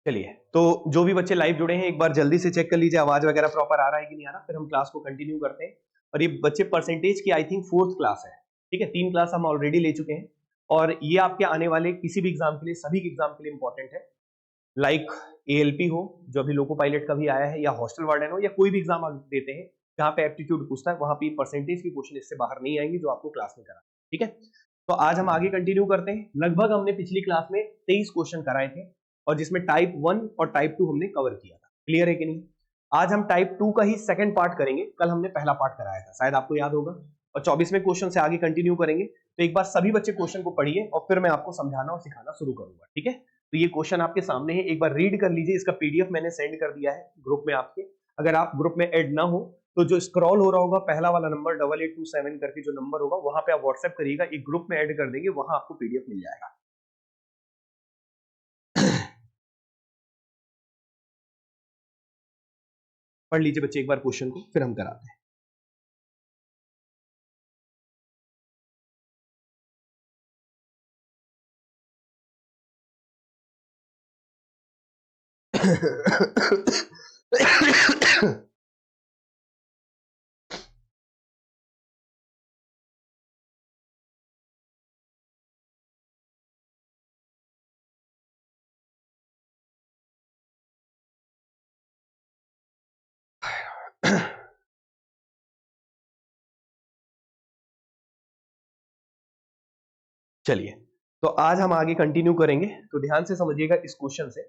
चलिए, तो जो भी बच्चे लाइव जुड़े हैं एक बार जल्दी से चेक कर लीजिए आवाज वगैरह प्रॉपर आ रहा है कि नहीं आ रहा, फिर हम क्लास को कंटिन्यू करते हैं। और ये बच्चे परसेंटेज की आई थिंक 4th क्लास है, ठीक है, 3 क्लास हम ऑलरेडी ले चुके हैं और ये आपके आने वाले किसी भी एग्जाम के लिए, सभी एग्जाम के लिए इंपॉर्टेंट है। लाइक एएलपी हो जो अभी लोको पायलट का भी आया है, या हॉस्टल वार्डन हो, या कोई भी एग्जाम आप देते हैं जहाँ पे एप्टीट्यूड पूछता है, वहां पे परसेंटेज की क्वेश्चन इससे बाहर नहीं आएंगे जो आपको क्लास में करा, ठीक है। तो आज हम आगे कंटिन्यू करते हैं। लगभग हमने पिछली क्लास में 23 क्वेश्चन कराए थे और जिसमें टाइप 1 और टाइप 2 हमने कवर किया था। क्लियर है कि नहीं? आज हम टाइप 2 का ही सेकंड पार्ट करेंगे। कल हमने पहला पार्ट कराया था, शायद आपको याद होगा, और 24वें क्वेश्चन से आगे कंटिन्यू करेंगे। तो एक बार सभी बच्चे क्वेश्चन को पढ़िए और फिर मैं आपको समझाना और सिखाना शुरू करूंगा, ठीक है। तो ये क्वेश्चन आपके सामने है, एक बार रीड कर लीजिए। इसका पीडीएफ मैंने सेंड कर दिया है ग्रुप में आपके। अगर आप ग्रुप में ऐड ना हो तो जो स्क्रॉल हो रहा होगा पहला वाला नंबर 8827 करके जो नंबर होगा वहां पे आप व्हाट्सएप करिएगा, एक ग्रुप में ऐड कर देंगे, वहां आपको पीडीएफ मिल जाएगा। पढ़ लीजिए बच्चे एक बार क्वेश्चन को, फिर हम कराते हैं। चलिए, तो आज हम आगे कंटिन्यू करेंगे, तो ध्यान से समझिएगा इस क्वेश्चन से।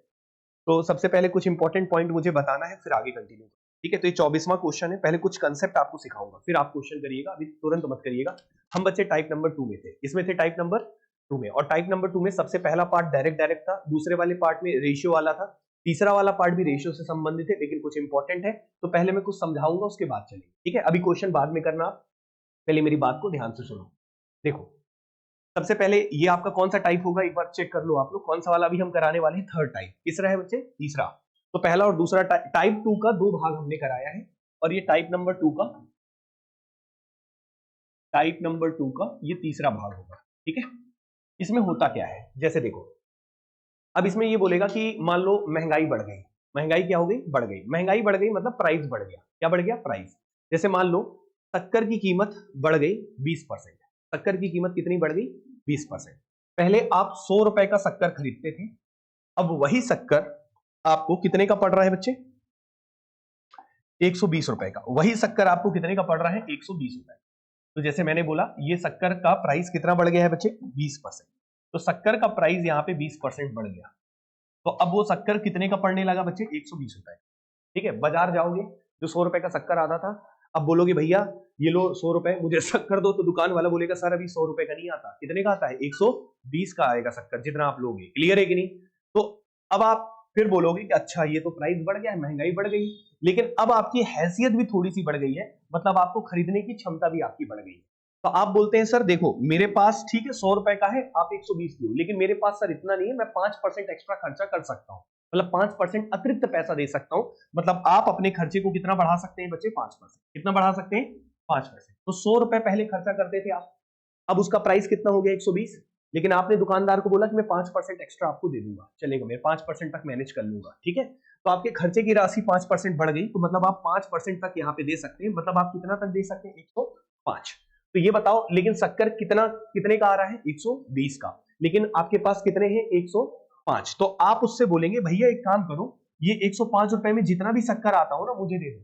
तो सबसे पहले कुछ इंपॉर्टेंट पॉइंट मुझे बताना है, फिर आगे कंटिन्यू, ठीक है। तो ये 24वां क्वेश्चन है, पहले कुछ कंसेप्ट आपको सिखाऊंगा, फिर आप क्वेश्चन करिएगा, अभी तुरंत मत करिएगा। हम बच्चे टाइप नंबर 2 में थे, इसमें थे टाइप नंबर 2 में, और टाइप नंबर 2 में सबसे पहला पार्ट डायरेक्ट था, दूसरे वाले पार्ट में रेशियो वाला था, तीसरा वाला पार्ट भी रेशियो से संबंधित है, लेकिन कुछ इंपॉर्टेंट है। तो पहले मैं कुछ समझाऊंगा, उसके बाद चलेंगे, ठीक है। अभी क्वेश्चन बाद में करना, पहले मेरी बात को ध्यान से सुनो। देखो, सबसे पहले ये आपका कौन सा टाइप होगा एक बार चेक कर लो आप लोग, कौन सा वाला अभी हम कराने वाले हैं, थर्ड टाइप। तीसरा है बच्चे, तीसरा। तो पहला और दूसरा टाइप 2 का 2 भाग हमने कराया है, और ये टाइप नंबर 2 का ये तीसरा भाग होगा, ठीक है। इसमें होता क्या है, जैसे देखो, अब इसमें ये बोलेगा कि मान लो महंगाई बढ़ गई। महंगाई क्या हो गई? बढ़ गई। महंगाई बढ़ गई मतलब प्राइस बढ़ गया। क्या बढ़ गया? प्राइस। जैसे मान लो शक्कर की कीमत बढ़ गई 20%। शक्कर की कीमत कितनी बढ़ गई? 20%। पहले आप 100 रुपए का शक्कर खरीदते थे, अब वही शक्कर आपको कितने का पड़ रहा है बच्चे? 120 रुपए का। वही शक्कर आपको कितने का पड़ रहा है? 120 रुपए। तो जैसे मैंने बोला, ये शक्कर का प्राइस कितना बढ़ गया है बच्चे? 20%। तो शक्कर का प्राइस यहाँ पे 20% बढ़ गया। तो अब वो शक्कर कितने का पड़ने लगा बच्चे? 120 रुपए, ठीक है। बाजार जाओगे, जो 100 रुपए का शक्कर आता था, अब बोलोगे भैया ये लो 100 रुपए मुझे शक्कर दो, तो दुकान वाला बोलेगा सर अभी 100 रुपए का नहीं आता। कितने का आता है? 120 का आएगा शक्कर, जितना आप लोगे। क्लियर है कि नहीं? तो अब आप फिर बोलोगे कि अच्छा ये तो प्राइस बढ़ गया है, महंगाई बढ़ गई, लेकिन अब आपकी हैसियत भी थोड़ी सी बढ़ गई है, मतलब आपको खरीदने की क्षमता भी आपकी बढ़ गई है। तो आप बोलते हैं सर देखो मेरे पास ठीक है 100 रुपए का है, आप 120 लो, लेकिन मेरे पास सर इतना नहीं है, मैं 5% एक्स्ट्रा खर्चा कर सकता हूं, मतलब 5% अतिरिक्त पैसा दे सकता हूं। मतलब आप अपने खर्चे को कितना बढ़ा सकते हैं बच्चे? 5%। कितना बढ़ा सकते हैं? 5%। तो 100 रुपए पहले खर्चा करते थे आप, अब उसका प्राइस कितना हो गया? 120। लेकिन आपने दुकानदार को बोला कि मैं 5% एक्स्ट्रा आपको दे दूंगा, चलेगा, मैं 5% तक मैनेज कर लूंगा, ठीक है। तो आपके खर्चे की राशि 5% बढ़ गई, तो मतलब आप 5% तक यहाँ पे दे सकते हैं, मतलब आप कितना तक दे सकते हैं? 105। तो ये बताओ, लेकिन शक्कर कितने का आ रहा है? 120 का, लेकिन आपके पास कितने हैं? 105। तो आप उससे बोलेंगे भैया एक काम करो, ये 105 रुपए में जितना भी शक्कर आता हो ना मुझे दे दो,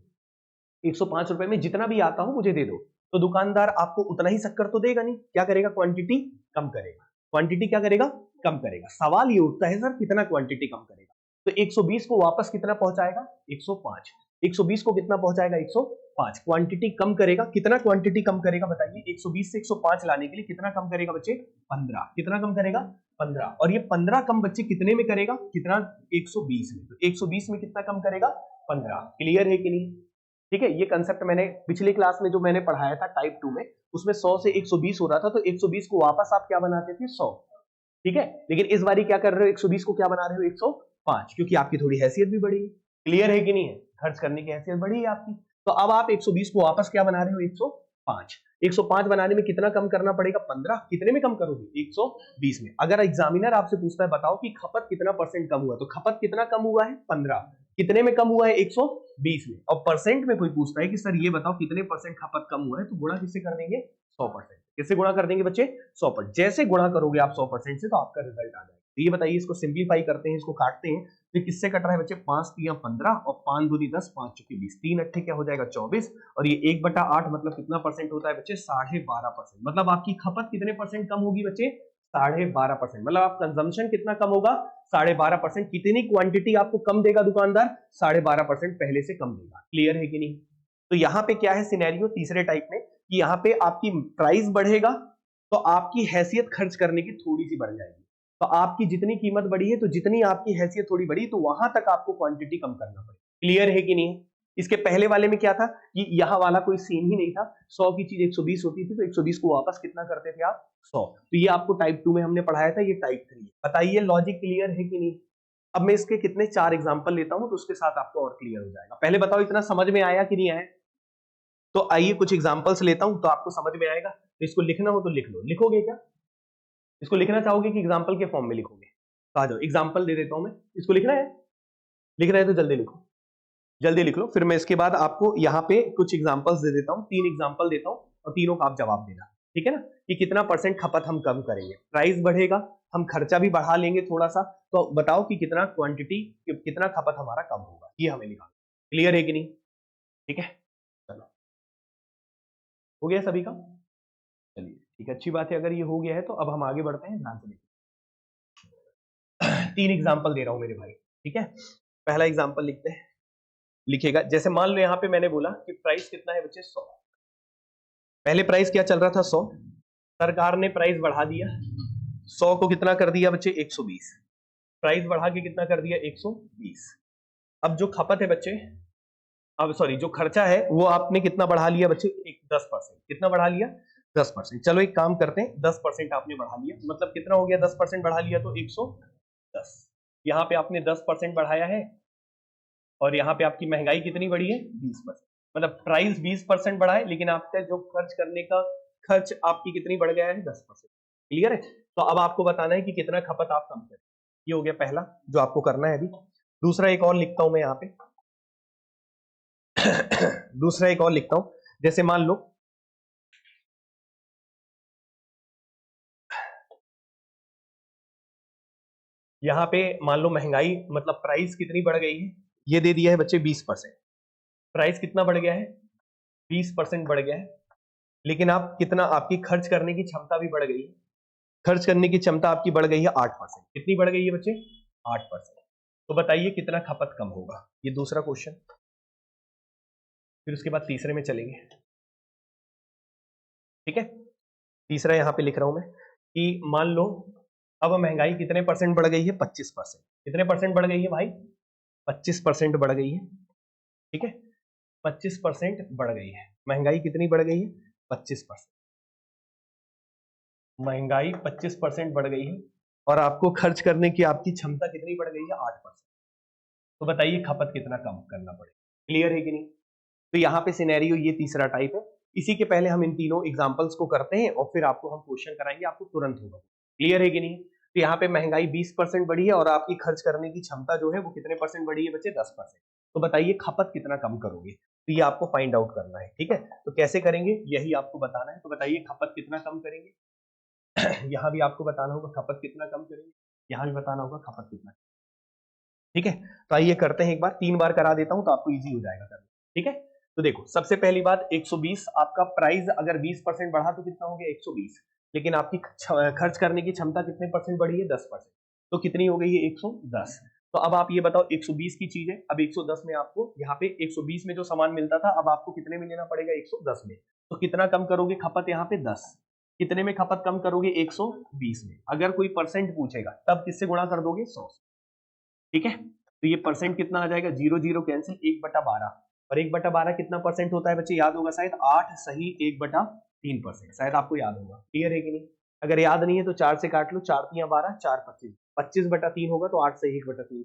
105 रुपए में जितना भी आता हो मुझे दे दो। तो दुकानदार आपको उतना ही शक्कर तो देगा नहीं, क्या करेगा? क्वांटिटी कम करेगा। क्वांटिटी क्या करेगा? कम करेगा। सवाल ये उठता है सर कितना क्वांटिटी कम करेगा? तो 120 को वापस कितना पहुंचाएगा? 105। 120 को कितना पहुंचाएगा? 105। क्वांटिटी कम करेगा। कितना क्वांटिटी कम करेगा बताइए? 120 से 105 लाने के लिए कितना कम करेगा बच्चे? 15। कितना कम करेगा? 15। और ये 15 कम बच्चे कितने में करेगा? कितना? 120 में। तो 120 में कितना कम करेगा? 15। क्लियर है कि नहीं? ठीक है। ये कंसेप्ट मैंने पिछली क्लास में जो मैंने पढ़ाया था टाइप 2 में, उसमें 100 से 120 हो रहा था, तो 120 को वापस आप क्या बनाते थे? 100, ठीक है। लेकिन इस बारी क्या कर रहे हो? 120 को क्या बना रहे हो? 105, क्योंकि आपकी थोड़ी हैसियत भी बढ़ी। क्लियर है कि नहीं है? खर्च करने की हैसियत बढ़ी है आपकी। तो अब आप 120 को वापस क्या बना रहे हो? 105। 105 बनाने में कितना कम करना पड़ेगा? 15। कितने में कम करोगे? 120 में। अगर एग्जामिनर आपसे पूछता है बताओ कि खपत कितना परसेंट कम हुआ, तो खपत कितना कम हुआ है? 15। कितने में कम हुआ है? 120 में। और परसेंट में कोई पूछता है कि सर ये बताओ कितने परसेंट खपत कम हुआ है, तो गुणा किससे कर देंगे? 100%। किससे गुणा कर देंगे बच्चे? 100%। जैसे गुणा करोगे आप 100% से तो आपका रिजल्ट आ जाएगा। तो ये बताइए, इसको सिंप्लीफाई करते हैं, इसको काटते हैं, तो किससे कट रहा है बच्चे? 5 3 15 और 5 दूनी 10, 5 चौके 20, 3 अट्ठे क्या हो जाएगा? 24। और ये 1/8 मतलब कितना परसेंट होता है बच्चे? 12.5%। मतलब आपकी खपत कितने परसेंट कम होगी बच्चे? 12.5%। मतलब आप कंजम्पशन कितना कम होगा? 12.5%। कितनी क्वांटिटी आपको कम देगा दुकानदार? 12.5% पहले से कम देगा। क्लियर है कि नहीं? तो यहाँ पे क्या है सिनेरियो तीसरे टाइप में, कि यहाँ पे आपकी प्राइस बढ़ेगा तो आपकी हैसियत खर्च करने की थोड़ी सी बढ़ जाएगी। तो आपकी जितनी कीमत बढ़ी है, तो जितनी आपकी हैसियत थोड़ी बढ़ी, तो वहां तक आपको क्वांटिटी कम करना पड़ेगा। क्लियर है कि नहीं? इसके पहले वाले में क्या था कि यहाँ वाला कोई सीन ही नहीं था। 100 की चीज 120 होती थी, तो 120 को वापस कितना करते थे आप? 100। तो ये आपको टाइप 2 में हमने पढ़ाया था, ये टाइप 3। बताइए लॉजिक क्लियर है कि नहीं? अब मैं इसके कितने 4 एग्जांपल लेता हूं, तो उसके साथ आपको और क्लियर हो जाएगा। पहले बताओ इतना समझ में आया कि नहीं आया? तो आइए कुछ एग्जांपल्स लेता हूं तो आपको समझ में आएगा। तो इसको लिखना हो तो लिख लो। लिखोगे क्या? इसको लिखना चाहोगे कि एग्जांपल के फॉर्म में लिखोगे? तो आ जाओ, एग्जांपल दे देता हूं मैं। इसको लिखना है? लिखना है तो जल्दी लिखो, जल्दी लिख लो। फिर मैं इसके बाद आपको यहाँ पे कुछ एग्जांपल्स दे देता हूँ, 3 एग्जांपल देता हूँ और तीनों का आप जवाब देना। ठीक है ना? कि कितना परसेंट खपत हम कम करेंगे, प्राइस बढ़ेगा, हम खर्चा भी बढ़ा लेंगे थोड़ा सा, तो बताओ कि कितना क्वांटिटी, कितना खपत हमारा कम होगा, ये हमें निकालना। क्लियर है कि नहीं? ठीक है, चलो हो गया सभी का? चलिए ठीक है, अच्छी बात है। अगर ये हो गया है तो अब हम आगे बढ़ते हैं, ध्यान से देखिए। 3 एग्जांपल दे रहा हूं मेरे भाई। ठीक है, पहला एग्जांपल लिखते हैं, लिखेगा। जैसे मान लो यहाँ पे मैंने बोला कि प्राइस कितना है बच्चे? 100। पहले प्राइस क्या चल रहा था? 100। सरकार ने प्राइस बढ़ा दिया, 100 को कितना कर दिया बच्चे? 120। प्राइस बढ़ा के कितना कर दिया? 120। अब जो खपत है बच्चे, अब सॉरी जो खर्चा है वो आपने कितना बढ़ा लिया बच्चे? 10%। कितना बढ़ा लिया? 10%। चलो एक काम करते हैं, 10% आपने बढ़ा लिया, मतलब कितना हो गया? 10% बढ़ा लिया तो 110। यहाँ पे आपने 10% बढ़ाया है और यहाँ पे आपकी महंगाई कितनी बढ़ी है? 20%। मतलब प्राइस 20% बढ़ा है, लेकिन आपका जो खर्च करने का खर्च आपकी कितनी बढ़ गया है? 10%। क्लियर है? तो अब आपको बताना है कि कितना खपत आप कम करें। ये हो गया पहला जो आपको करना है अभी। दूसरा एक और लिखता हूं मैं यहाँ पे दूसरा एक और लिखता हूं। जैसे मान लो यहाँ पे मान लो महंगाई मतलब प्राइस कितनी बढ़ गई है, ये दे दिया है बच्चे 20%। प्राइस कितना बढ़ गया है? 20% बढ़ गया है, लेकिन आप कितना, आपकी खर्च करने की क्षमता भी बढ़ गई है। खर्च करने की क्षमता आपकी बढ़ गई है 8%। कितनी बढ़ गई है बच्चे? 8%। तो बताइए कितना खपत कम होगा? ये दूसरा क्वेश्चन। फिर उसके बाद तीसरे में चलेंगे। ठीक है, तीसरा यहां पे लिख रहा हूं मैं कि मान लो अब महंगाई कितने परसेंट बढ़ गई है? 25%। कितने परसेंट बढ़ गई है भाई? 25% बढ़ गई है। ठीक है, 25% बढ़ गई है। महंगाई कितनी बढ़ गई है? 25%। महंगाई 25% बढ़ गई है और आपको खर्च करने की आपकी क्षमता कितनी बढ़ गई है? 8%। तो बताइए खपत कितना कम करना पड़ेगा? क्लियर है कि नहीं? तो यहाँ पे सिनेरियो ये तीसरा टाइप है। इसी के पहले हम इन तीनों एग्जांपल्स को करते हैं और फिर आपको हम क्वेश्चन कराएंगे, आपको तुरंत होगा। क्लियर है कि नहीं? तो यहाँ पे महंगाई 20% बढ़ी है और आपकी खर्च करने की क्षमता जो है वो कितने परसेंट बढ़ी है बच्चे? 10%। तो बताइए खपत कितना कम करोगे? तो ये आपको फाइंड आउट करना है। ठीक है, तो कैसे करेंगे यही आपको बताना है। तो बताइए खपत कितना कम करेंगे? यहाँ भी आपको बताना होगा खपत कितना कम करेंगे, यहाँ भी बताना होगा खपत कितना। ठीक है, तो आइए करते हैं, एक बार 3 बार करा देता हूं तो आपको इजी हो जाएगा करना। ठीक है, तो देखो सबसे पहली बात 120। आपका प्राइस अगर 20% बढ़ा तो कितना हो गया? 120। लेकिन आपकी खर्च करने की क्षमता कितने परसेंट बढ़ी है? 10%। तो कितनी हो गई है? 110। तो अब आप ये बताओ 120 की चीज है, अब 110 में आपको यहाँ पे 120 में जो सामान मिलता था अब आपको कितने में लेना पड़ेगा? 110 में। तो कितना कम करोगे खपत यहाँ पे? 10। कितने में खपत कम करोगे? 120 में। अगर कोई परसेंट पूछेगा तब किससे गुणा कर दोगे? 100। ठीक है, तो ये परसेंट कितना आ जाएगा? 0 0 कैंसिल, 1/12। और 1/12 कितना परसेंट होता है बच्चे? याद होगा शायद 8 सही 1/3%। शायद आपको याद होगा। क्लियर है कि नहीं? अगर याद नहीं है तो 4 से काट लो, 4 3 12, 4 25, 25/3 होगा तो 8 सही 1/3।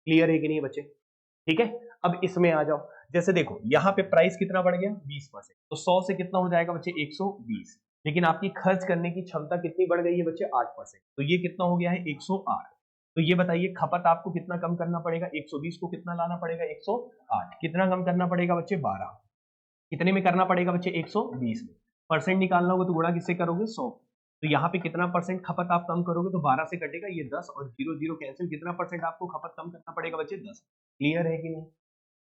क्लियर है कि नहीं बच्चे? ठीक है, अब इसमें आ जाओ। जैसे देखो यहाँ पे प्राइस कितना बढ़ गया 20%, तो 100 से कितना हो जाएगा बच्चे 120, लेकिन आपकी खर्च करने की क्षमता कितनी बढ़ गई है बच्चे 8%, तो ये कितना हो गया है 108। तो ये बताइए खपत आपको कितना कम करना पड़ेगा, 120 को कितना लाना पड़ेगा 108, कितना कम करना पड़ेगा बच्चे 12, कितने में करना पड़ेगा बच्चे 120 में, परसेंट निकालना होगा तो गुणा किससे करोगे 100, तो यहाँ पे कितना परसेंट खपत आप कम करोगे तो 12 से कटेगा ये 10 और 0 0 कैंसिल, कितना परसेंट आपको खपत कम करना पड़ेगा बच्चे 10। क्लियर है कि नहीं,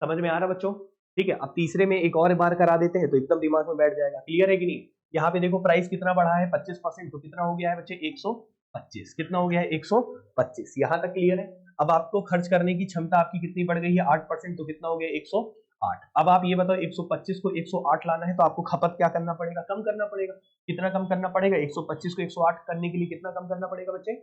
समझ में आ रहा बच्चों? ठीक है, अब तीसरे में एक और बार करा देते हैं तो एकदम दिमाग में बैठ जाएगा। क्लियर है कि नहीं? यहाँ पे देखो प्राइस कितना बढ़ा है 25%, तो कितना हो गया है बच्चे 125, कितना हो गया है 125, यहाँ तक क्लियर है। अब आपको खर्च करने की क्षमता आपकी कितनी बढ़ गई है 8%, तो कितना हो गया 108। अब आप ये बताओ 125 को 108 लाना है तो आपको खपत क्या करना पड़ेगा, कम करना पड़ेगा। कितना कम करना पड़ेगा, 125 को 108 करने के लिए कितना कम करना पड़ेगा बच्चे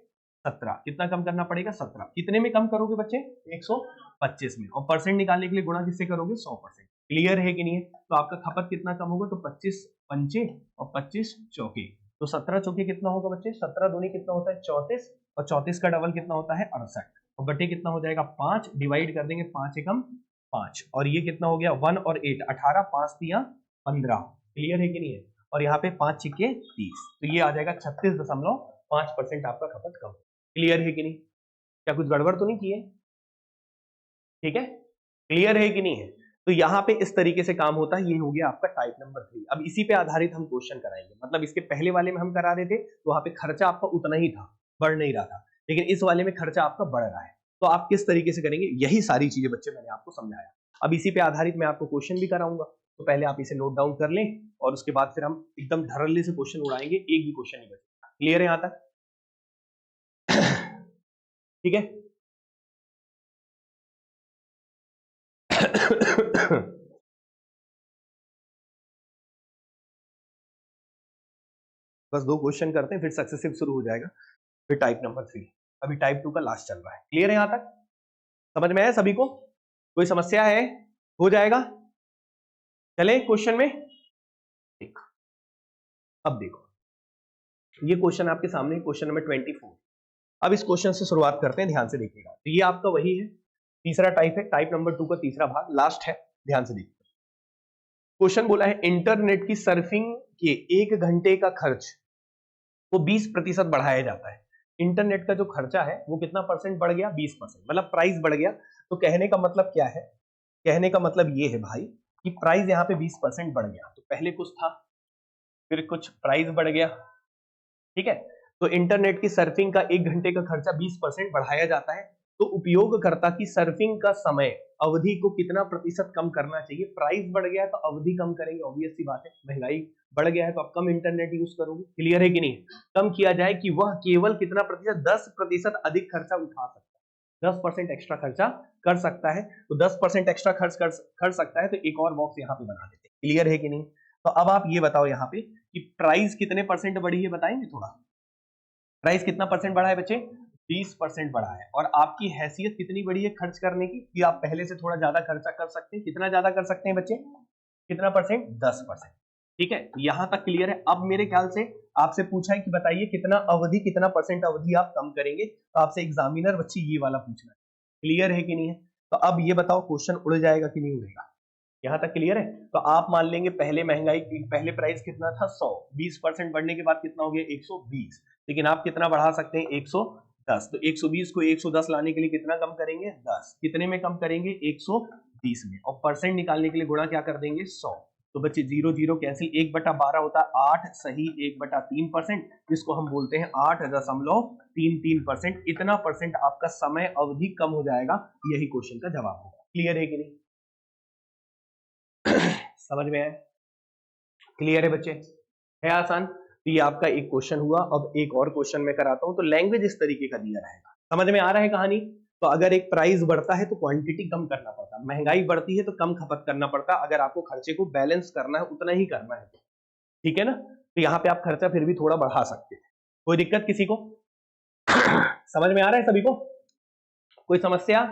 17, कितना कम करना पड़ेगा 17, कितने में कम करोगे बच्चे 125 में, और परसेंट निकालने के लिए गुणा किससे करोगे 100%। क्लियर है कि नहीं है? तो आपका खपत कितना कम होगा, तो 25 पंचे और 25 चौके, तो 17 चौके कितना होगा बच्चे 17 दूनी कितना होता है 34, और 34 का डबल कितना होता है 68, और बटे कितना हो जाएगा 5, डिवाइड कर देंगे 5 एकम 5, और ये कितना हो गया 1 और 8 18, 5 तिया 15। क्लियर है कि नहीं है? और यहाँ पे 5 छिके 30, तो ये आ जाएगा 36.5% आपका खपत कम। क्लियर है कि नहीं? क्या कुछ गड़बड़ तो नहीं की है? ठीक है, क्लियर है कि नहीं है? तो यहाँ पे इस तरीके से काम होता है। ये हो गया आपका टाइप नंबर 3। अब इसी पे आधारित हम क्वेश्चन कराएंगे, मतलब इसके पहले वाले में हम करा रहे थे तो वहां पे खर्चा आपका उतना ही था, बढ़ नहीं रहा था, लेकिन इस वाले में खर्चा आपका बढ़ रहा है। तो आप किस तरीके से करेंगे, यही सारी चीजें बच्चे मैंने आपको समझाया। अब इसी पे आधारित मैं आपको क्वेश्चन भी कराऊंगा, तो पहले आप इसे नोट डाउन कर लें और उसके बाद फिर हम एकदम धड़ल्ले से क्वेश्चन उड़ाएंगे, एक भी क्वेश्चन नहीं बचेगा। क्लियर है यहां तक? ठीक है। बस 2 क्वेश्चन करते हैं फिर सक्सेसिव शुरू हो जाएगा, फिर टाइप नंबर 3। अभी टाइप 2 का लास्ट चल रहा है। क्लियर है यहां तक? समझ में आया सभी को? कोई समस्या है? हो जाएगा? चले क्वेश्चन में। ठीक, अब देखो ये क्वेश्चन आपके सामने, क्वेश्चन नंबर 24। अब इस क्वेश्चन से शुरुआत करते हैं, ध्यान से देखिएगा। तो ये आपका वही है, तीसरा टाइप है, टाइप नंबर 2 का तीसरा भाग, लास्ट है, ध्यान से देखिए। क्वेश्चन बोला है इंटरनेट की सर्फिंग के 1 घंटे का खर्च वो 20% बढ़ाया जाता है। इंटरनेट का जो खर्चा है वो कितना परसेंट बढ़ गया 20%, मतलब प्राइस बढ़ गया। तो कहने का मतलब क्या है, कहने का मतलब ये है भाई कि प्राइस यहाँ पे 20% बढ़ गया। तो पहले कुछ था, फिर कुछ प्राइस बढ़ गया, ठीक है। तो इंटरनेट की सर्फिंग का 1 घंटे का खर्चा 20% बढ़ाया जाता है। तो उपयोगकर्ता की सर्फिंग का समय अवधि को कितना प्रतिशत कम करना चाहिए। प्राइस बढ़ गया तो अवधि कम करेंगे, ऑब्वियस सी बात है। महंगाई बढ़ गया है तो आप कम इंटरनेट यूज करोगे। क्लियर है कि नहीं? कम किया जाए कि वह केवल कितना प्रतिशत, 10% अधिक खर्चा उठा सकता है, 10% एक्स्ट्रा खर्चा कर सकता है। तो 10% एक्स्ट्रा खर्च कर सकता है, तो एक और बॉक्स यहाँ पे बना देते हैं। क्लियर है कि नहीं? तो अब आप ये बताओ यहाँ पे कि प्राइस कितने परसेंट बढ़ी है, बताएंगे थोड़ा। प्राइस कितना परसेंट बढ़ा है बच्चे? 20% बढ़ा है। और आपकी हैसियत कितनी बड़ी है खर्च करने की, कि आप पहले से थोड़ा ज्यादा खर्चा कर सकते हैं। कितना ज्यादा कर सकते हैं बच्चे? कितना परसेंट? 10%। ठीक है, यहां तक क्लियर है। अब मेरे ख्याल से आपसे पूछा है कि बताइए कितना अवधि, कितना परसेंट अवधि आप कम करेंगे। तो आपसे एग्जामिनर बच्चे ये वाला पूछना है। क्लियर है कि नहीं है? तो अब ये बताओ क्वेश्चन उड़ जाएगा कि नहीं उड़ेगा? यहां तक क्लियर है? तो आप मान लेंगे पहले महंगाई, पहले प्राइस कितना था 100, 20% बढ़ने के बाद कितना हो गया 120, लेकिन आप कितना बढ़ा सकते हैं 110। तो 120 को 110 लाने के लिए कितना कम करेंगे 10, कितने में कम करेंगे 120 में, और परसेंट निकालने के लिए गुणा क्या कर देंगे 100। तो बच्चे 0 0 कैंसिल, 1/12 होता है 8 सही 1/3%, जिसको हम बोलते हैं 8.33%। इतना परसेंट आपका समय अवधि कम हो जाएगा। यही क्वेश्चन का जवाब होगा। क्लियर है कि नहीं? समझ में आया? क्लियर है बच्चे? है आसान? तो ये आपका एक क्वेश्चन हुआ। अब एक और क्वेश्चन मैं कराता हूं। तो लैंग्वेज इस तरीके का दिया रहेगा, समझ में आ रहा है कहानी? तो अगर एक प्राइस बढ़ता है तो क्वांटिटी कम करना पड़ता है, महंगाई बढ़ती है तो कम खपत करना पड़ता है। अगर आपको खर्चे को बैलेंस करना है उतना ही करना है, ठीक है ना? तो यहाँ पे आप खर्चा फिर भी थोड़ा बढ़ा सकते हैं। कोई दिक्कत किसी को? समझ में आ रहा है सभी को? कोई समस्या?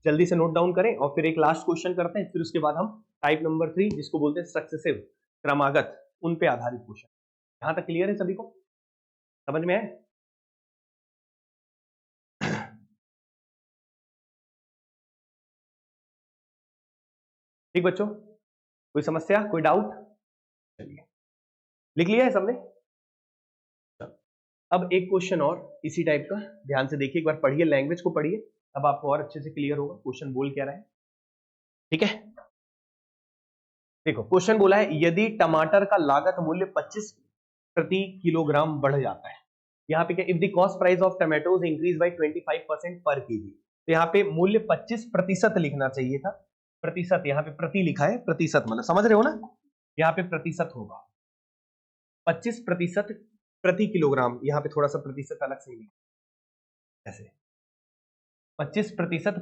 जल्दी से नोट डाउन करें और फिर एक लास्ट क्वेश्चन करते हैं, फिर उसके बाद हम टाइप नंबर 3 जिसको बोलते हैं सक्सेसिव, क्रमागत, उन पे आधारित क्वेश्चन। यहां तक क्लियर है सभी को? समझ में है? ठीक बच्चों, कोई समस्या, कोई डाउट? चलिए लिख लिया है सबने? अब एक क्वेश्चन और इसी टाइप का, ध्यान से देखिए, एक बार पढ़िए, लैंग्वेज को पढ़िए, अब आपको और अच्छे से क्लियर होगा क्वेश्चन बोल क्या रहा है। ठीक है, देखो क्वेश्चन बोला है यदि टमाटर का लागत मूल्य 25 प्रति किलोग्राम बढ़ जाता है, यहाँ पे क्या, if the cost price of tomatoes increase by 25% पर केजी, तो यहाँ पे मूल्य 25% लिखना चाहिए था, प्रतिशत यहाँ पे प्रति लिखा है, प्रतिशत मतलब समझ रहे हो ना, यहाँ पे प्रतिशत होगा 25% प्रति किलोग्राम, यहाँ पे थोड़ा सा प्रतिशत अलग से लिखा, ऐसे 25%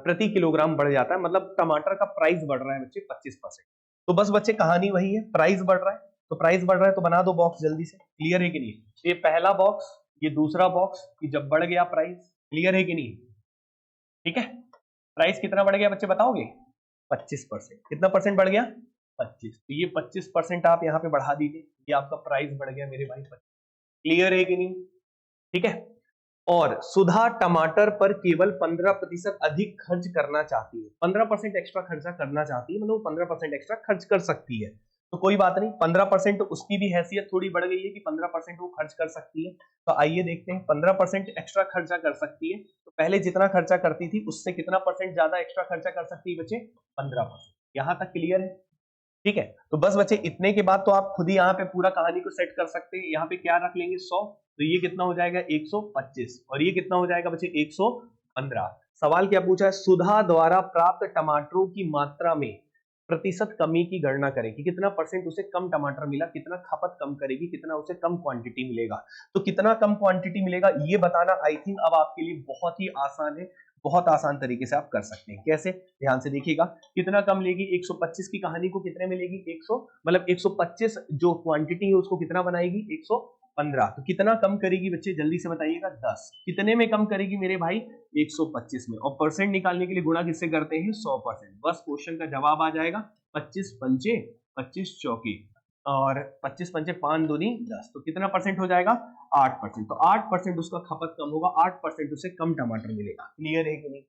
प्रति किलोग्राम बढ़ जाता है, मतलब टमाटर का प्राइस बढ़ रहा है बच्चे 25%। तो बस बच्चे कहानी वही है, प्राइस बढ़ रहा है, तो प्राइस बढ़ रहा है तो बना दो बॉक्स जल्दी से, क्लियर है कि नहीं? ये पहला बॉक्स, ये दूसरा बॉक्स, ये जब बढ़ गया प्राइस, क्लियर है कि नहीं? ठीक है, प्राइस कितना बढ़ गया बच्चे बताओगे? 25%। कितना परसेंट बढ़ गया? 25। तो ये 25% आप यहाँ पे बढ़ा दीजिए, ये आपका प्राइस बढ़ गया मेरे भाई 25। क्लियर है कि नहीं? ठीक है, और सुधा टमाटर पर केवल 15% अधिक खर्च करना चाहती है, 15% एक्स्ट्रा खर्चा करना चाहती है, मतलब 15% एक्स्ट्रा खर्च कर सकती है, तो कोई बात नहीं, 15% उसकी भी हैसियत थोड़ी बढ़ गई है कि 15% वो खर्च कर सकती है। तो आइए देखते हैं, 15% एक्स्ट्रा खर्चा कर सकती है, तो पहले जितना खर्चा करती थी उससे कितना परसेंट ज्यादा एक्स्ट्रा खर्चा कर सकती है बच्चे? 15%। यहां तक क्लियर है? ठीक है, तो बस बच्चे इतने के बाद तो आप खुद ही यहाँ पे पूरा कहानी को सेट कर सकते हैं, यहाँ पे क्या रख लेंगे 100, तो ये कितना हो जाएगा 125, और ये कितना हो जाएगा बच्चे 115। सवाल क्या पूछा है? सुधा द्वारा प्राप्त टमाटरों की मात्रा में प्रतिशत कमी की गणना करें कि कितना परसेंट उसे कम टमाटर मिला, कितना खपत कम करेगी, कितना उसे कम क्वांटिटी मिलेगा। तो कितना कम क्वांटिटी मिलेगा ये बताना आई थिंक अब आपके लिए बहुत ही आसान है, बहुत आसान तरीके से आप कर सकते हैं। कैसे? ध्यान से देखिएगा, कितना कम लेगी, 125 की कहानी को कितने में लेगी, 100, मतलब 125 जो क्वांटिटी है उसको कितना बनाएगी, 115। तो कितना कम करेगी बच्चे जल्दी से बताइएगा, 10। कितने में कम करेगी मेरे भाई? 125 में। और परसेंट निकालने के लिए गुणा किससे करते हैं? 100%। बस क्वेश्चन का जवाब आ जाएगा 25 पंचे 25 चौके, और 25 पंचे 5 दूनी 10, तो कितना परसेंट हो जाएगा? 8%। तो 8% उसका खपत कम होगा, 8% उसे कम टमाटर मिलेगा। क्लियर है कि नहीं?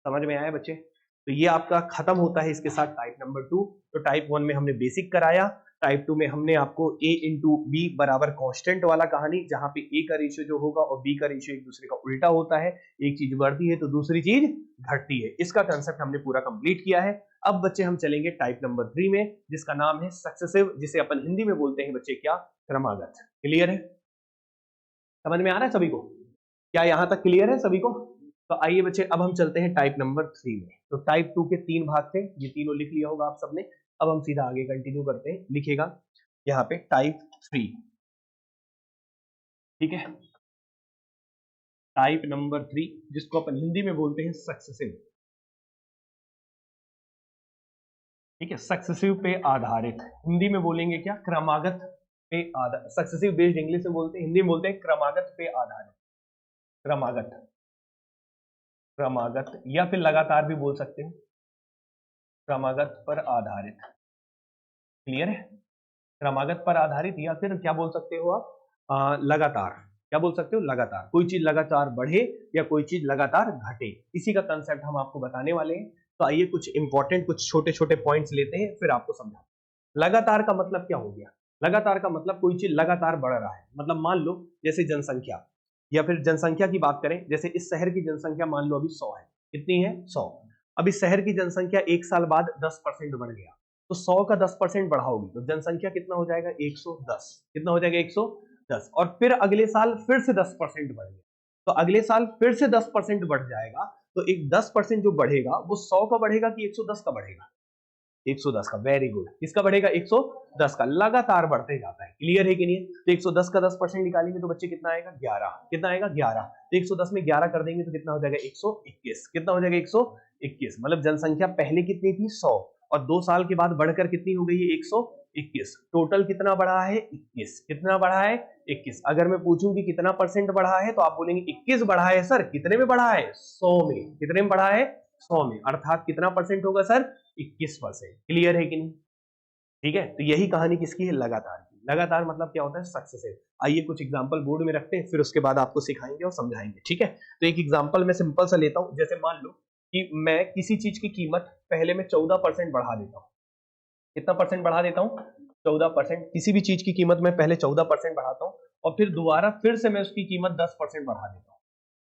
समझ में आया बच्चे? तो ये आपका खत्म होता है इसके साथ टाइप नंबर 2। तो टाइप 1 में हमने बेसिक कराया, टाइप 2 में हमने आपको a इंटू बी बराबर कॉन्स्टेंट वाला कहानी, जहां पे a का रेशियो जो होगा और b का रेशियो एक दूसरे का उल्टा होता है, एक चीज बढ़ती है तो दूसरी चीज घटती है, इसका कंसेप्ट हमने पूरा कंप्लीट किया है। अब बच्चे हम चलेंगे टाइप नंबर 3 में, जिसका नाम है सक्सेसिव, जिसे अपन हिंदी में बोलते हैं बच्चे क्या? क्रमागत। क्लियर है? समझ में आ रहा है सभी को? क्या यहां तक क्लियर है सभी को? तो आइए बच्चे अब हम चलते हैं टाइप नंबर 3 में। तो टाइप 2 के 3 भाग थे, ये तीनों लिख लिया होगा आप सबने। अब हम सीधा आगे कंटिन्यू करते हैं, लिखेगा यहाँ पे टाइप 3। ठीक है, टाइप नंबर 3 जिसको अपन हिंदी में बोलते हैं सक्सेसिव। ठीक है, सक्सेसिव पे आधारित, हिंदी में बोलेंगे क्या? क्रमागत पे आधारित। सक्सेसिव बेस्ड इंग्लिश में बोलते हैं, हिंदी में बोलते हैं क्रमागत पे आधारित। क्रमागत, क्रमागत या फिर लगातार भी बोल सकते हैं, क्रमागत पर आधारित। क्लियर है? क्रमागत पर आधारित, या फिर क्या बोल सकते हो आप? लगातार। क्या बोल सकते हो? लगातार। कोई चीज लगातार बढ़े या कोई चीज लगातार घटे, इसी का कंसेप्ट हम आपको बताने वाले हैं। तो आइए कुछ इंपॉर्टेंट, कुछ छोटे छोटे पॉइंट्स लेते हैं, फिर आपको समझा। लगातार का मतलब क्या हो गया? लगातार का मतलब कोई चीज लगातार बढ़ रहा है, मतलब मान लो जैसे जनसंख्या, या फिर जनसंख्या की बात करें, जैसे इस शहर की जनसंख्या मान लो अभी 100 है। कितनी है? 100। अब इस शहर की जनसंख्या 1 साल बाद 10% बढ़ गया, तो 100 का 10% बढ़ाओगी तो जनसंख्या कितना हो जाएगा? 110। कितना हो जाएगा? 110। और फिर अगले साल फिर से 10% बढ़ गया, तो अगले साल फिर से 10% बढ़ जाएगा, तो एक 10% जो बढ़ेगा वो 100 का बढ़ेगा कि 110 का बढ़ेगा? 110 का। Very good. किसका बढ़ेगा? 110 का। लगातार बढ़ते जाता है। क्लियर है कि नहीं? तो 110 का 10% निकालेंगे तो बच्चे कितना आएगा? 11। कितना आएगा? 11। तो 110 में 11 कर देंगे तो कितना हो जाएगा? 121। कितना हो जाएगा? 121। मतलब जनसंख्या पहले कितनी थी? 100, और 2 साल के बाद बढ़कर कितनी हो गई है? 121। टोटल कितना बढ़ा है? 21। कितना बढ़ा है? 21। अगर मैं पूछूं कि कितना परसेंट बढ़ा है तो आप बोलेंगे 21 बढ़ा है सर। कितने में बढ़ा है? 100 में। कितने में बढ़ा है? 100 में। अर्थात कितना परसेंट होगा सर? 21%। क्लियर है कि नहीं? ठीक है, तो यही कहानी किसकी है? लगातार की। लगातार मतलब क्या होता है? सक्सेसिव। आइए कुछ एग्जांपल बोर्ड में रखते हैं, फिर उसके बाद आपको सिखाएंगे और समझाएंगे। ठीक है, तो एक एग्जांपल मैं सिंपल सा लेता हूं, जैसे मान लो कि मैं किसी चीज की कीमत पहले मैं 14% बढ़ा देता हूं। कितना परसेंट बढ़ा देता हूं? 14%। किसी भी चीज की कीमत मैं पहले 14% बढ़ाता हूं और फिर दोबारा फिर से मैं उसकी कीमत 10% बढ़ा देता हूं।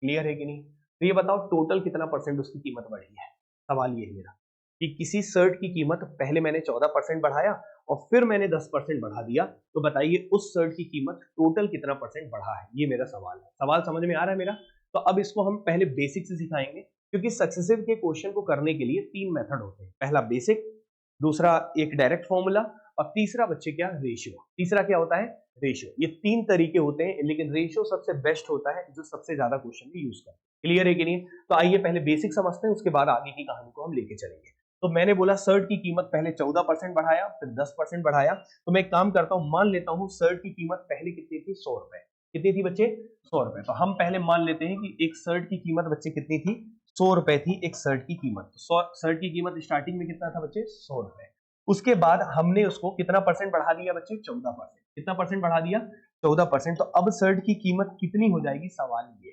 क्लियर है कि नहीं? तो ये बताओ टोटल कितना परसेंट उसकी कीमत बढ़ी है। सवाल ये है मेरा कि किसी शर्ट की कीमत पहले मैंने 14% बढ़ाया और फिर मैंने 10% बढ़ा दिया, तो बताइए उस शर्ट की कीमत टोटल कितना परसेंट बढ़ा है। ये मेरा सवाल है। सवाल समझ में आ रहा है मेरा? तो अब इसको हम पहले बेसिक से सिखाएंगे, क्योंकि सक्सेसिव के क्वेश्चन को करने के लिए 3 मेथड होते हैं। पहला बेसिक, दूसरा एक डायरेक्ट फॉर्मूला और तीसरा बच्चे क्या? रेशियो। तीसरा क्या होता है? रेशियो। ये 3 तरीके होते हैं, लेकिन रेशियो सबसे बेस्ट होता है जो सबसे ज्यादा क्वेश्चन में यूज करते हैं। क्लियर है कि नहीं? तो आइए पहले बेसिक समझते हैं, उसके बाद आगे की कहानी को हम लेके चलेंगे। तो मैंने बोला शर्ट की कीमत पहले 14% बढ़ाया, फिर 10% बढ़ाया। तो मैं एक काम करता हूं, मान लेता हूं शर्ट की कीमत पहले कितनी थी? 100 रुपए। कितनी थी बच्चे? 100 रुपए। तो हम पहले मान लेते हैं कि एक शर्ट की कीमत बच्चे कितनी थी? 100 रुपए थी एक शर्ट की कीमत। शर्ट की कीमत स्टार्टिंग में कितना था बच्चे? 100 रुपए। उसके बाद हमने उसको कितना परसेंट बढ़ा दिया बच्चे? 14%। कितना परसेंट बढ़ा दिया? 14%। तो अब शर्ट की कीमत कितनी हो जाएगी? सवाल ये।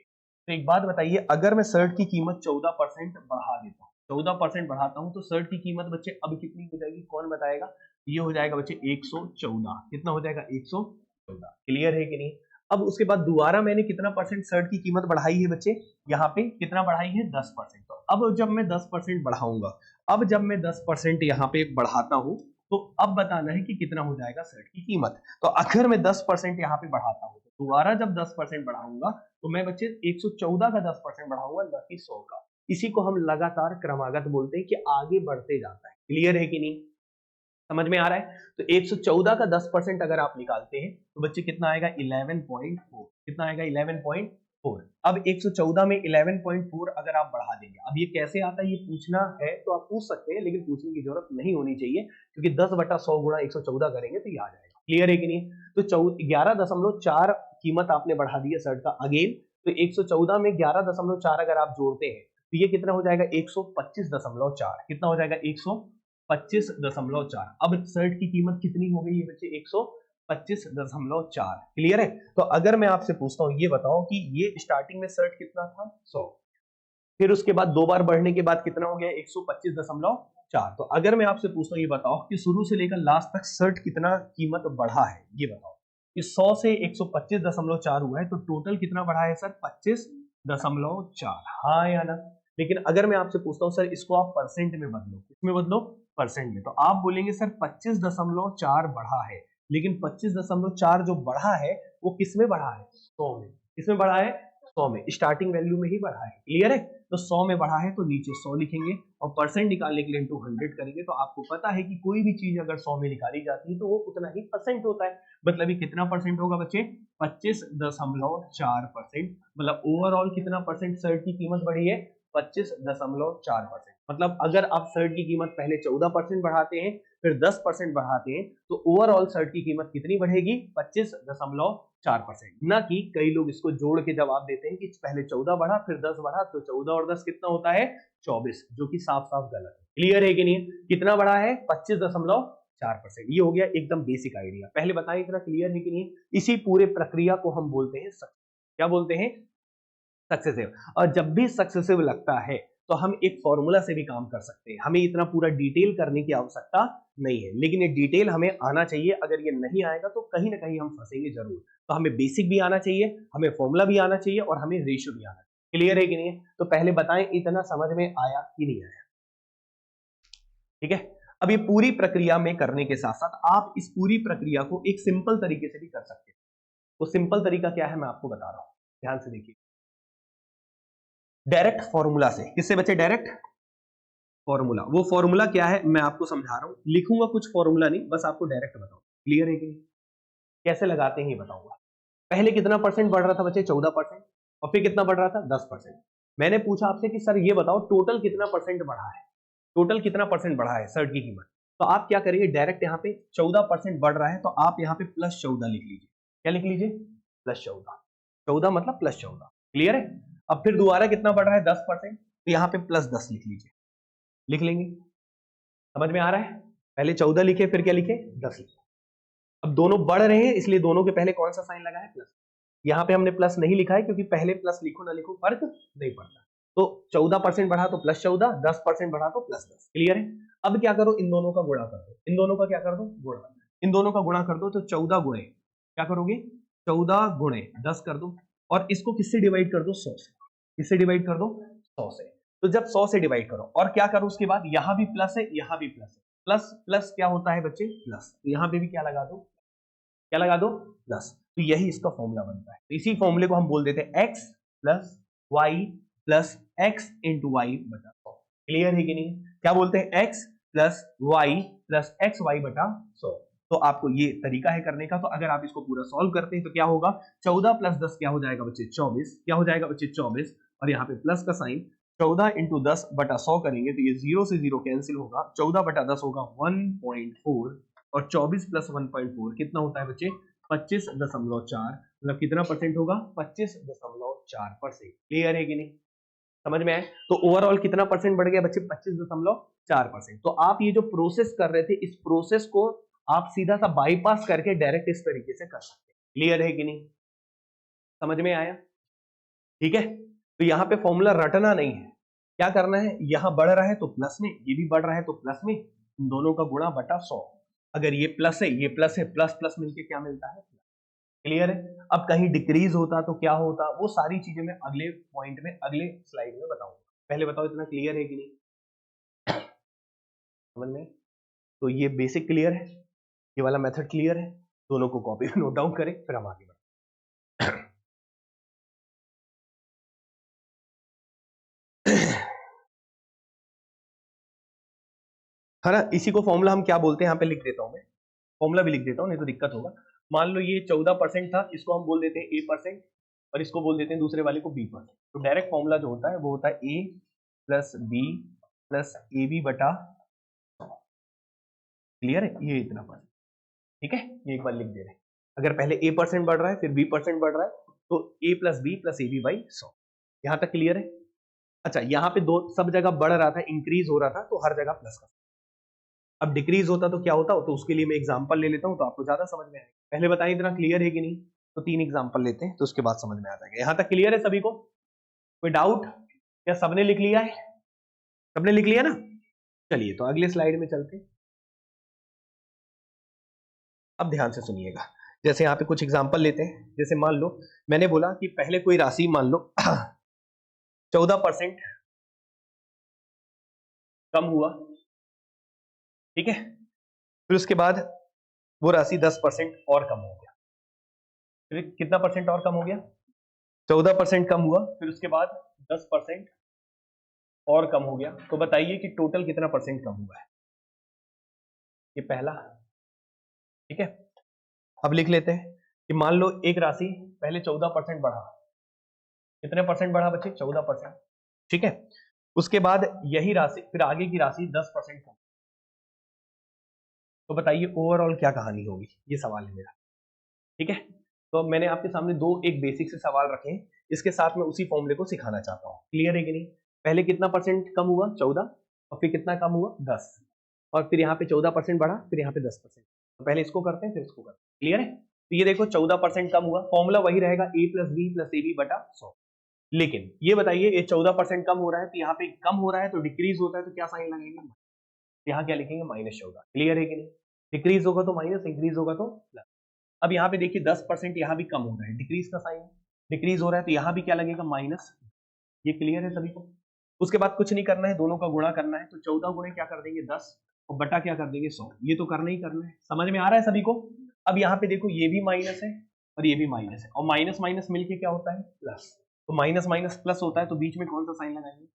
तो एक बात बताइए, अगर मैं शर्ट की कीमत 14% बढ़ा देता हूँ, 14% बढ़ाता हूं, तो शर्ट की कीमत बच्चे अब कितनी हो जाएगी? कौन बताएगा? ये हो जाएगा बच्चे 114। कितना हो जाएगा? 114। क्लियर है कि नहीं? अब उसके बाद दोबारा मैंने कितना परसेंट शर्ट की कीमत बढ़ाई है बच्चे? यहाँ पे कितना बढ़ाई है? 10%। तो अब जब मैं 10% बढ़ाऊंगा, अब जब मैं 10% यहाँ पे बढ़ाता हूं, तो अब बताना है कि कितना हो जाएगा शर्ट की कीमत। तो अगर मैं 10% यहाँ पे बढ़ाता हूं, तो दोबारा जब 10% बढ़ाऊंगा, तो मैं बच्चे 114 का 10% बढ़ाऊंगा, न कि 100 का। इसी को हम लगातार क्रमागत बोलते हैं कि आगे बढ़ते जाता है। क्लियर है कि नहीं? समझ में आ रहा है? तो 114 का 10% अगर आप निकालते हैं तो बच्चे कितना आएगा? 11.4। कितना आएगा? 11.4। अब 114 में 11.4 अगर आप बढ़ा देंगे, अब ये कैसे आता है ये पूछना है तो आप पूछ सकते हैं, लेकिन पूछने की जरूरत नहीं होनी चाहिए, क्योंकि 10/100 गुणा 114 करेंगे तो ये आ जाएगा। क्लियर है कि नहीं? तो 11.4 कीमत आपने बढ़ा दी है शर्ट का। अगेन तो 114 में 11.4 अगर आप जोड़ते हैं तो ये कितना हो जाएगा? 125.4। कितना हो जाएगा? 125.4। अब शर्ट की कीमत कितनी हो गई है बच्चे? 125.4। क्लियर है? तो अगर मैं आपसे पूछता हूं, ये बताओ कि ये स्टार्टिंग में शर्ट कितना था? 100। फिर उसके बाद 2 बार बढ़ने के बाद कितना हो गया? 125.4। तो अगर मैं आपसे पूछता हूं, ये बताओ कि शुरू से लेकर लास्ट तक शर्ट कितना कीमत बढ़ा है, ये बताओ। कि 100 से 125.4 हुआ है, तो टोटल कितना बढ़ा है सर? 25.4। हाँ या ना? लेकिन अगर मैं आपसे पूछता हूं सर इसको आप परसेंट में बदलो, किसमें बदलो? परसेंट में। तो आप बोलेंगे सर 25.4 बढ़ा है, लेकिन 25.4 जो बढ़ा है वो किसमें बढ़ा है? 100 में। किसमें बढ़ा है? 100 में। स्टार्टिंग वैल्यू में ही बढ़ा है। क्लियर है? तो 100 में बढ़ा है तो नीचे 100 लिखेंगे और परसेंट निकालने के लिए इंटू 100 करेंगे। तो आपको पता है कि कोई भी चीज अगर 100 में निकाली जाती है तो वो उतना ही परसेंट होता है। मतलब ये कितना परसेंट होगा बच्चे? 25.4%। मतलब ओवरऑल कितना परसेंट शर्ट की कीमत बढ़ी है? 25.4%। मतलब अगर आप शर्ट की कीमत पहले 14% बढ़ाते हैं, फिर 10% बढ़ाते हैं, तो ओवरऑल शर्ट की कीमत कितनी बढ़ेगी? 25.4%। ना कि कई लोग इसको जोड़ के जवाब देते हैं कि पहले 14 बढ़ा फिर 10 बढ़ा, तो 14 और 10 कितना होता है? 24, जो कि साफ साफ गलत है। क्लियर है कि नहीं? कितना बढ़ा है? 25.4%। ये हो गया एकदम बेसिक आइडिया। पहले बताएं इतना क्लियर है कि नहीं? इसी पूरे प्रक्रिया को हम बोलते हैं क्या बोलते हैं? सक्सेसिव। और जब भी सक्सेसिव लगता है तो हम एक फॉर्मूला से भी काम कर सकते हैं, हमें इतना पूरा डिटेल करने की आवश्यकता नहीं है, लेकिन ये डिटेल हमें आना चाहिए। अगर ये नहीं आएगा तो कहीं ना कहीं हम फंसेंगे जरूर। तो हमें बेसिक भी आना चाहिए, हमें फॉर्मूला भी आना चाहिए और हमें रेशियो भी आना चाहिए। क्लियर है कि नहीं? तो पहले बताएं इतना समझ में आया कि नहीं आया? ठीक है। अब ये पूरी प्रक्रिया में करने के साथ साथ आप इस पूरी प्रक्रिया को एक सिंपल तरीके से भी कर सकते हैं। वो सिंपल तरीका क्या है मैं आपको बता रहा हूं, ध्यान से देखिए। डायरेक्ट फॉर्मूला से। किससे बच्चे? Direct formula. वो फॉर्मूला क्या है मैं आपको समझा रहा हूं, लिखूंगा कुछ फॉर्मूला नहीं, बस आपको डायरेक्ट बताऊं। क्लियर है कि नहीं? कैसे लगाते हैं ये बताऊंगा। पहले कितना परसेंट बढ़ रहा था बच्चे? 14%। और फिर कितना बढ़ रहा था? 10%। मैंने पूछा आपसे कि सर ये बताओ टोटल कितना परसेंट बढ़ा है, टोटल कितना परसेंट बढ़ा है शर्ट की कीमत। तो आप क्या करिए, डायरेक्ट यहाँ पे 14% बढ़ रहा है तो आप यहाँ पे +14 लिख लीजिए। क्या लिख लीजिए? +14। 14 मतलब +14। क्लियर है? अब फिर दोबारा कितना बढ़ रहा है? 10%। तो यहाँ पे +10 लिख लीजिए। लिख लेंगे? समझ में आ रहा है? पहले 14 लिखे फिर क्या लिखे? 10 लिखे। अब दोनों बढ़ रहे हैं इसलिए दोनों के पहले कौन सा साइन लगा है? प्लस। यहाँ पे हमने प्लस नहीं लिखा है क्योंकि पहले प्लस लिखो ना लिखो फर्क नहीं पड़ता। तो 14% बढ़ा तो +14, 10% बढ़ा तो +10। क्लियर है? अब क्या करो, इन दोनों का गुणा कर दो, इन दोनों का क्या कर दो, गुणा, इन दोनों का गुणा कर दो, तो 14 गुणे क्या करोगे, 14 गुणे 10 कर दो, और इसको किससे डिवाइड कर दो, 100 से। किससे डिवाइड कर दो, 100 से। तो जब 100 से डिवाइड करो और क्या करो उसके बाद, यहां भी प्लस है, यहां भी प्लस है, प्लस प्लस क्या होता है बच्चे, प्लस, तो यहां पे भी क्या लगा दो, क्या लगा दो, प्लस। तो यही इसका फॉर्मूला बनता है। तो इसी फॉर्मूले को हम बोल देते हैं x plus y plus x into y बटा 100। क्लियर है कि नहीं? क्या बोलते हैं, x plus y plus x y बटा 100। तो आपको ये तरीका है करने का। तो अगर आप इसको पूरा सॉल्व करते हैं तो क्या होगा, 14 प्लस 10 क्या हो जाएगा बच्चे, 24। क्या हो जाएगा बच्चे, 24, और यहाँ पे प्लस का साइन, 14 इंटू 10 बटा 100 करेंगे तो ये 0 से 0 कैंसिल होगा, 14 बटा 10 होगा 1.4, और 24 प्लस 1.4 कितना होता है बच्चे, 25.4, मतलब कितना परसेंट होगा, 25.4%। क्लियर है कि नहीं, समझ में आए? तो ओवरऑल कितना परसेंट बढ़ गया बच्चे, 25.4%। तो आप ये जो प्रोसेस कर रहे थे, इस प्रोसेस को आप सीधा सा बाईपास करके डायरेक्ट इस तरीके से कर सकते हैं। क्लियर है कि नहीं, समझ में आया? ठीक है, तो यहां पे फॉर्मूला रटना नहीं है, क्या करना है, यहां बढ़ रहा है तो प्लस में, ये भी बढ़ रहा है तो प्लस में, इन दोनों का गुणा बटा 100। अगर ये प्लस है, ये प्लस है, प्लस प्लस मिलके क्या मिलता है, क्लियर है? अब कहीं डिक्रीज होता तो क्या होता, वो सारी चीजें मैं अगले पॉइंट में, अगले स्लाइड में बताऊंगा। पहले बताओ इतना क्लियर है कि नहीं, समझ में? तो ये बेसिक क्लियर है, ये वाला मेथड क्लियर है, दोनों को कॉपी में नोट डाउन करें, फिर हम आगे बढ़ें। है ना, इसी को फॉर्मूला हम क्या बोलते हैं, यहाँ पे लिख देता हूं मैं, फॉर्मूला भी लिख देता हूं नहीं तो दिक्कत होगा। मान लो ये 14% था, इसको हम बोल देते हैं A%, और इसको बोल देते हैं दूसरे वाले को B%। तो डायरेक्ट फॉर्मूला जो होता है वो होता है A plus B plus AB बटा, क्लियर है, ये इतना परसेंट। ठीक है, ये एक बार लिख दे रहे हैं। अगर पहले A% बढ़ रहा है फिर B% बढ़ रहा है, तो A plus B plus AB by 100। यहां तक क्लियर है? अच्छा, यहाँ पे दो सब जगह बढ़ रहा था, इंक्रीज हो रहा था, तो हर जगह प्लस का। अब डिक्रीज होता तो क्या होता, तो उसके लिए मैं एग्जांपल ले लेता हूं तो आपको ज्यादा समझ में आएगा। पहले बताइए इतना क्लियर है कि नहीं, तो 3 एग्जांपल लेते हैं तो उसके बाद समझ में आ जाएगा। यहां तक क्लियर है सभी को, कोई डाउट? क्या सबने लिख लिया है, सबने लिख लिया ना? चलिए तो अगले स्लाइड में चलते हैं। अब ध्यान से सुनिएगा, जैसे यहाँ पे कुछ एग्जांपल लेते हैं। जैसे मान लो मैंने बोला कि पहले कोई राशि मान लो 14% कम हुआ, ठीक है, फिर उसके बाद वो राशि 10% और कम हो गया। फिर कितना परसेंट और कम हो गया, 14% कम हुआ, फिर उसके बाद 10% और कम हो गया। तो बताइए कि टोटल कितना परसेंट कम हुआ है, ये पहला। ठीक है, अब लिख लेते हैं कि मान लो एक राशि पहले 14% बढ़ा, कितने परसेंट बढ़ा बच्चे, 14%। ठीक है, उसके बाद यही राशि, फिर आगे की राशि 10% कम। तो बताइए ओवरऑल क्या कहानी होगी, ये सवाल है मेरा। ठीक है, तो मैंने आपके सामने दो एक बेसिक से सवाल रखे हैं, इसके साथ मैं उसी फॉर्मूले को सिखाना चाहता हूँ। क्लियर है कि नहीं? पहले कितना परसेंट कम हुआ, 14, और फिर कितना कम हुआ, 10, और फिर यहाँ पे 14% बढ़ा, फिर यहाँ पे 10%। तो पहले इसको करते हैं फिर इसको करते हैं। क्लियर है? तो ये देखो 14% कम हुआ, फॉर्मूला वही रहेगा A plus B plus AB बटा 100। लेकिन ये बताइए ये 14% कम हो रहा है, तो यहाँ पे कम हो रहा है तो डिक्रीज होता है तो क्या साइन लगेंगे, यहाँ क्या लिखेंगे, -14। क्लियर है कि नहीं? डिक्रीज होगा तो माइनस, इंक्रीज होगा तो प्लस। अब यहाँ पे देखिए 10% यहाँ भी कम हो रहा है, डिक्रीज का साइन, डिक्रीज हो रहा है तो यहाँ भी क्या लगेगा, माइनस। ये क्लियर है सभी को? उसके बाद कुछ नहीं करना है, दोनों का गुणा करना है। तो 14 गुणे क्या कर देंगे, 10, और बटा क्या कर देंगे, 100। ये तो करना ही करना है, समझ में आ रहा है सभी को? अब यहाँ पे देखो ये भी माइनस है और ये भी माइनस है, और माइनस माइनस मिलके क्या होता है, प्लस। तो माइनस माइनस प्लस होता है, तो बीच में कौन सा साइन लगाएंगे,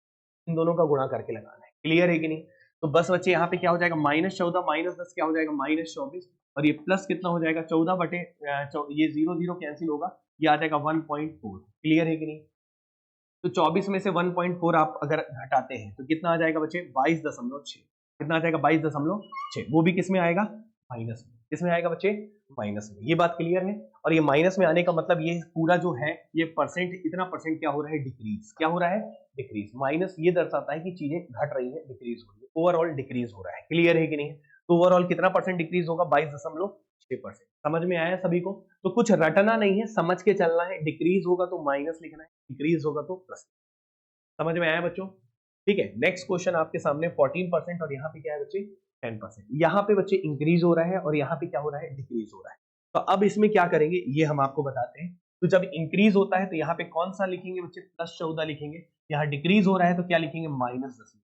इन दोनों का गुणा करके लगाना है। क्लियर है कि नहीं? तो बस बच्चे यहाँ पे क्या हो जाएगा, -14 -10 क्या हो जाएगा, -24, और ये प्लस कितना हो जाएगा, 14 बटे ये 0 0 कैंसिल होगा, ये आ जाएगा 1.4। क्लियर है कि नहीं? तो 24 में से 1.4 आप अगर घटाते हैं तो कितना आ जाएगा बच्चे, 22.6। कितना आ जाएगा, 22.6। वो भी किस में आएगा, माइनस में। किस में आएगा बच्चे, माइनस में। ये बात क्लियर है? और ये माइनस में आने का मतलब ये पूरा जो है ये परसेंट, इतना परसेंट क्या हो रहा है, डिक्रीज। क्या हो रहा है, डिक्रीज। माइनस ये दर्शाता है कि चीजें घट रही है, डिक्रीज हो रही है, ओवरऑल डिक्रीज हो रहा है। क्लियर है कि नहीं? तो ओवरऑल कितना परसेंट डिक्रीज होगा, 22.6%। समझ में आया सभी को? तो कुछ रटना नहीं है, समझ के चलना है। डिक्रीज होगा तो माइनस लिखना है, इंक्रीज होगा तो प्लस। समझ में आया बच्चों? ठीक है, नेक्स्ट क्वेश्चन आपके सामने 14% और यहाँ पे क्या है बच्चे 10%। यहाँ पे बच्चे इंक्रीज हो रहा है और यहाँ पे क्या हो रहा है डिक्रीज हो रहा है। तो अब इसमें क्या करेंगे ये हम आपको बताते हैं। तो जब इंक्रीज होता है तो यहाँ पे कौन सा लिखेंगे बच्चे +14 लिखेंगे, यहाँ डिक्रीज हो रहा है तो क्या लिखेंगे -10।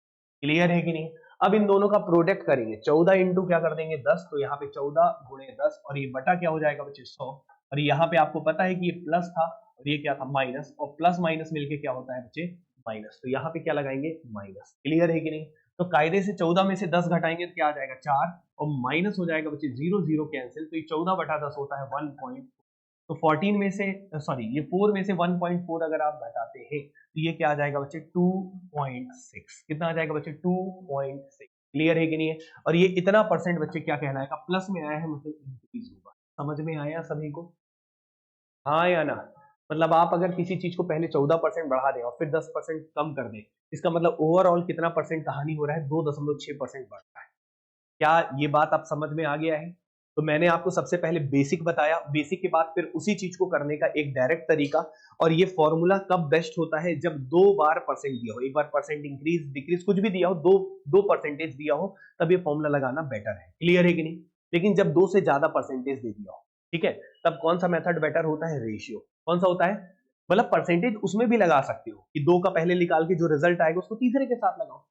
क्लियर है कि नहीं? अब इन दोनों का प्रोडक्ट करेंगे, 14 इंटू क्या कर देंगे 10, तो यहाँ पे 14 गुणे 10 और ये बटा क्या हो जाएगा बच्चे 100, और यहाँ पे आपको पता है कि ये प्लस था और ये क्या था माइनस, और प्लस माइनस मिलके क्या होता है बच्चे माइनस, तो यहाँ पे क्या लगाएंगे माइनस। क्लियर है कि नहीं? तो कायदे से 14 में से 10 घटाएंगे तो क्या आ जाएगा 4 और माइनस हो जाएगा बच्चे 0 0 कैंसिल, तो ये 14 बटा 10 होता है 1 तो 14 में से सॉरी ये 4 में से 1.4 अगर आप घटाते हैं तो ये क्या आ जाएगा बच्चे 2.6। कितना आ जाएगा बच्चे 2.6। क्लियर है कि नहीं है? और ये इतना परसेंट बच्चे क्या कहलाएगा प्लस में आया है मतलब इंक्रीज होगा। समझ में आया सभी को? हाँ या ना? मतलब आप अगर किसी चीज को पहले 14% बढ़ा दें और फिर 10% कम कर दें, इसका मतलब ओवरऑल कितना परसेंट का हानि हो रहा है 2.6% बढ़ रहा है। क्या ये बात आप समझ में आ गया है? तो मैंने आपको सबसे पहले बेसिक बताया, बेसिक के बाद फिर उसी चीज को करने का एक डायरेक्ट तरीका, और ये फॉर्मूला कब बेस्ट होता है जब 2 बार परसेंट दिया हो, एक बार परसेंट इंक्रीज डिक्रीज कुछ भी दिया हो, दो परसेंटेज दिया हो, तब ये फॉर्मूला लगाना बेटर है। क्लियर है कि नहीं? लेकिन जब 2 से ज्यादा परसेंटेज दे दिया हो, ठीक है, तब कौन सा मेथड बेटर होता है? रेशियो। कौन सा होता है? मतलब परसेंटेज उसमें भी लगा सकते हो कि 2 का पहले निकाल के जो रिजल्ट आएगा उसको तीसरे के साथ लगाओ,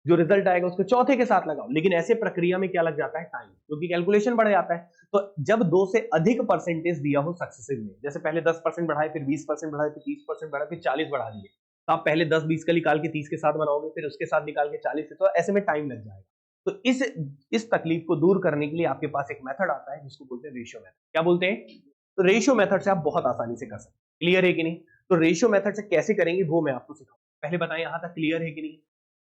जो रिजल्ट आएगा उसको चौथे के साथ लगाओ, लेकिन ऐसे प्रक्रिया में क्या लग जाता है टाइम, क्योंकि कैलकुलेशन बढ़ जाता है। तो जब 2 से अधिक परसेंटेज दिया हो सक्सेसिव में, जैसे पहले 10% बढ़ाए, फिर 20% बढ़ाए, फिर 30% बढ़ाए, फिर 40 बढ़ा दिए, तो आप पहले 10-20 का निकाल के 30 के साथ बनाओगे, फिर उसके साथ निकाल के 40 से, तो ऐसे में टाइम लग जाएगा। तो इस तकलीफ को दूर करने के लिए आपके पास एक मेथड आता है जिसको बोलते हैं रेशियो मेथड। क्या बोलते हैं? तो रेशियो मेथड से आप बहुत आसानी से कर सकते हैं। क्लियर है कि नहीं? तो रेशियो मेथड से कैसे करेंगे वो मैं आपको सिखाऊंगा। पहले बताएं यहां तक क्लियर है कि नहीं?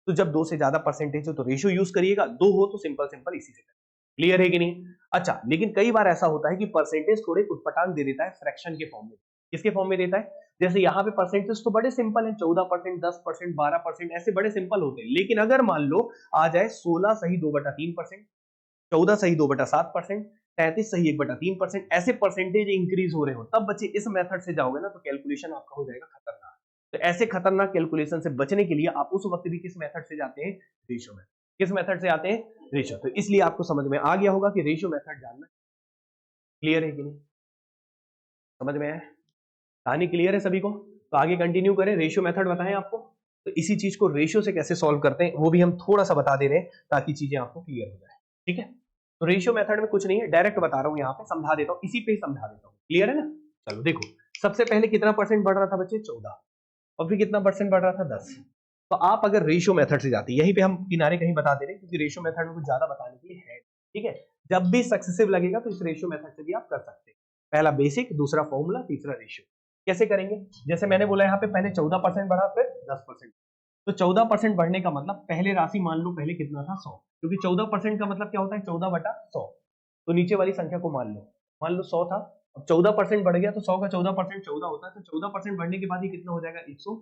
तो जब 2 से ज्यादा परसेंटेज हो तो रेशियो यूज करिएगा, 2 हो तो सिंपल सिंपल इसी से करें। क्लियर है कि नहीं? अच्छा, लेकिन कई बार ऐसा होता है कि परसेंटेज थोड़े उटपटांग दे देता है फ्रैक्शन के फॉर्म में। किसके फॉर्म में देता है? जैसे यहाँ पे परसेंटेज तो बड़े सिंपल है, 14%, 10%, 12%, ऐसे बड़े सिंपल होते हैं, लेकिन अगर मान लो आ जाए 16 सही 2/3%, 14 सही 2/7%, 33 सही 1/3%, ऐसे परसेंटेज इंक्रीज हो रहे हो, तब बच्चे इस मेथड से जाओगे ना तो कैलकुलेशन आपका हो जाएगा खतरनाक। तो ऐसे खतरनाक कैलकुलेशन से बचने के लिए आप उस वक्त भी किस मेथड से जाते हैं? Ratio method. किस मेथड से आते हैं? रेशियो। तो इसलिए आपको समझ में आ गया होगा कि रेशियो मेथड जानना। क्लियर है कि नहीं? समझ में आया? कहानी क्लियर है सभी को? तो आगे कंटिन्यू करें, रेशियो मेथड बताएं आपको। तो इसी चीज को रेशियो से कैसे सॉल्व करते हैं वो भी हम थोड़ा सा बता दे रहे हैं ताकि चीजें आपको क्लियर हो जाए। ठीक है, तो रेशियो मेथड में कुछ नहीं है, डायरेक्ट बता रहा हूं, यहाँ पे समझा देता हूं, इसी पे ही समझा देता हूं। क्लियर है ना? चलो देखो, सबसे पहले कितना परसेंट बढ़ रहा था बच्चे? 14, और फिर कितना परसेंट बढ़ रहा था? 10। तो आप अगर रेशियो मेथड से जाते, यहीं पे हम किनारे कहीं बता दे रहे हैं क्योंकि रेशियो मेथड में कुछ ज्यादा बताने के लिए है। ठीक है, जब भी सक्सेसिव लगेगा तो इस रेशियो मेथड से भी आप कर सकते हैं। पहला बेसिक, दूसरा फॉर्मूला, तीसरा रेशियो। कैसे करेंगे? जैसे मैंने बोला यहाँ पे पहले 14% बढ़ा, फिर 10%। तो 14% बढ़ने का मतलब पहले राशि मान लो पहले कितना था? 100, क्योंकि 14% का मतलब क्या होता है? 14/100। तो नीचे वाली संख्या को मान लो 100 था, अब 14% बढ़ गया तो 100 का 14% 14 होता है, तो 14% बढ़ने के बाद ये कितना हो जाएगा? 100।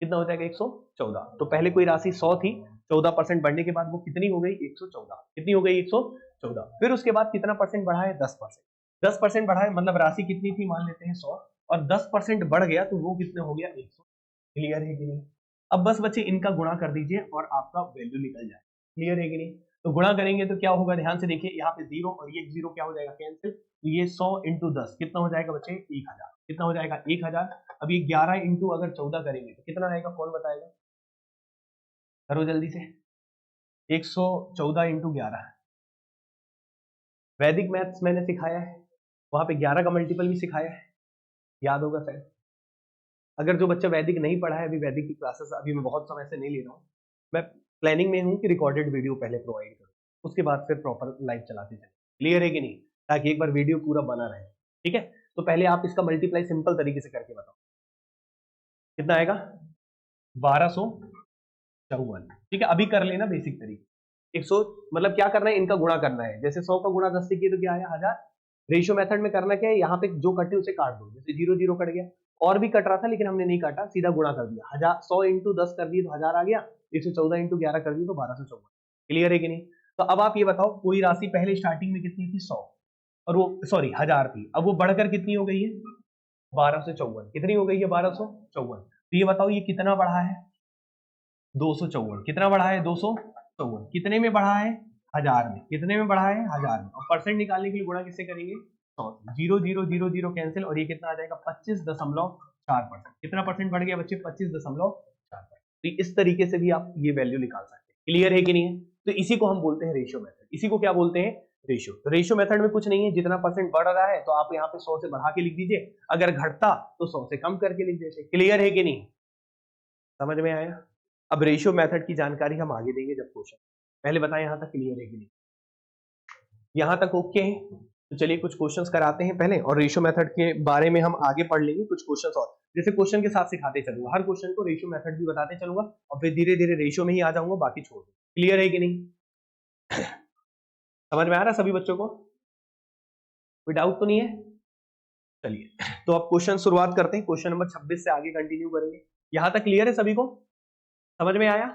कितना हो जाएगा? 114। तो पहले कोई राशि 100 थी, 14% बढ़ने के बाद वो कितनी हो गई? 114। कितनी हो गई? 114। फिर उसके बाद कितना परसेंट बढ़ा है? 10%। 10% बढ़ा है मतलब राशि कितनी थी? मान लेते हैं 100, और 10% बढ़ गया तो वो कितने हो गया? 100। क्लियर है कि नहीं? अब बस बच्चे इनका गुणा कर दीजिए और आपका वैल्यू निकल जाए। क्लियर है कि नहीं? तो गुणा करेंगे तो क्या होगा? ध्यान से देखिए, यहाँ पे 0 और ये 0 क्या हो जाएगा? कैंसिल। तो ये 100 इंटू 10 कितना हो जाएगा बच्चे? 1000। कितना हो जाएगा? 1000। अब ये 11 इंटू अगर 14 करेंगे तो कितना आएगा? कौन बताएगा? करो जल्दी से। 114 इंटू 11। वैदिक मैथ्स मैंने सिखाया है, वहां पे 11 का मल्टीपल भी सिखाया है, याद होगा शायद। अगर जो बच्चा वैदिक नहीं पढ़ा है, अभी वैदिक की क्लासेस अभी मैं बहुत समय से नहीं ले रहा हूँ, मैं प्लानिंग में हूँ कि रिकॉर्डेड वीडियो पहले प्रोवाइड करूँ, उसके बाद फिर प्रॉपर लाइव चलाते चले। क्लियर है कि नहीं? ताकि एक बार वीडियो पूरा बना रहे। ठीक है, तो पहले आप इसका मल्टीप्लाई सिंपल तरीके से करके बताओ, कितना आएगा? 1254। ठीक है, अभी कर लेना बेसिक तरीके। 100 मतलब क्या करना है? इनका गुणा करना है। जैसे 100 का गुणा 10 से किया तो क्या आया? 1000। रेशियो मेथड में करना क्या है? यहाँ पे जो कटे उसे काट दो, जैसे 0 0 कट गया, और भी कट रहा था लेकिन हमने नहीं काटा, सीधा गुणा कर दिया। 1000 100 इंटू 10 कर दिए तो 1000 आ गया, 114 इंटू 11 कर दिए तो 1254। क्लियर है कि नहीं? तो अब आप ये बताओ, कोई राशि पहले स्टार्टिंग में कितनी थी? 100, और वो सॉरी 1000 थी, अब वो बढ़कर कितनी हो गई है? 1254। कितनी हो गई है? 1254। तो ये बताओ ये कितना बढ़ा है, 254। कितना बढ़ा है, 254। कितने में बढ़ा है, 1000 में। कितने में बढ़ा है, 1000 में। और परसेंट निकालने के लिए गुणा किससे करेंगे, 100। 0 0 0 0 कैंसिल, और ये कितना आ जाएगा, 25.4%। कितना परसेंट बढ़ गया बच्चे, 25.4%। तो इस तरीके से भी आप ये वैल्यू निकाल सकते हैं। क्लियर है कि नहीं है? तो इसी को हम बोलते हैं रेशियो मेथड। इसी को क्या बोलते हैं, रेशियो। तो रेशियो मेथड में कुछ नहीं है, जितना परसेंट बढ़ रहा है तो आप यहाँ पे 100 से बढ़ा के लिख दीजिए, अगर घटता तो 100 से कम करके लिख देते। क्लियर है कि नहीं, समझ में आया? अब रेशियो मेथड की जानकारी हम आगे देंगे जब क्वेश्चन। पहले बताएं यहाँ तक क्लियर है कि नहीं, यहाँ तक ओके है? तो चलिए कुछ क्वेश्चंस कराते हैं पहले, और रेशियो मेथड के बारे में हम आगे पढ़ लेंगे कुछ क्वेश्चंस और। जैसे क्वेश्चन के साथ सिखाते चलूंगा, हर क्वेश्चन को रेशियो मेथड भी बताते चलूंगा, और फिर धीरे धीरे रेशियो में ही आ जाऊंगा, बाकी छोड़ दूंगा। क्लियर है कि नहीं, समझ में आ रहा सभी बच्चों को, कोई डाउट तो नहीं है? चलिए तो अब क्वेश्चन शुरुआत करते हैं, क्वेश्चन नंबर 26 से आगे कंटिन्यू करेंगे। यहां तक क्लियर है सभी को, समझ में आया,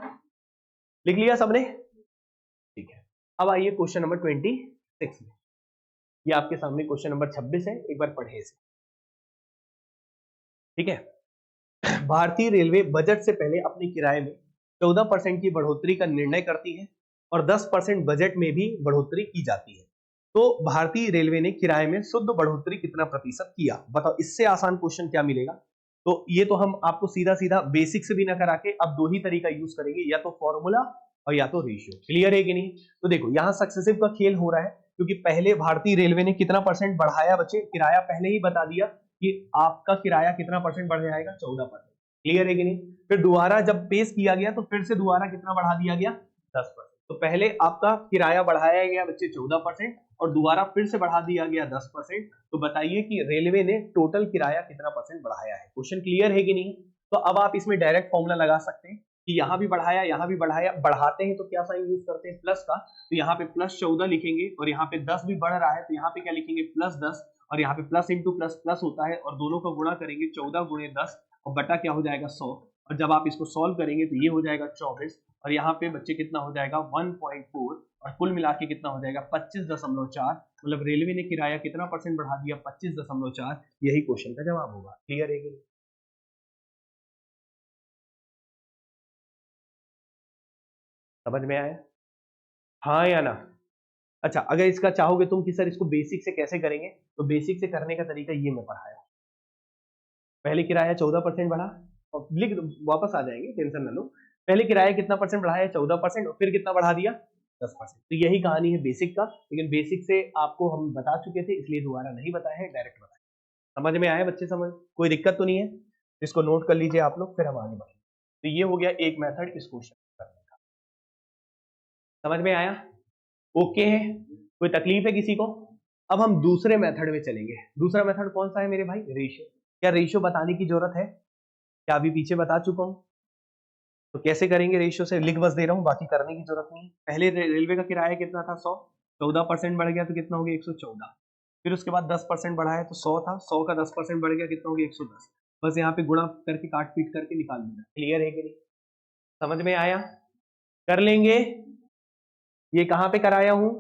लिख लिया सबने? ठीक है, अब आइए क्वेश्चन नंबर 26 में। ये आपके सामने क्वेश्चन नंबर 26 है, एक बार पढ़े इसे। ठीक है, भारतीय रेलवे बजट से पहले अपने किराए में 14% की बढ़ोतरी का निर्णय करती है, और 10% बजट में भी बढ़ोतरी की जाती है। तो भारतीय रेलवे ने किराए में शुद्ध बढ़ोतरी कितना प्रतिशत किया, बताओ। इससे आसान क्वेश्चन क्या मिलेगा? तो ये तो हम आपको सीधा सीधा बेसिक से भी ना करा के अब दो ही तरीका यूज करेंगे, या तो फॉर्मूला और या तो रेशियो। क्लियर है कि नहीं? तो देखो यहाँ सक्सेसिव का खेल हो रहा है, क्योंकि पहले भारतीय रेलवे ने कितना परसेंट बढ़ाया बच्चे, किराया पहले ही बता दिया कि आपका किराया कितना परसेंट बढ़ जाएगा, 14%। क्लियर है कि नहीं? फिर दोबारा जब पेश किया गया तो फिर से दोबारा कितना बढ़ा दिया गया, 10%। तो पहले आपका किराया बढ़ाया गया बच्चे 14%, और दोबारा फिर से बढ़ा दिया गया 10%। तो बताइए कि रेलवे ने टोटल किराया कितना परसेंट बढ़ाया है। क्वेश्चन क्लियर है कि नहीं? तो अब आप इसमें डायरेक्ट फॉर्मूला लगा सकते हैं कि यहाँ भी बढ़ाया, यहाँ भी बढ़ाया। बढ़ाते हैं तो क्या साइन यूज करते हैं, प्लस का, तो यहाँ पे +14 लिखेंगे, और यहाँ पे 10 भी बढ़ रहा है तो यहाँ पे क्या लिखेंगे, +10, और यहाँ पे प्लस इंटू प्लस प्लस होता है, और दोनों का गुणा करेंगे, 14 गुणे 10, और बटा क्या हो जाएगा, 100। और जब आप इसको सॉल्व करेंगे तो ये हो जाएगा 24, और यहाँ पे बच्चे कितना हो जाएगा, 1.4, और कुल मिला के कितना हो जाएगा, 25.4। मतलब रेलवे ने किराया कितना परसेंट बढ़ा दिया, 25.4। यही क्वेश्चन का जवाब होगा। क्लियर है कि नहीं? समझ में आया, हाँ या ना? अच्छा, अगर इसका चाहोगे तुम कि सर इसको बेसिक से कैसे करेंगे, तो बेसिक से करने का तरीका ये मैं पढ़ाया। पहले किराया 14% बढ़ा, और लिख वापस आ जाएंगे, टेंशन न लो। पहले किराया कितना परसेंट बढ़ाया, 14%, और फिर कितना बढ़ा दिया, 10%। तो यही कहानी है बेसिक का, लेकिन बेसिक से आपको हम बता चुके थे, इसलिए दोबारा नहीं बताया है, डायरेक्ट बताया। समझ में आया बच्चे, समझ कोई दिक्कत तो नहीं है? इसको नोट कर लीजिए आप लोग, फिर हम आगे बढ़ेंगे। तो ये हो गया एक मेथड इस क्वेश्चन करने का। समझ में आया, ओके है, कोई तकलीफ है किसी को? अब हम दूसरे मेथड में चलेंगे। दूसरा मेथड कौन सा है मेरे भाई, रेशियो। क्या रेशियो बताने की जरूरत है? क्या अभी पीछे बता चुका हूं? तो कैसे करेंगे रेशियो से, लिख बस दे रहा हूं, बाकी करने की जरूरत नहीं। पहले रेलवे का किराया कितना था, 100, 14% बढ़ गया तो कितना हो गया, 114। फिर उसके बाद 10% बढ़ाया तो 100 था, 100 का 10% बढ़ गया, कितना हो गया, 110। बस यहाँ पे गुणा करके काट पीट करके निकाल देना। क्लियर है कि नहीं, समझ में आया? कर लेंगे। ये कहां पे कराया हूं,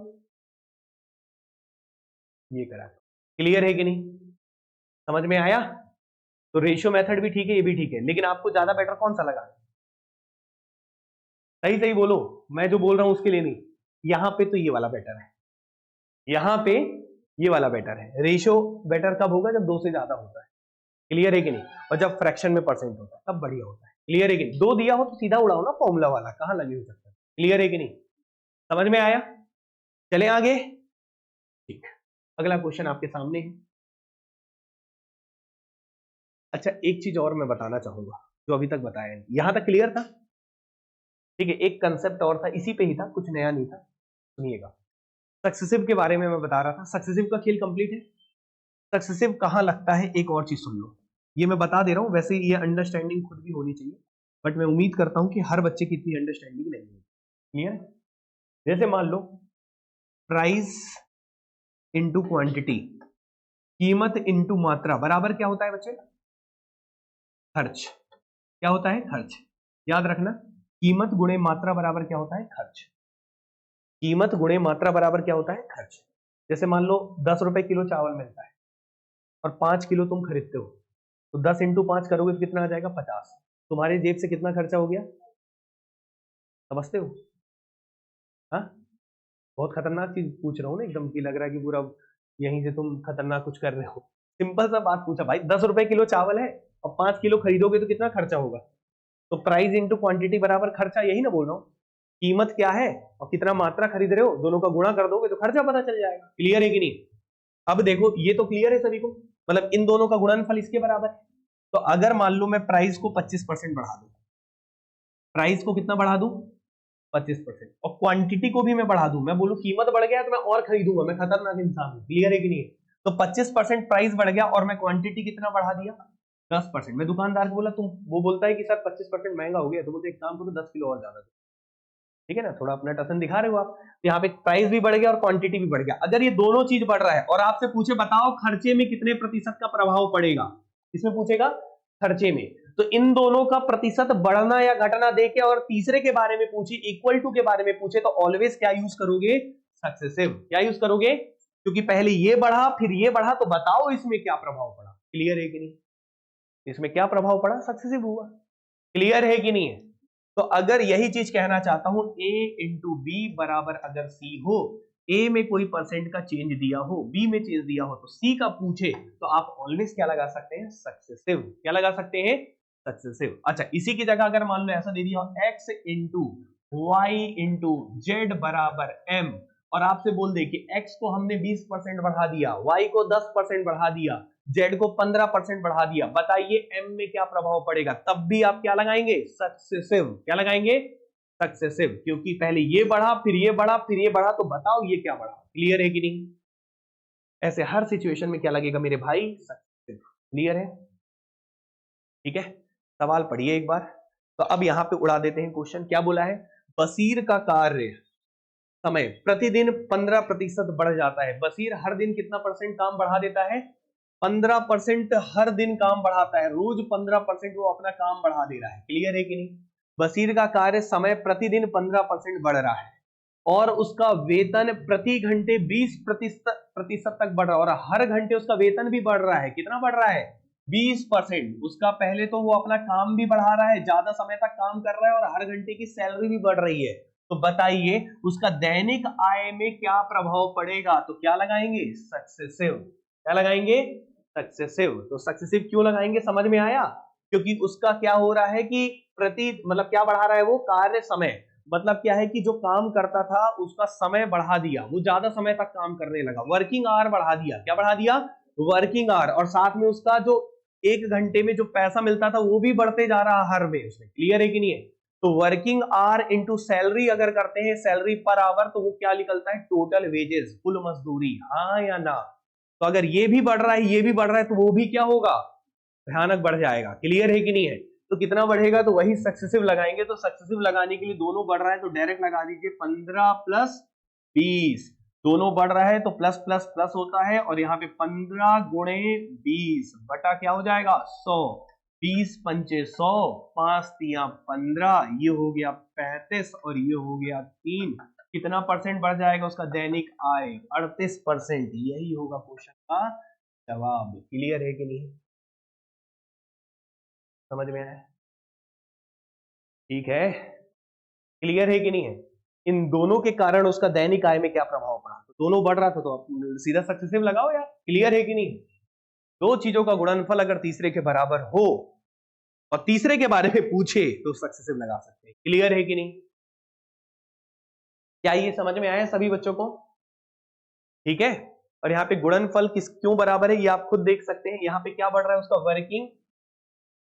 ये करा। क्लियर है कि नहीं, समझ में आया? तो रेशियो मेथड भी ठीक है, ये भी ठीक है, लेकिन आपको ज्यादा बेटर कौन सा लगा? सही सही बोलो, मैं जो बोल रहा हूं उसके लिए नहीं। यहां पे तो ये वाला बेटर है, यहां पे ये वाला बेटर है। रेशियो बेटर कब होगा, जब 2 से ज्यादा होता है। क्लियर है कि नहीं? और जब फ्रैक्शन में परसेंट होता है तब बढ़िया होता है। क्लियर है कि नहीं? 2 दिया हो तो सीधा उड़ाओ ना, फॉर्मूला वाला कहां लगे हो सकता है। क्लियर है कि नहीं, समझ में आया? चले आगे। ठीक, अगला क्वेश्चन आपके सामने है। अच्छा, एक चीज और मैं बताना चाहूंगा जो अभी तक बताया नहीं। यहां तक क्लियर था? ठीक है, एक कंसेप्ट और था, इसी पे ही था, कुछ नया नहीं था। सुनिएगा, सक्सेसिव के बारे में मैं बता रहा था। सक्सेसिव का खेल कंप्लीट है। सक्सेसिव कहां लगता है, एक और चीज सुन लो, ये मैं बता दे रहा हूं। वैसे ये अंडरस्टैंडिंग खुद भी होनी चाहिए, बट मैं उम्मीद करता हूं कि हर बच्चे की इतनी अंडरस्टैंडिंग नहीं है। क्लियर? जैसे मान लो प्राइस इंटू क्वांटिटी, कीमत इंटू मात्रा बराबर क्या होता है बच्चे, खर्च। क्या होता है, खर्च। याद रखना, कीमत गुणे मात्रा बराबर क्या होता है, खर्च। कीमत गुणे मात्रा बराबर क्या होता है, खर्च। जैसे मान लो 10 रुपए किलो चावल मिलता है, और 5 किलो तुम खरीदते हो, तो 10 इंटू 5 करोगे तो कितना आ जाएगा, 50। तुम्हारे जेब से कितना खर्चा हो गया, समझते हो? हाँ, बहुत खतरनाक चीज पूछ रहा हूँ ना एकदम, की लग रहा है कि पूरा यहीं से तुम खतरनाक कुछ कर रहे हो। सिंपल सा बात पूछा भाई, 10 रुपए किलो चावल है और 5 किलो खरीदोगे तो कितना खर्चा होगा? तो प्राइस इंटू क्वांटिटी बराबर खर्चा, यही ना बोल रहा हूँ। कीमत क्या है और कितना मात्रा खरीद रहे हो, दोनों का गुणा कर दोगे तो खर्चा पता चल जाएगा। क्लियर है कि नहीं? अब देखो ये तो क्लियर है सभी को, मतलब इन दोनों का गुणनफल इसके बराबर है। तो अगर मान लो मैं प्राइस को 25% बढ़ा दूं, प्राइस को कितना बढ़ा दूं, 25%, और क्वांटिटी को भी मैं बढ़ा दूं, मैं बोलूं कीमत बढ़ गया तो मैं और खरीदूंगा, मैं खतरनाक इंसान हूं। क्लियर है कि नहीं? तो 25% प्राइस बढ़ गया और मैं क्वांटिटी कितना बढ़ा दिया, 10%। मैं दुकानदार को बोला, तुम, वो बोलता है कि सर 25% महंगा हो गया, तो बोलते एक काम करो 10 किलो और ज्यादा दो। ठीक है ना, थोड़ा अपना टसन दिखा रहे हो आप। तो यहाँ पे प्राइस भी बढ़ गया और क्वांटिटी भी बढ़ गया। अगर ये दोनों चीज बढ़ रहा है और आपसे पूछे बताओ खर्चे में कितने प्रतिशत का प्रभाव पड़ेगा, इसमें पूछेगा खर्चे में, तो इन दोनों का प्रतिशत बढ़ना या घटना देके और तीसरे के बारे में पूछे, इक्वल टू के बारे में पूछे, तो ऑलवेज क्या यूज करोगे, सक्सेसिव। क्या यूज करोगे? क्योंकि पहले ये बढ़ा फिर ये बढ़ा, तो बताओ इसमें क्या प्रभाव पड़ा। क्लियर है कि नहीं? इसमें क्या प्रभाव पड़ा, सक्सेसिव हुआ। क्लियर है कि नहीं है? तो अगर यही चीज कहना चाहता हूं, a इंटू बी बराबर अगर c हो, a में कोई परसेंट का चेंज दिया हो, b में चेंज दिया हो, तो c का पूछे तो आप ऑलवेज क्या लगा सकते हैं, सक्सेसिव। क्या लगा सकते हैं, सक्सेसिव। अच्छा, इसी की जगह अगर मान लो ऐसा दे दिया x into y into z बराबर m, और आपसे बोल दे कि x को हमने 20% बढ़ा दिया, y को 10% बढ़ा दिया, z को 15% बढ़ा दिया, बताइए m में क्या प्रभाव पड़ेगा? तब भी आप क्या लगाएंगे, सक्सेसिव। क्या लगाएंगे, सक्सेसिव, क्योंकि पहले ये बढ़ा फिर ये बढ़ा फिर ये बढ़ा, तो बताओ ये क्या बढ़ा। क्लियर है कि नहीं? ऐसे हर सिचुएशन में क्या लगेगा मेरे भाई, सक्सेसिव। क्लियर है? ठीक है, सवाल पढ़िए एक बार। तो अब यहां पे उड़ा देते हैं क्वेश्चन। क्या बोला है, बशीर का कार्य समय प्रतिदिन 15% बढ़ जाता है। बशीर हर दिन कितना परसेंट काम बढ़ा देता है, 15% हर दिन काम बढ़ाता है, रोज 15% वो अपना काम बढ़ा दे रहा है। क्लियर है कि नहीं? बशीर का कार्य समय प्रतिदिन 15% बढ़ रहा है और उसका वेतन प्रति घंटे 20% तक बढ़ रहा है, और हर घंटे उसका वेतन भी बढ़ रहा है। कितना बढ़ रहा है, 20%। उसका पहले तो वो अपना काम भी बढ़ा रहा है, ज्यादा समय तक काम कर रहा है, और हर घंटे की सैलरी भी बढ़ रही है। तो बताइए उसका दैनिक आय में क्या प्रभाव पड़ेगा? तो क्या लगाएंगे, सक्सेसिव। क्या लगाएंगे, सक्सेसिव। तो सक्सेसिव क्यों लगाएंगे, समझ में आया? क्योंकि उसका क्या हो रहा है कि प्रति, मतलब क्या बढ़ा रहा है वो, कार्य समय, मतलब क्या है कि जो काम करता था उसका समय बढ़ा दिया, वो ज्यादा समय तक काम करने लगा, वर्किंग आवर बढ़ा दिया। क्या बढ़ा दिया, वर्किंग आवर, और साथ में उसका जो एक घंटे में जो पैसा मिलता था वो भी बढ़ते जा रहा हर में उसमें। क्लियर है कि नहीं है? तो वर्किंग आवर इंटू सैलरी अगर करते हैं, सैलरी पर आवर, तो वो क्या निकलता है, टोटल वेजेस, कुल मजदूरी। हाँ या ना? तो अगर ये भी बढ़ रहा है ये भी बढ़ रहा है, तो वो भी क्या होगा, भयानक बढ़ जाएगा। क्लियर है कि नहीं है? तो कितना बढ़ेगा, तो वही सक्सेसिव लगाएंगे। तो सक्सेसिव लगाने के लिए दोनों बढ़ रहा है तो डायरेक्ट लगा दीजिए 15 प्लस 20, दोनों बढ़ रहा है तो प्लस प्लस प्लस होता है, और यहाँ पे 15 गुणे 20 बटा क्या हो जाएगा, 100। 20 पंचे 100, 5 तिया 15, ये हो गया 35 और ये हो गया 3। कितना परसेंट बढ़ जाएगा उसका दैनिक आय, 38%। यही होगा क्वेश्चन का जवाब। क्लियर है कि नहीं, समझ में आया? ठीक है, क्लियर है कि नहीं है? इन दोनों के कारण उसका दैनिक आय में क्या प्रभाव पड़ा, तो दोनों बढ़ रहा था तो आप सीधा सक्सेसिव लगाओ यार। क्लियर है कि नहीं? दो चीजों का गुणनफल अगर तीसरे के बराबर हो और तीसरे के बारे में पूछे तो सक्सेसिव लगा सकते हैं। क्लियर है कि नहीं? क्या ये समझ में आया सभी बच्चों को? ठीक है, और यहाँ पे गुणनफल किस क्यों बराबर है ये आप खुद देख सकते हैं। यहाँ पे क्या बढ़ रहा है उसका, working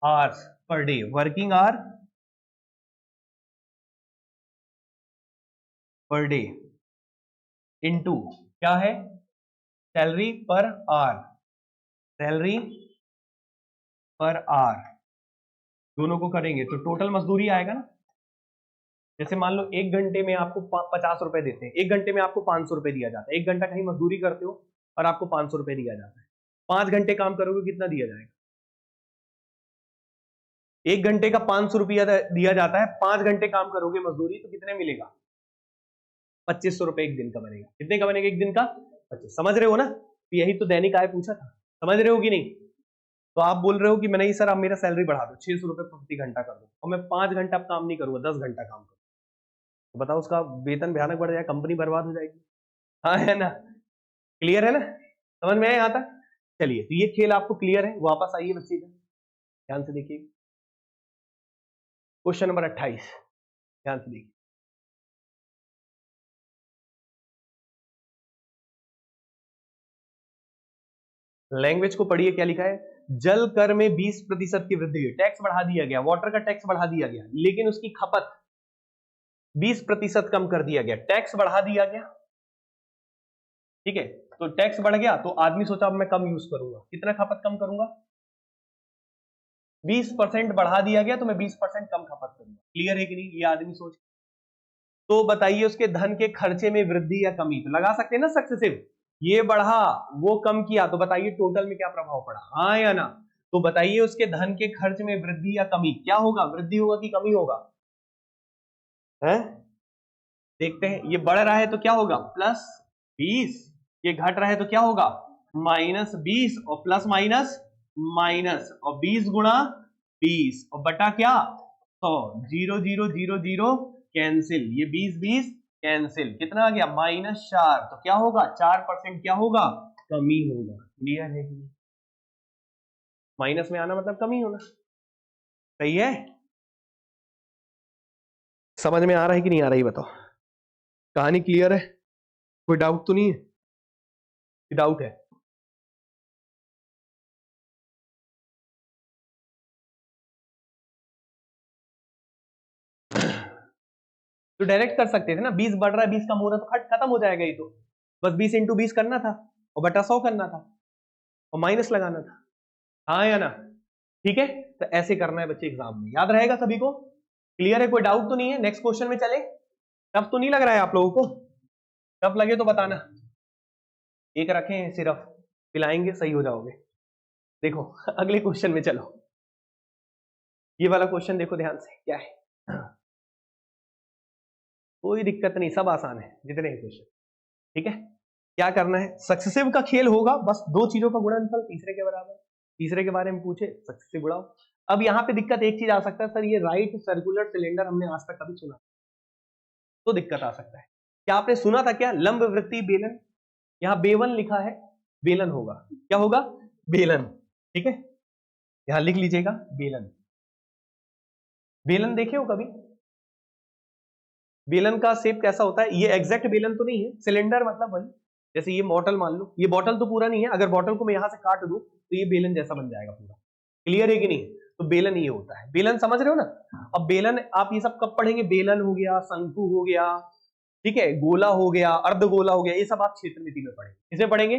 hours per day, working hour per day into क्या है, salary per hour, salary per hour, दोनों को करेंगे तो टोटल मजदूरी आएगा ना। जैसे मान लो 1 घंटे में आपको 50 रुपए देते हैं, 1 घंटे में आपको 500 रुपए दिया जाता है। 1 घंटा कहीं मजदूरी करते हो और आपको 500 रुपए दिया जाता है, 5 घंटे काम करोगे कितना दिया जाएगा, 1 घंटे का 500 रुपया दिया जाता है, 5 घंटे काम करोगे मजदूरी तो कितने मिलेगा, 2500 रुपए एक दिन का बनेगा। कितने का बनेगा एक दिन का, 25। समझ रहे हो ना? यही तो दैनिक आय पूछा था, समझ रहे हो कि नहीं? तो आप बोल रहे हो कि नहीं सर आप मेरा सैलरी बढ़ा दो, 600 रुपए प्रति घंटा कर दो, और मैं 5 घंटा काम नहीं करूंगा, 10 घंटा काम करूंगा, तो बताओ उसका वेतन भयानक बढ़ जाएगा, कंपनी बर्बाद हो जाएगी। हाँ है ना, क्लियर है ना, समझ में आया यहाँ तक? चलिए, तो ये खेल आपको क्लियर है। वापस आइए बच्चे का, ध्यान से देखिए क्वेश्चन नंबर 28, ध्यान से देखिए। लैंग्वेज को पढ़िए, क्या लिखा है, जल कर में 20% की वृद्धि, टैक्स बढ़ा दिया गया, वाटर का टैक्स बढ़ा दिया गया, लेकिन उसकी खपत 20% कम कर दिया गया, टैक्स बढ़ा दिया गया, ठीक है, तो टैक्स बढ़ गया तो आदमी सोचा अब मैं कम यूज करूंगा, कितना खपत कम करूंगा, 20% बढ़ा दिया गया तो मैं 20% कम खपत करूंगा। क्लियर है कि नहीं, ये आदमी सोच, तो बताइए उसके धन के खर्चे में वृद्धि या कमी, तो लगा सकते हैं ना सक्सेसिव, ये बढ़ा वो कम किया, तो बताइए टोटल में क्या प्रभाव पड़ा, हाँ या ना, तो बताइए उसके धन के खर्च में वृद्धि या कमी, क्या होगा, वृद्धि होगा कि कमी होगा, है? देखते हैं, ये बढ़ रहा है तो क्या होगा, +20, ये घट रहा है तो क्या होगा, -20, और प्लस माइनस माइनस, और 20 गुणा 20 और बटा क्या 100, 0 0 0 0 कैंसिल, ये 20 20 कैंसिल, कितना आ गया -4, तो क्या होगा 4% क्या होगा, कमी होगा। क्लियर है कि माइनस में आना मतलब कमी होना, सही है? समझ में आ रहा है कि नहीं आ रही, बताओ, कहानी क्लियर है, कोई डाउट तो नहीं है, डाउट है? तो डायरेक्ट कर सकते थे ना, 20 बढ़ रहा है 20 कम हो रहा है तो खत्म हो जाएगा, ये तो बस 20 × 20 करना था और बटा 100 करना था और माइनस लगाना था, हाँ या ना, ठीक है, तो ऐसे करना है बच्चे एग्जाम में, याद रहेगा सभी को, क्लियर है, कोई डाउट तो नहीं है? नेक्स्ट क्वेश्चन में चले, टफ तो नहीं लग रहा है आप लोगों को, टफ लगे तो बताना, एक रखें सिर्फ, पिलाएंगे सही हो जाओगे। देखो अगले क्वेश्चन में चलो, ये वाला क्वेश्चन देखो ध्यान से, क्या है, कोई दिक्कत नहीं, सब आसान है जितने हैं क्वेश्चन, ठीक है, क्या करना है, सक्सेसिव का खेल होगा, बस 2 चीजों का गुणनफल तीसरे के बराबर, तीसरे के बारे में पूछे सक्सेसिव गुणाओ। अब यहाँ पे दिक्कत एक चीज आ सकता है, सर ये राइट सर्कुलर सिलेंडर हमने आज तक कभी सुना, तो दिक्कत आ सकता है, क्या आपने सुना था क्या लंब वृत्तीय बेलन, यहाँ बेवन लिखा है, बेलन होगा, क्या होगा, बेलन, ठीक है, यहां लिख लीजिएगा बेलन, बेलन देखे हो कभी, बेलन का शेप कैसा होता है, ये एग्जैक्ट बेलन तो नहीं है, सिलेंडर मतलब वही, जैसे ये बॉटल मान लो, ये बॉटल तो पूरा नहीं है, अगर बॉटल को मैं यहां से काट दूं तो ये बेलन जैसा बन जाएगा पूरा, क्लियर है कि नहीं, तो बेलन ये होता है, बेलन समझ रहे हो ना। अब बेलन आप ये सब कब पढ़ेंगे, बेलन हो गया, शंकु हो गया, ठीक है, गोला हो गया, अर्धगोला हो गया, ये सब आप क्षेत्रमिति में पढ़ेंगे, किसे पढ़ेंगे,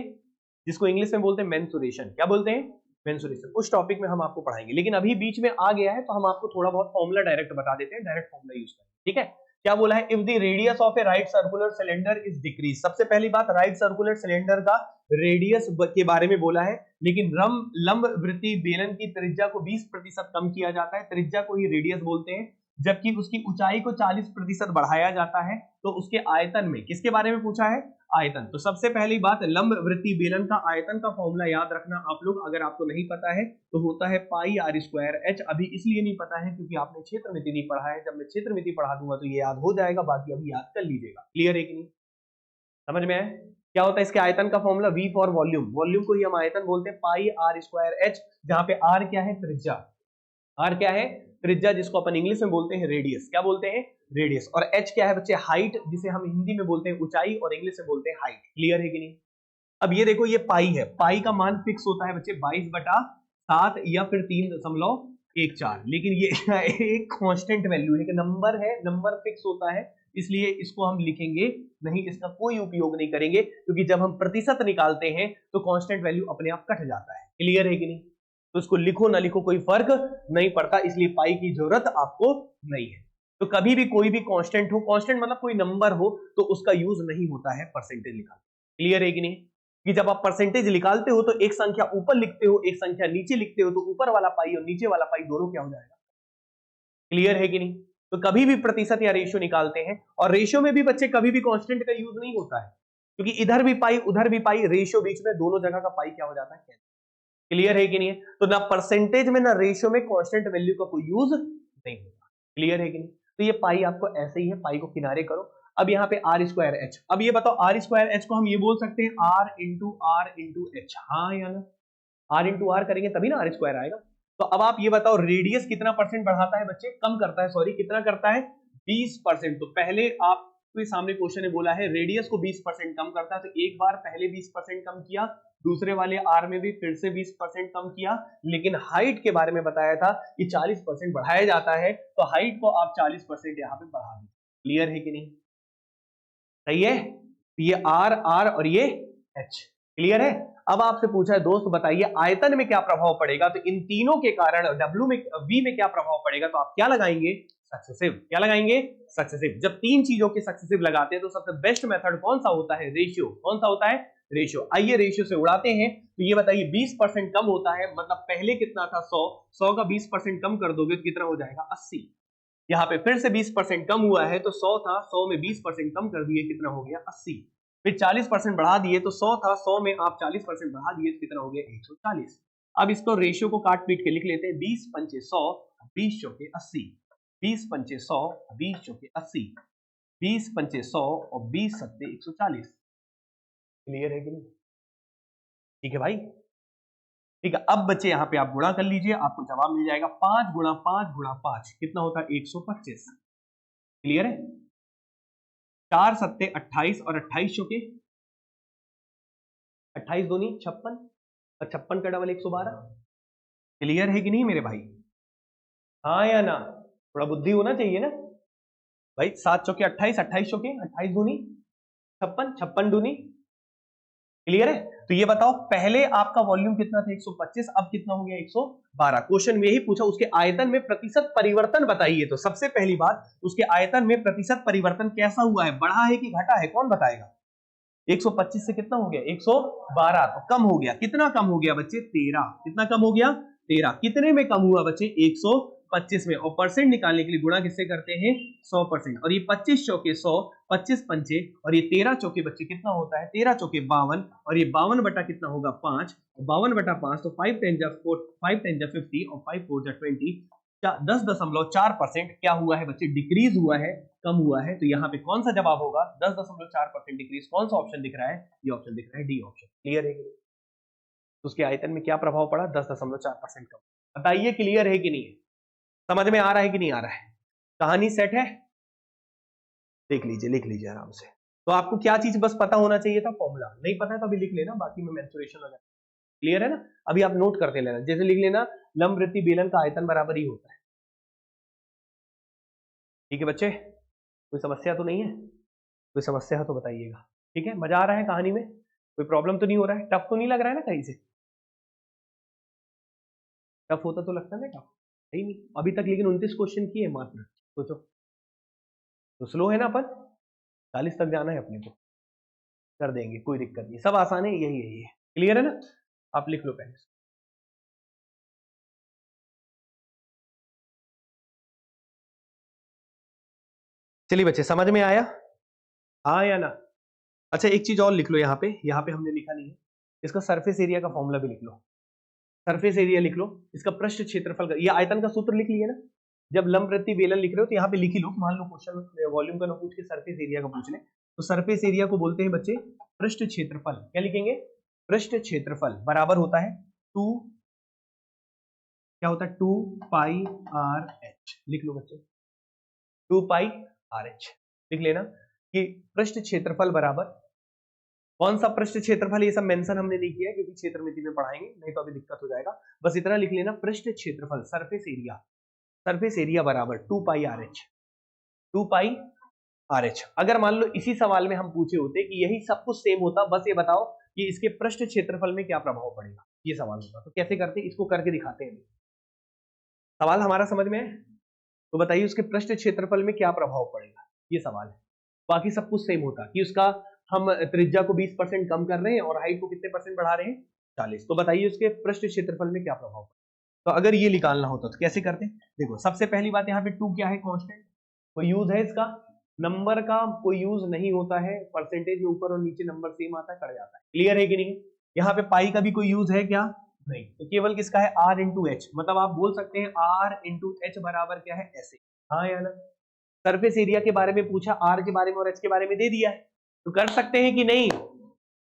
जिसको इंग्लिश में बोलते हैं मेंसुरेशन, क्या बोलते हैं, मेंसुरेशन, उस टॉपिक में हम आपको पढ़ाएंगे, लेकिन अभी बीच में आ गया है तो हम आपको थोड़ा बहुत फॉर्मूला डायरेक्ट बता देते हैं, डायरेक्ट फॉर्मूला यूज करें, ठीक है। क्या बोला है, if the radius of A right circular cylinder is decrease, सबसे पहली बात राइट सर्कुलर सिलेंडर का रेडियस के बारे में बोला है, लेकिन लंब वृत्तीय बेलन की त्रिज्या को 20% कम किया जाता है, त्रिज्या को ही रेडियस बोलते हैं, जबकि उसकी ऊंचाई को 40% बढ़ाया जाता है, तो उसके आयतन में, किसके बारे में पूछा है, आयतन, तो सबसे पहली बात लंब वृत्तीय बेलन का आयतन का फॉर्मूला याद रखना आप लोग, अगर आपको नहीं पता है तो होता है πr²h, अभी इसलिए नहीं पता है क्योंकि आपने क्षेत्रमिति नहीं पढ़ा है, जब मैं क्षेत्रमिति पढ़ा दूंगा तो ये याद हो जाएगा, बाकी अभी याद कर लीजिएगा, क्लियर है कि नहीं, समझ में आए, क्या होता है इसके आयतन का formula, v for volume, volume को ही हम आयतन बोलते हैं, πr²h, जहां पे r क्या है, त्रिज्या, r क्या है, त्रिज्या, जिसको अपन इंग्लिश में बोलते हैं रेडियस, क्या बोलते हैं, रेडियस, और h क्या है बच्चे, हाइट, जिसे हम हिंदी में बोलते हैं ऊंचाई और इंग्लिश में बोलते हैं हाइट, क्लियर है कि नहीं। अब ये देखो ये पाई है, पाई का मान फिक्स होता है बच्चे 22/7 या फिर 3.14, लेकिन ये एक कांस्टेंट वैल्यू है, कि नंबर है, नंबर फिक्स होता है, इसलिए इसको हम लिखेंगे नहीं, इसका कोई उपयोग नहीं करेंगे, क्योंकि जब हम प्रतिशत निकालते हैं तो कांस्टेंट वैल्यू अपने आप कट जाता है, क्लियर है कि नहीं, तो इसको लिखो ना लिखो कोई फर्क नहीं पड़ता, इसलिए पाई की जरूरत आपको नहीं है। तो कभी भी कोई भी कांस्टेंट हो, कांस्टेंट मतलब कोई नंबर हो, तो उसका यूज नहीं होता है परसेंटेज निकालने, क्लियर है कि नहीं, कि जब आप परसेंटेज निकालते हो तो एक संख्या ऊपर लिखते हो, एक संख्या नीचे लिखते हो, तो ऊपर वाला पाई और नीचे वाला पाई दोनों क्या हो जाएगा, क्लियर है कि नहीं। तो कभी भी प्रतिशत या रेशियो निकालते हैं, और रेशियो में भी बच्चे कभी भी कांस्टेंट का यूज नहीं होता है, क्योंकि इधर भी पाई उधर भी पाई, रेशियो बीच में दोनों जगह का पाई क्या हो जाता है, क्लियर है कि नहीं है? तो ना परसेंटेज में ना रेशियो में कांस्टेंट वैल्यू का कोई यूज नहीं होगा। क्लियर है कि नहीं? तो ये पाई आपको ऐसे ही है, पाई को किनारे करो। अब यहाँ पे आर स्क्वायर एच, अब ये बताओ आर स्क्वायर एच को हम ये बोल सकते हैं आर इंटू एच, हाँ या ना? आर इंटू आर करेंगे तभी ना आर स्क्वायर आएगा। तो अब आप ये बताओ रेडियस कितना परसेंट बढ़ाता है बच्चे? कम करता है, सॉरी कितना करता है? 20%। तो पहले आपके सामने क्वेश्चन ने बोला है रेडियस को 20% कम करता है, तो एक बार पहले 20% कम किया, दूसरे वाले आर में भी फिर से 20% कम किया, लेकिन हाइट के बारे में बताया था कि 40% बढ़ाया जाता है, तो हाइट को आप 40% यहाँ पे बढ़ा दीजिए। क्लियर है कि नहीं? सही है? ये आर आर और ये एच, क्लियर है? अब आपसे पूछा है दोस्त बताइए आयतन में क्या प्रभाव पड़ेगा, तो इन तीनों के कारण W में V में क्या प्रभाव पड़ेगा, तो आप क्या लगाएंगे? सक्सेसिव। क्या लगाएंगे? सक्सेसिव। जब तीन चीजों के सक्सेसिव लगाते हैं तो सबसे बेस्ट मेथड कौन सा होता है? रेशियो। कौन सा होता है? रेशियो। आइए रेशियो से उड़ाते हैं, तो ये बताइए 20% कम होता है, मतलब पहले कितना था 100 का 20% कम कर दोगे तो कितना हो जाएगा? 80। यहाँ पे फिर से 20% कम हुआ है, तो 100 था, 100 में 20% कम कर दिए, कितना हो गया? 80। फिर 40% बढ़ा दिए, तो 100 था, 100 में आप 40% बढ़ा दिए तो कितना हो गया? 140। अब इसको रेशियो को काट पीट के लिख लेते हैं, 20 पंचे 100, 20 चौके 80, 20 पंचे 100, 20 चौके 80, 20 पंचे 100 और 20 सत्ते 140। क्लियर है कि नहीं? ठीक है भाई, ठीक है। अब बच्चे यहाँ पे आप गुणा कर लीजिए, आपको जवाब मिल जाएगा 5 गुणा 5 गुणा 5 कितना होता है? 125। क्लियर है? 4 सत्ते 28 और 28 चौके 28 दूनी 56 और 56 का डबल 112। क्लियर है कि नहीं मेरे भाई? हाँ या ना? थोड़ा बुद्धि होना चाहिए ना भाई। 7 चौके 28, 28 चौके 28 दूनी 56, 56 दूनी। क्लियर है? तो ये बताओ पहले आपका वॉल्यूम कितना था? 125, अब कितना हो गया? 112। क्वेश्चन में यही पूछा उसके आयतन में प्रतिशत परिवर्तन बताइए, तो सबसे पहली बात उसके आयतन में प्रतिशत परिवर्तन कैसा हुआ है? बढ़ा है कि घटा है? कौन बताएगा? 125 से कितना हो गया? 112। तो कम हो गया। कितना कम हो गया बच्चे? 13। कितना कम हो गया? 13। कितने में कम हुआ बच्चे? 125 में। और परसेंट निकालने के लिए गुणा किससे करते हैं? 100%। और ये 25 चौके 100, 25 पंचे, और ये 13 चौके बच्चे कितना होता है? 13 चौके 52, और ये 52 बटा कितना होगा? 5। 52 बटा 5, तो 5 10 जा 50 और 5 4 जा 20, 10.4% क्या हुआ है बच्चे? डिक्रीज हुआ है, कम हुआ है। तो यहाँ पे कौन सा जवाब होगा? 10.4% डिक्रीज। कौन सा ऑप्शन दिख रहा है? ये ऑप्शन दिख रहा है, डी ऑप्शन। क्लियर है कि नहीं? तो उसके आयतन में क्या प्रभाव पड़ा? 10.4% कम। बताइए क्लियर है कि नहीं है? समझ में आ रहा है कि नहीं आ रहा है? कहानी सेट है? देख लीजिए, लिख लीजिए आराम से। तो आपको क्या चीज बस पता होना चाहिए था? फॉर्मूला। नहीं पता है तो अभी लिख लेना, बाकी में मेंसुरेशन वगैरह। क्लियर है ना? अभी आप नोट करते लेना, जैसे लिख लेना लंब वृत्तीय बेलन का आयतन बराबर ही होता है। ठीक है बच्चे, कोई समस्या तो नहीं है? कोई समस्या है तो बताइएगा। ठीक है, मजा आ रहा है कहानी में? कोई प्रॉब्लम तो नहीं हो रहा है? टफ तो नहीं लग रहा है ना कहीं से? टफ होता तो लगता है टफ है ही नहीं अभी तक, लेकिन 29 क्वेश्चन किए मात्र। सोचो, तो स्लो है ना अपन? 40 तक जाना है अपने को, कर देंगे, कोई दिक्कत नहीं, सब आसान है, यही है। क्लियर है ना? आप लिख लो पहले। चलिए बच्चे, समझ में आया? हाँ या ना? अच्छा एक चीज और लिख लो, यहाँ पे हमने लिखा नहीं है, इसका सरफेस एरिया का फॉर्मूला भी लिख लो। सरफेस एरिया लिख लो, इसका पृष्ठ क्षेत्रफल का, ये आयतन का सूत्र लिख लिया ना? जब लंब वृत्तीय बेलन लिख रहे हो तो यहाँ पे लिख ही लो। मान लो क्वेश्चन वॉल्यूम का ना पूछ के सरफेस एरिया का पूछ ले, तो सरफेस एरिया को बोलते हैं बच्चे पृष्ठ क्षेत्रफल। क्या लिखेंगे? पृष्ठ क्षेत्रफल बराबर होता है 2, क्या होता है? 2 पाई आर एच। लिख लो बच्चे, 2 पाई आर एच लिख लेना कि पृष्ठ क्षेत्रफल बराबर, कौन सा पृष्ठ क्षेत्रफल, ये सब मेंशन हमने नहीं किया क्योंकि क्षेत्रमिति में पढ़ाएंगे, नहीं तो अभी दिक्कत हो जाएगा। बस इतना लिख लेना, पृष्ठ क्षेत्रफल सरफेस एरिया, सरफेस एरिया बराबर 2 पाई आर एच, 2 पाई आर एच। अगर मान लो इसी सवाल में हम पूछे होते कि यही सब कुछ सेम होता, बस ये बताओ कि इसके पृष्ठ क्षेत्रफल में क्या प्रभाव पड़ेगा, ये सवाल होता, तो कैसे करते? इसको करके दिखाते हैं। सवाल हमारा समझ में है? तो बताइए उसके पृष्ठ क्षेत्रफल में क्या प्रभाव पड़ेगा, ये सवाल है। बाकी सब कुछ सेम होता कि उसका हम त्रिज्या को 20% कम कर रहे हैं और हाइट को कितने परसेंट बढ़ा रहे हैं? 40। तो बताइए उसके पृष्ठ क्षेत्रफल में क्या प्रभाव पड़ेगा। तो अगर ये निकालना होता तो कैसे करते? देखो सबसे पहली बात, यहाँ पे 2 क्या है? कांस्टेंट। कोई यूज है इसका? नंबर का कोई यूज नहीं होता है, परसेंटेज में ऊपर और नीचे नंबर सेम आता है, कट जाता है। क्लियर है कि नहीं? यहाँ पे पाई का भी कोई यूज है क्या? नहीं, तो केवल किसका है R इंटू एच, मतलब आप बोल सकते हैं R इंटू एच बराबर क्या है ऐसे, हाँ या ना। सरफेस एरिया के बारे में पूछा, R के बारे में और H के बारे में दे दिया है, तो कर सकते हैं कि नहीं,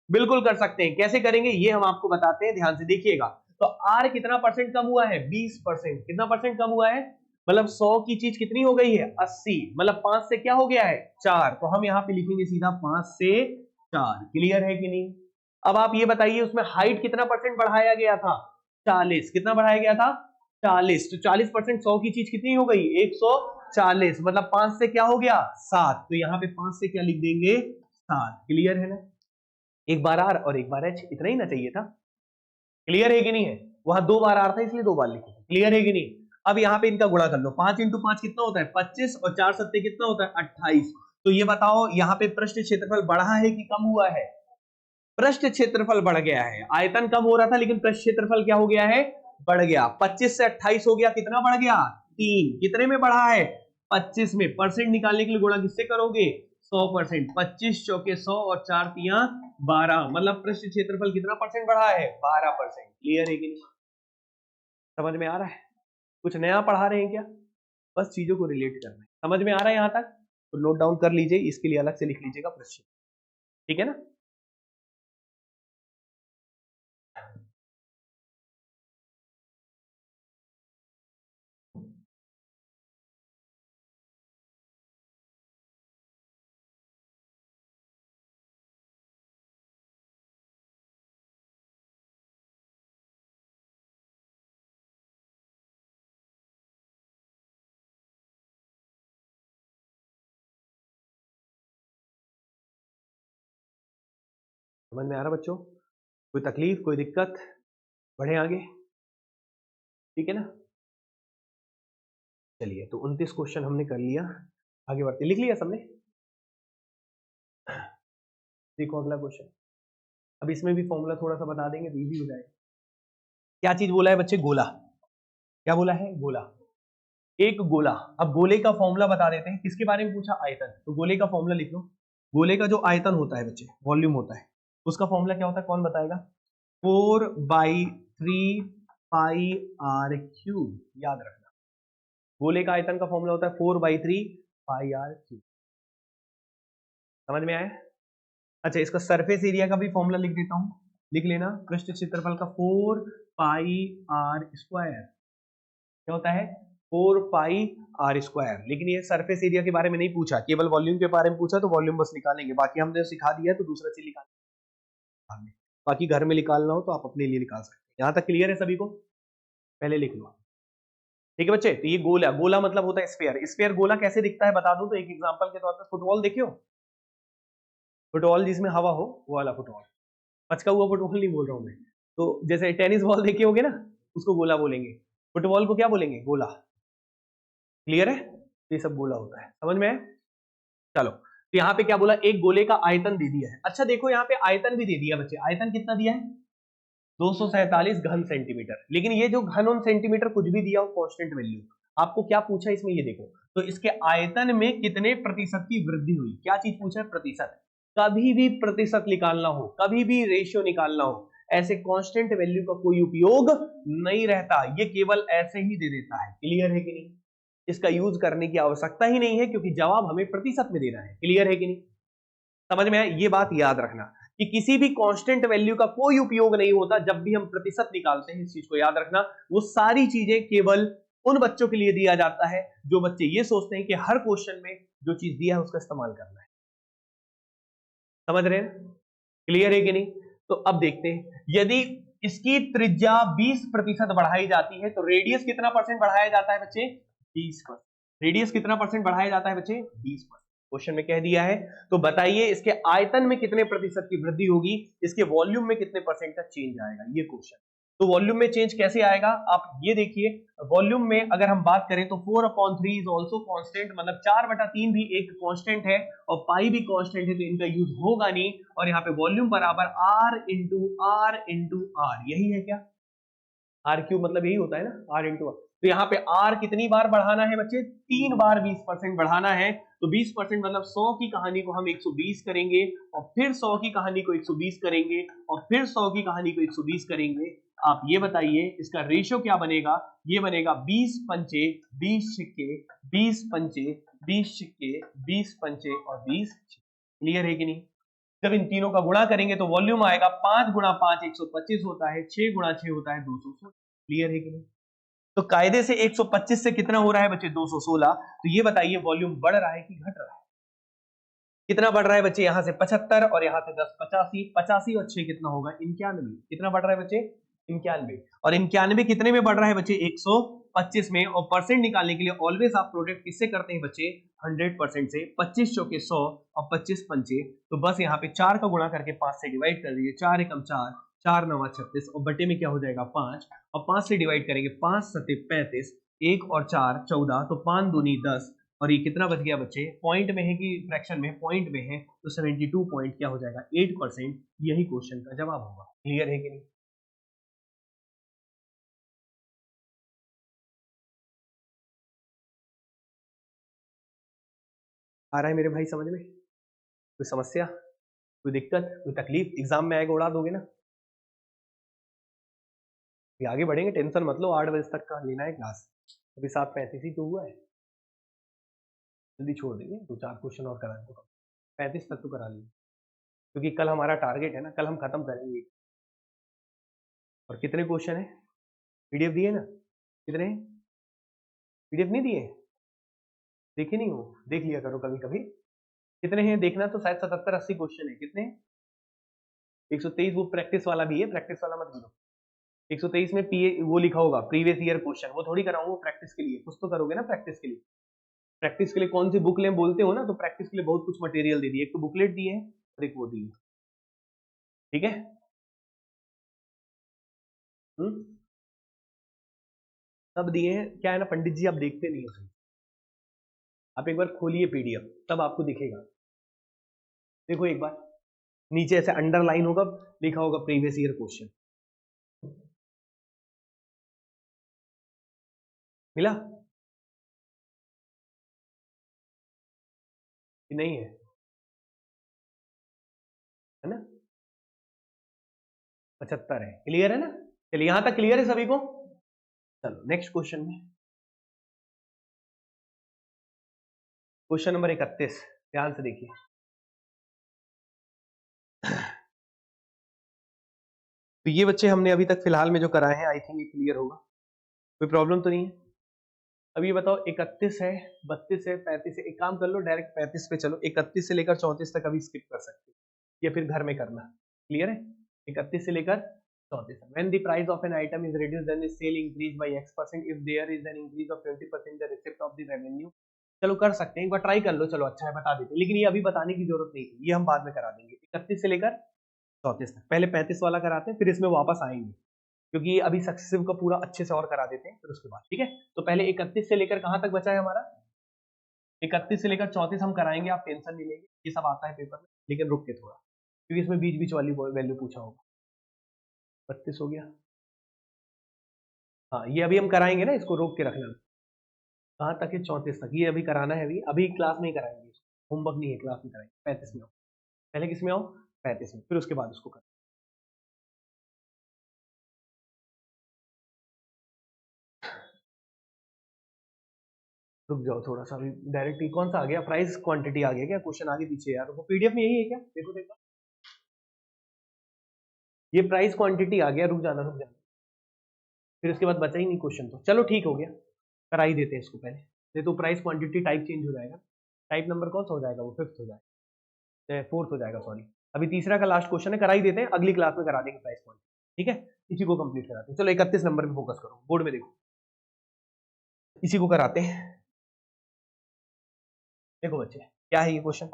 बिल्कुल कर सकते हैं। कैसे करेंगे ये हम आपको बताते हैं, ध्यान से देखिएगा। तो R कितना परसेंट कम हुआ है, 20%। कितना परसेंट कम हुआ है, मतलब 100 की चीज कितनी हो गई है 80, मतलब 5 से क्या हो गया है 4, तो हम यहाँ पे लिखेंगे सीधा 5 से 4। क्लियर है कि नहीं। अब आप ये बताइए उसमें हाइट कितना परसेंट बढ़ाया गया था, 40। कितना बढ़ाया गया था 40, तो 40% 100 की चीज कितनी हो गई 140, मतलब 5 से क्या हो गया 7, तो यहाँ पे 5 से क्या लिख देंगे 7। क्लियर है ना, एक बार आर और एक बार एच, इतना ही ना चाहिए था। क्लियर है कि नहीं है, वहां 2 बार आर था इसलिए 2 बार लिखे। क्लियर है कि नहीं। अब यहाँ पे इनका गुणा कर लो, 5 इंटू 5 कितना होता है 25, और 4 सत्ते कितना होता है 28। तो ये बताओ यहाँ पे पृष्ठ क्षेत्रफल बढ़ा है कि कम हुआ है, पृष्ठ क्षेत्रफल बढ़ गया है। आयतन कम हो रहा था लेकिन पृष्ठ क्षेत्रफल क्या हो गया है, बढ़ गया। 25 से 28 हो गया, कितना बढ़ गया 3। कितने में बढ़ा है 25 में। परसेंट निकालने के लिए गुणा किससे करोगे 100%। 25 चौके 100 और 4 तिया 12, मतलब पृष्ठ क्षेत्रफल कितना परसेंट बढ़ा है 12%। क्लियर है कि नहीं, समझ में आ रहा है। कुछ नया पढ़ा रहे हैं क्या, बस चीजों को रिलेट करना है। समझ में आ रहा है यहाँ तक, तो नोट डाउन कर लीजिए, इसके लिए अलग से लिख लीजिएगा पृष्ठ, ठीक है ना। समझ में आ रहा बच्चों, कोई तकलीफ कोई दिक्कत, बढ़े आगे, ठीक है ना। चलिए, तो 29 क्वेश्चन हमने कर लिया, आगे बढ़ते। लिख लिया सबने, देखो अगला क्वेश्चन। अब इसमें भी फॉर्मूला थोड़ा सा बता देंगे तो इजी हो जाएगा। क्या चीज बोला है बच्चे, गोला। क्या बोला है, गोला, एक गोला। अब गोले का फॉर्मूला बता देते हैं, किसके बारे में पूछा, आयतन। तो गोले का फॉर्मूला लिख लो। गोले का जो आयतन होता है बच्चे, वॉल्यूम होता है, उसका फॉर्मूला क्या होता है, कौन बताएगा, 4/3 पाई आर क्यूब। याद रखना, गोले का आयतन का फॉर्मूला होता है 4/3 पाई आर क्यूब। समझ में आया। अच्छा, इसका सरफेस एरिया का भी फॉर्मूला लिख देता हूं, लिख लेना, पृष्ठ क्षेत्रफल का 4 पाई आर स्क्वायर। क्या होता है 4 पाई आर स्क्वायर। लेकिन ये सरफेस एरिया के बारे में नहीं पूछा, केवल वॉल्यूम के बारे में पूछा, तो वॉल्यूम बस निकालेंगे, बाकी हमने सिखा दिया है तो दूसरा चीज निकाल, बाकी घर में निकालना हो तो आप अपने लिए निकाल सकते हैं। यहां तक क्लियर है सभी को, पहले लिख लो, ठीक है बच्चे। तो ये गोला, गोला मतलब होता है स्फीयर। स्फीयर गोला कैसे दिखता है बता दूं तो एक एग्जांपल के तौर पर फुटबॉल देखियो, फुटबॉल जिसमें हवा हो वो वाला फुटबॉल, पचका हुआ फुटबॉल नहीं बोल रहा हूं मैं। तो जैसे टेनिस बॉल देखे होगे ना, उसको गोला बोलेंगे, फुटबॉल को क्या बोलेंगे, गोला। क्लियर है, ये सब गोला होता है, समझ में है। चलो, तो यहाँ पे क्या बोला, एक गोले का आयतन दे दिया है। अच्छा देखो, यहाँ पे आयतन भी दे दिया बच्चे, आयतन कितना दिया है 247 घन सेंटीमीटर। लेकिन ये जो घन और सेंटीमीटर कुछ भी दिया हो कांस्टेंट वैल्यू, आपको क्या पूछा इसमें ये देखो, तो इसके आयतन में कितने प्रतिशत की वृद्धि हुई, क्या चीज पूछा है प्रतिशत। कभी भी प्रतिशत निकालना हो, कभी भी रेशियो निकालना हो, ऐसे कांस्टेंट वैल्यू का कोई उपयोग नहीं रहता, ये केवल ऐसे ही दे देता है। क्लियर है कि नहीं, इसका यूज करने की आवश्यकता ही नहीं है क्योंकि जवाब हमें प्रतिशत में देना है। क्लियर है कि नहीं, समझ में आया। ये बात याद रखना कि किसी भी कांस्टेंट वैल्यू का कोई उपयोग नहीं होता जब भी हम प्रतिशत निकालते हैं, इस चीज को याद रखना। वो सारी चीजें केवल उन बच्चों के लिए दिया जाता है जो बच्चे ये सोचते हैं कि हर क्वेश्चन में जो चीज दिया है उसका इस्तेमाल करना है। समझ रहे हैं, क्लियर है कि नहीं। तो अब देखते हैं, यदि इसकी त्रिज्या 20% बढ़ाई जाती है तो रेडियस कितना परसेंट बढ़ाया जाता है बच्चे, 20%। रेडियस कितना परसेंट बढ़ाया जाता है बच्चे, 20%। क्वेश्चन में कह दिया है, तो बताइए इसके आयतन में कितने प्रतिशत की वृद्धि होगी, इसके वॉल्यूम में कितने परसेंट का चेंज आएगा, ये क्वेश्चन। तो वॉल्यूम में चेंज कैसे आएगा, आप ये देखिए, वॉल्यूम में अगर हम बात करें तो 4/3 इज ऑल्सो कांस्टेंट, मतलब 4/3 भी एक कांस्टेंट है और पाई भी कांस्टेंट है, तो इनका यूज होगा नहीं। और यहाँ पे वॉल्यूम बराबर r into r into r, यही है क्या, आर क्यूब मतलब यही होता है ना, आर इंटू आर। तो यहाँ पे R कितनी बार बढ़ाना है बच्चे? 3 बार 20% बढ़ाना है। तो 20% मतलब 100 की कहानी को हम 120 करेंगे और फिर 100 की कहानी को 120 करेंगे और फिर 100 की कहानी को 120 करेंगे। आप ये बताइए इसका रेशियो क्या बनेगा? ये बनेगा 20 पंचे 20 सिक्के, 20 पंचे 20 सिक्के, 20 पंचे और 20। क्लियर है कि नहीं? जब इन तीनों का गुणा करेंगे तो वॉल्यूम आएगा 5 गुणा 5 125 होता है, 6 गुणा 6 होता है 216। क्लियर है कि नहीं? तो कायदे से 125 से कितना हो रहा है बच्चे? 216। तो ये बताइए वॉल्यूम बढ़ रहा है कि घट रहा है? कितना बढ़ रहा है बच्चे? यहां से 75 और यहां से 10 85, 85 और 6 कितना होगा? 91। कितना बढ़ रहा है बच्चे? 91। और 91 कितने में बढ़ रहा है बच्चे? 125 में। और परसेंट निकालने के लिए ऑलवेज आप प्रोडक्ट किससे करते हैं बच्चे? 100% से। 25 चौके 100 और 25 पंचे, तो बस यहाँ पे 4 का गुणा करके 5 से डिवाइड कर दीजिए। 4 एकम 4, 4 नवा 36 और बटे में क्या हो जाएगा? 5 और 5 से डिवाइड करेंगे। 5 सते 35, 1 और 4 14, तो 5 दूनी 10 और ये कितना बच गया बच्चे? पॉइंट में है कि फ्रैक्शन में? पॉइंट में है, तो 72 पॉइंट क्या हो जाएगा? 8%। यही क्वेश्चन का जवाब होगा। क्लियर है कि नहीं? आ रहा है मेरे भाई समझ में? कोई समस्या, कोई दिक्कत, कोई तकलीफ? एग्जाम में आएगा उड़ा दोगे ना? ये आगे बढ़ेंगे, टेंशन मत लो। 8 बजे तक का लेना है क्लास। अभी 7:35 ही तो हुआ है, जल्दी छोड़ देंगे। 2-4 क्वेश्चन और करा दो, 35 तक तो करा लेंगे, क्योंकि कल हमारा टारगेट है ना, कल हम खत्म करेंगे। और कितने क्वेश्चन है? पीडीएफ दिए ना? कितने? पीडीएफ नहीं दिए? देखे नहीं हो? देख लिया करो कभी कभी। कितने हैं देखना तो, शायद 77-80 क्वेश्चन है। कितने? 123 वो प्रैक्टिस वाला भी है, प्रैक्टिस वाला मत भूलो। 123 में पीए वो लिखा होगा प्रीवियस ईयर क्वेश्चन, वो थोड़ी कराऊंगा प्रैक्टिस के लिए। कुछ तो करोगे ना प्रैक्टिस के लिए। प्रैक्टिस के लिए कौन सी बुक लें बोलते हो ना, तो प्रैक्टिस के लिए बहुत कुछ मटेरियल दे दिए। एक तो बुकलेट दी है और एक वो दी है। ठीक है? सब दिए हैं। क्या है ना पंडित जी, आप देखते नहीं हो। आप एक बार खोलिए पीडीएफ, तब आपको दिखेगा। देखो एक बार, नीचे ऐसे अंडरलाइन होगा, लिखा होगा प्रीवियस ईयर क्वेश्चन। मिला कि नहीं? है ना? 75 है। क्लियर है ना? चलिए यहां तक क्लियर है सभी को? चलो नेक्स्ट क्वेश्चन में, क्वेश्चन नंबर 31, ध्यान से देखिए। तो ये बच्चे हमने अभी तक फिलहाल में जो कराए हैं, आई थिंक ये क्लियर होगा। कोई प्रॉब्लम तो नहीं है? अब ये बताओ, 31 है, 32 है, 35 है। एक काम कर लो, डायरेक्ट 35 पे चलो। 31 से लेकर 34 तक अभी स्किप कर सकते हो, या फिर घर में करना। क्लियर है? 31 से लेकर 34 तक। When the price of an item is reduced, then the sale increase by X%. If there is an increase of 20%, the receipt of the revenue. चलो कर सकते हैं, एक बार ट्राई कर लो। चलो अच्छा है, बता देते हैं, लेकिन ये अभी बताने की जरूरत नहीं थी, ये हम बाद में करा देंगे। 31 से लेकर 34 तक पहले 35 वाला कराते हैं, फिर इसमें वापस आएंगे, क्योंकि अभी सक्सेसिव का पूरा अच्छे से और करा देते हैं, फिर उसके बाद। ठीक है? तो पहले 31 से लेकर कहां तक बचा है हमारा? 31 से लेकर 34 हम कराएंगे, आप टेंशन नहीं लेंगे, ये सब आता है पेपर में। लेकिन रुक के थोड़ा, क्योंकि इसमें बीच बीच वाली वैल्यू पूछा होगा। 32 हो गया। हाँ, ये अभी हम कराएंगे ना, इसको रोक के रखना। कहां तक है? 34 तक। ये अभी कराना है, अभी अभी क्लास में ही कराएंगे, होमवर्क नहीं है, क्लास में कराएंगे। 35 में आओ, पहले किस में आओ? 35 में, फिर उसके बाद उसको कर। रुक जाओ थोड़ा सा, अभी डायरेक्ट ही कौन सा आ गया? प्राइस क्वांटिटी आ गया क्या? क्वेश्चन आगे पीछे यार, वो पीडीएफ में यही है क्या? देखो देखो, ये प्राइस क्वांटिटी आ गया। रुक जाना रुक जाना, फिर उसके बाद बचा ही नहीं क्वेश्चन। तो चलो ठीक हो गया, करा ही देते हैं इसको पहले। नहीं तो प्राइस क्वांटिटी टाइप चेंज हो जाएगा। टाइप नंबर कौन सा हो जाएगा? वो 5th हो जाएगा, 4th हो जाएगा, सॉरी। अभी तीसरा का लास्ट क्वेश्चन है, करा ही देते हैं, अगली क्लास में करा देंगे प्राइस क्वांटिटी। ठीक है? इसी को कंप्लीट कराते हैं। चलो 31 नंबर पे फोकस करो, बोर्ड में देखो, इसी को कराते हैं। देखो बच्चे, क्या है ये क्वेश्चन,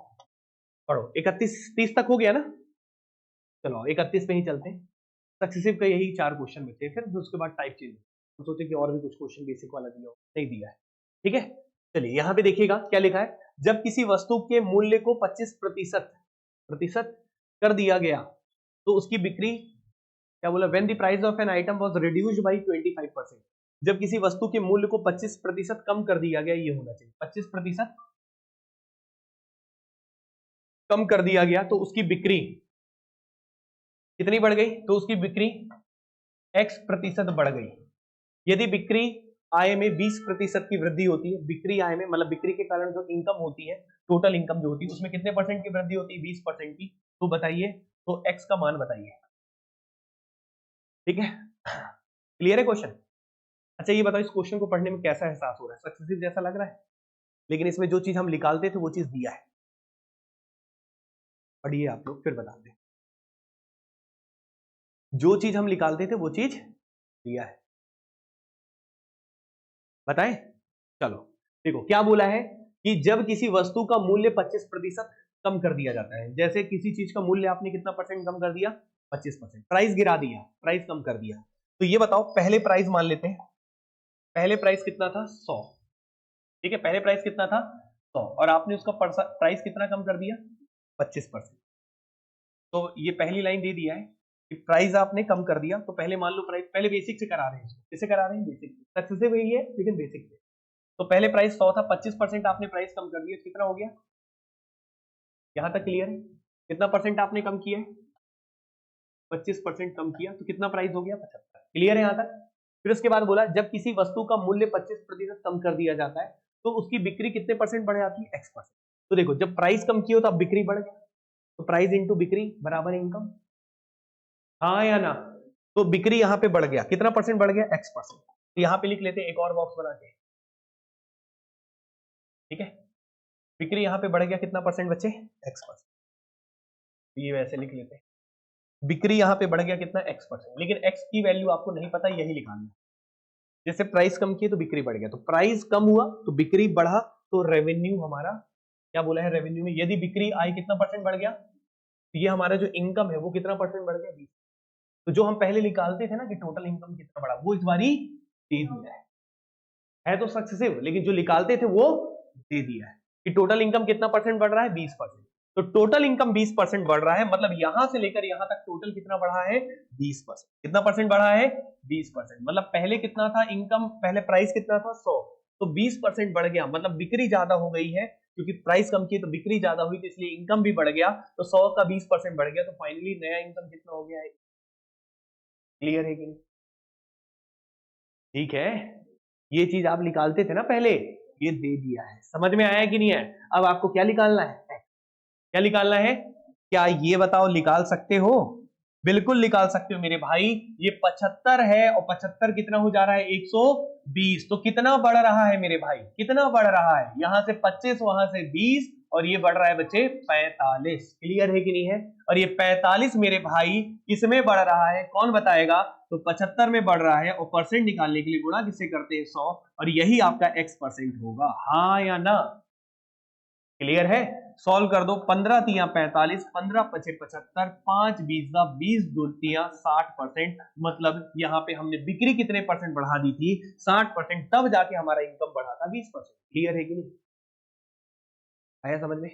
पढ़ो। 31-30 तक हो गया ना? चलो 31 पे ही चलते हैं। सक्सेसिव का यही 4 क्वेश्चन बचे, फिर उसके बाद टाइप चेंज। हम सोचे कि और भी कुछ क्वेश्चन बेसिक वाला दिया हो, नहीं दिया है। ठीक है? चलिए यहां पे देखिएगा क्या लिखा है। जब किसी वस्तु के मूल्य को 25% कर दिया गया, तो उसकी बिक्री, क्या बोला? When the price of an item was reduced by 25%। जब किसी वस्तु के मूल्य को 25% कम कर दिया गया, ये होना चाहिए 25% कम कर दिया गया, तो उसकी बिक्री कितनी बढ़ गई? तो उसकी बिक्री x% बढ़ गई। यदि बिक्री आय में 20% की वृद्धि होती है, बिक्री आय में मतलब बिक्री के कारण जो इनकम होती है, टोटल इनकम जो होती है, उसमें कितने परसेंट की वृद्धि होती है? 20% की। तो बताइए, तो x का मान बताइए। ठीक है, क्लियर है क्वेश्चन? अच्छा ये बताओ, इस क्वेश्चन को पढ़ने में कैसा एहसास हो रहा है? सक्सेसिव जैसा लग रहा है, लेकिन इसमें जो चीज हम निकालते थे वो चीज दिया है। पढ़िए आप लोग, फिर बताते हैं। जो चीज हम निकालते थे वो चीज दिया है, बताएं? चलो देखो क्या बोला है कि जब किसी वस्तु का मूल्य 25% कम कर दिया जाता है, जैसे किसी चीज का मूल्य आपने कितना परसेंट कम कर दिया? 25%। प्राइस गिरा दिया, प्राइस कम कर दिया। तो ये बताओ, पहले प्राइस मान लेते हैं, पहले प्राइस कितना था? 100। ठीक है, पहले प्राइस कितना था? 100, और आपने उसका प्राइस कितना कम कर दिया? 25%। तो ये पहली लाइन दे दिया है कि प्राइस आपने कम कर दिया। तो पहले मान लो प्राइस, पहले बेसिक से करा रहे हैं इसको, किसे करा रहे हैं? बेसिक से। सक्सेसिव यही है लेकिन बेसिक से। तो पहले प्राइस 100 था, 25% आपने प्राइस कम कर दिया, कितना हो गया? यहां तक क्लियर है? कितना परसेंट आपने कम किया है? 25% कम किया, तो कितना प्राइस हो गया? 75। क्लियर है यहां तक? फिर उसके बाद बोला, जब किसी वस्तु का मूल्य 25% कम कर दिया जाता है तो उसकी बिक्री कितने परसेंट बढ़ जाती है? x%। तो देखो, जब प्राइस कम की हो तो अब बिक्री बढ़ गया, तो प्राइस इंटू बिक्री बराबर इनकम, हाँ या ना? तो बिक्री यहां पे बढ़ गया, कितना परसेंट बढ़ गया? x%। तो यहां पे लिख लेते हैं एक और बॉक्स बना के। ठीक है, बिक्री यहां पे बढ़ गया, कितना परसेंट बचे? x%। ये वैसे लिख लेते हैं, बिक्री यहां पे बढ़ गया कितना? x%। लेकिन x की वैल्यू आपको नहीं पता, यही निकालना है। जैसे प्राइस कम की तो बिक्री बढ़ गया, तो प्राइस कम हुआ तो बिक्री बढ़ा, तो रेवेन्यू हमारा क्या बोला है? रेवेन्यू में यदि बिक्री आई कितना परसेंट बढ़ गया? तो ये हमारा जो इनकम है वो कितना परसेंट बढ़ गया? 20। तो जो हम पहले निकालते थे ना कि टोटल इनकम कितना बढ़ा, वो इस बारी दे दिया है तो सक्सेसिव, लेकिन जो निकालते थे वो दे दिया है कि टोटल इनकम कितना परसेंट बढ़ रहा है? 20%। तो टोटल इनकम 20% बढ़ रहा है, मतलब यहां से लेकर यहां तक टोटल कितना बढ़ा है? 20%। कितना परसेंट बढ़ा है? 20%। मतलब पहले कितना था इनकम? पहले प्राइस कितना था? 100, तो 20% बढ़ गया, मतलब बिक्री ज्यादा हो गई है, क्योंकि प्राइस कम की तो बिक्री ज्यादा हुई, तो इसलिए इनकम भी बढ़ गया। तो 100 का 20% बढ़ गया, तो फाइनली नया इनकम कितना हो गया है? क्लियर है कि नहीं? ठीक है, ये चीज आप निकालते थे ना पहले, ये दे दिया है। समझ में आया कि नहीं है? अब आपको क्या निकालना है? क्या निकालना है? क्या ये बताओ, निकाल सकते हो? बिल्कुल निकाल सकते हो मेरे भाई। ये 75 है और 75 कितना हो जा रहा है? 120। तो कितना बढ़ रहा है मेरे भाई? कितना बढ़ रहा है? यहां से 25, वहां से 20, और ये बढ़ रहा है बच्चे 45। क्लियर है कि नहीं है? और ये 45 मेरे भाई किसमें बढ़ रहा है? कौन बताएगा? तो 75 में बढ़ रहा है, और परसेंट निकालने के लिए गुणा किससे करते हैं? 100, और यही आपका x% होगा, हाँ या ना? क्लियर है? सॉल्व कर दो। 15 तिया 45, 15 पचे 75, 5 20 20 दूतियां 60%। मतलब यहां पे हमने बिक्री कितने परसेंट बढ़ा दी थी? 60%, तब जाके हमारा इनकम बढ़ा था 20%। क्लियर है कि नहीं? आया समझ में?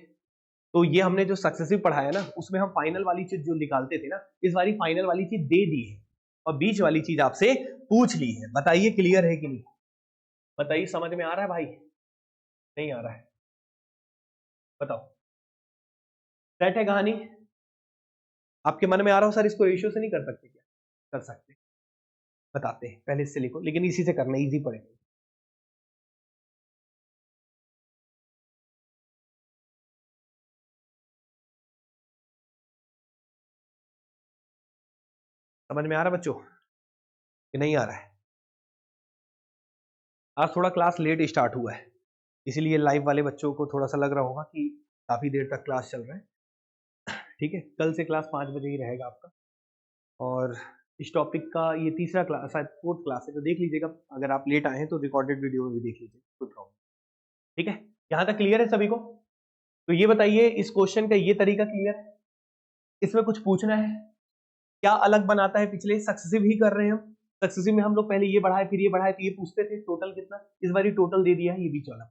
तो ये हमने जो सक्सेसिव पढ़ाया ना, उसमें हम फाइनल वाली चीज जो निकालते थे ना, इस बारी फाइनल वाली चीज दे दी है और बीच वाली चीज आपसे पूछ ली है। बताइए क्लियर है कि नहीं? बताइए, समझ में आ रहा है भाई? नहीं आ रहा है? बताओ, सेट है कहानी? आपके मन में आ रहा हो सर इसको रेशियो से नहीं कर सकते क्या? कर सकते, बताते हैं। पहले इससे लिखो, लेकिन इसी से करना, इजी पड़ेगा। समझ में आ रहा है बच्चों कि नहीं आ रहा है? आज थोड़ा क्लास लेट स्टार्ट हुआ है, इसीलिए लाइव वाले बच्चों को थोड़ा सा लग रहा होगा कि काफी देर तक क्लास चल रहा है। ठीक है, कल से क्लास 5 बजे ही रहेगा आपका, और इस टॉपिक का ये तीसरा क्लास, शायद 4th क्लास है, तो देख लीजिएगा। अगर आप लेट आए हैं तो रिकॉर्डेड वीडियो में भी देख लीजिए, कोई प्रॉब्लम। ठीक है, यहां तक क्लियर है सभी को? तो ये बताइए, इस क्वेश्चन का ये तरीका क्लियर है? इसमें कुछ पूछना है? क्या अलग बनाता है? पिछले सक्सेसिव ही कर रहे हैं हम। सक्सेसिव में हम लोग पहले ये बढ़ाए फिर ये बढ़ाए, तो ये पूछते थे टोटल कितना, इस बार टोटल दे दिया है, ये बीच वाला।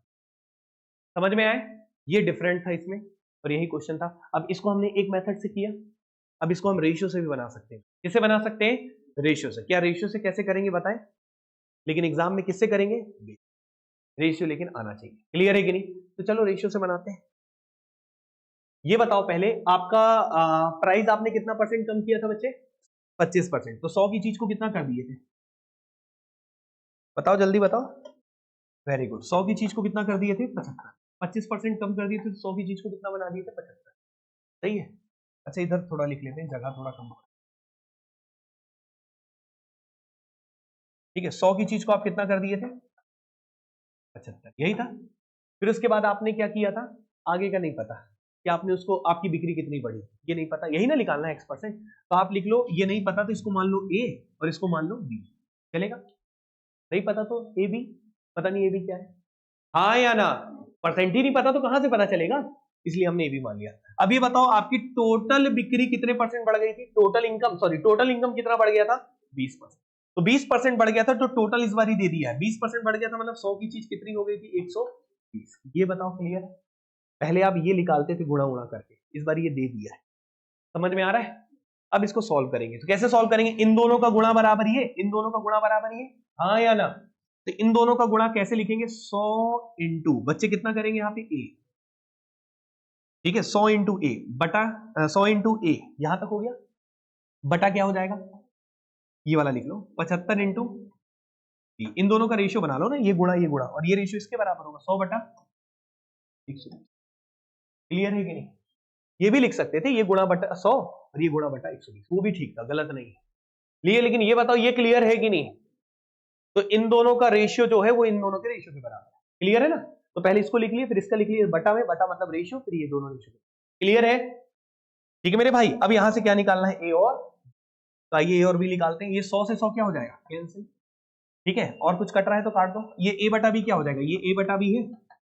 समझ में आए? ये डिफरेंट था इसमें, और यही क्वेश्चन था। अब इसको हमने एक मेथड से किया, अब इसको हम रेशियो से भी बना सकते हैं। किसे बना सकते हैं? रेशियो से। क्या रेशियो से कैसे करेंगे बताएं? लेकिन एग्जाम में किससे करेंगे, रेशियो लेकिन आना चाहिए। क्लियर है कि नहीं? तो चलो रेशियो से बनाते हैं। ये बताओ पहले, आपका प्राइस आपने कितना परसेंट कम किया था बच्चे, 25%। तो 100 की चीज को कितना कर दिए थे, बताओ जल्दी बताओ। वेरी गुड, 100 की चीज को कितना कर दिए थे, 75। 25% कम कर दिए थे, 100 की चीज को कितना बना दिए थे, 75। सही है। अच्छा इधर थोड़ा लिख लेते हैं, जगह थोड़ा कम हो। ठीक है, 100 की चीज को आप कितना कर दिए थे, 75, यही था। फिर उसके बाद आपने क्या किया था, आगे का नहीं पता कि आपने उसको, आपकी बिक्री कितनी बढ़ी, ये नहीं पता, यही ना निकालना है x%। तो आप लिख लो, ये नहीं पता तो इसको मान लो a और इसको मान लो b, चलेगा? नहीं पता तो ए बी, पता नहीं ए बी क्या है, हाँ या ना? परसेंट ही नहीं पता तो कहां से पता चलेगा, इसलिए हमने ए बी मान लिया। अब ये बताओ आपकी टोटल बिक्री कितने परसेंट बढ़ गई थी, total income, sorry total income कितना बढ़ गया था, 20%। तो 20% बढ़ गया था, तो टोटल इस बार ही दे दिया है 20% बढ़ गया था, मतलब 100 की चीज कितनी हो गई थी, 120। ये बताओ क्लियर है? पहले आप ये निकालते थे गुणा उड़ा करके, इस बार ये दे दिया है, समझ में आ रहा है? अब इसको सॉल्व करेंगे, तो कैसे सॉल्व करेंगे, इन दोनों का गुणा बराबर ये, इन दोनों का गुणा बराबर ये, हाँ या ना? तो इन दोनों का गुणा कैसे लिखेंगे, 100 इंटू, बच्चे कितना करेंगे यहाँ पे a, ठीक है 100 इंटू ए बटा 100 इंटू ए, यहां तक हो गया, बटा क्या हो जाएगा, ये वाला लिख लो 75 इंटू, इन दोनों का रेशियो बना लो ना, ये गुणा, और ये रेशियो इसके बराबर होगा 100 बटा 120। क्लियर है कि नहीं? ये भी लिख सकते थे, ये गुणा बटा 100 और ये गुणा बटा 120, वो भी ठीक था, गलत नहीं है। लेकिन ये बताओ ये क्लियर है कि नहीं? तो इन दोनों का रेशियो जो है वो इन दोनों के रेशियो के बराबर है, क्लियर है ना? तो पहले इसको लिख लिए, फिर इसका लिख लिए, बटा में, बटा मतलब रेशियो, फिर ये दोनों रेशियो। क्लियर है? ठीक है मेरे भाई, अब यहां से क्या निकालना है, ए और, तो आइए ए और बी निकालते हैं। ये 100 से 100 क्या हो जाएगा, कैंसिल। ठीक है, और कुछ कट रहा है तो काट दो। ये ए बटा बी क्या हो जाएगा, ये ए बटा बी है,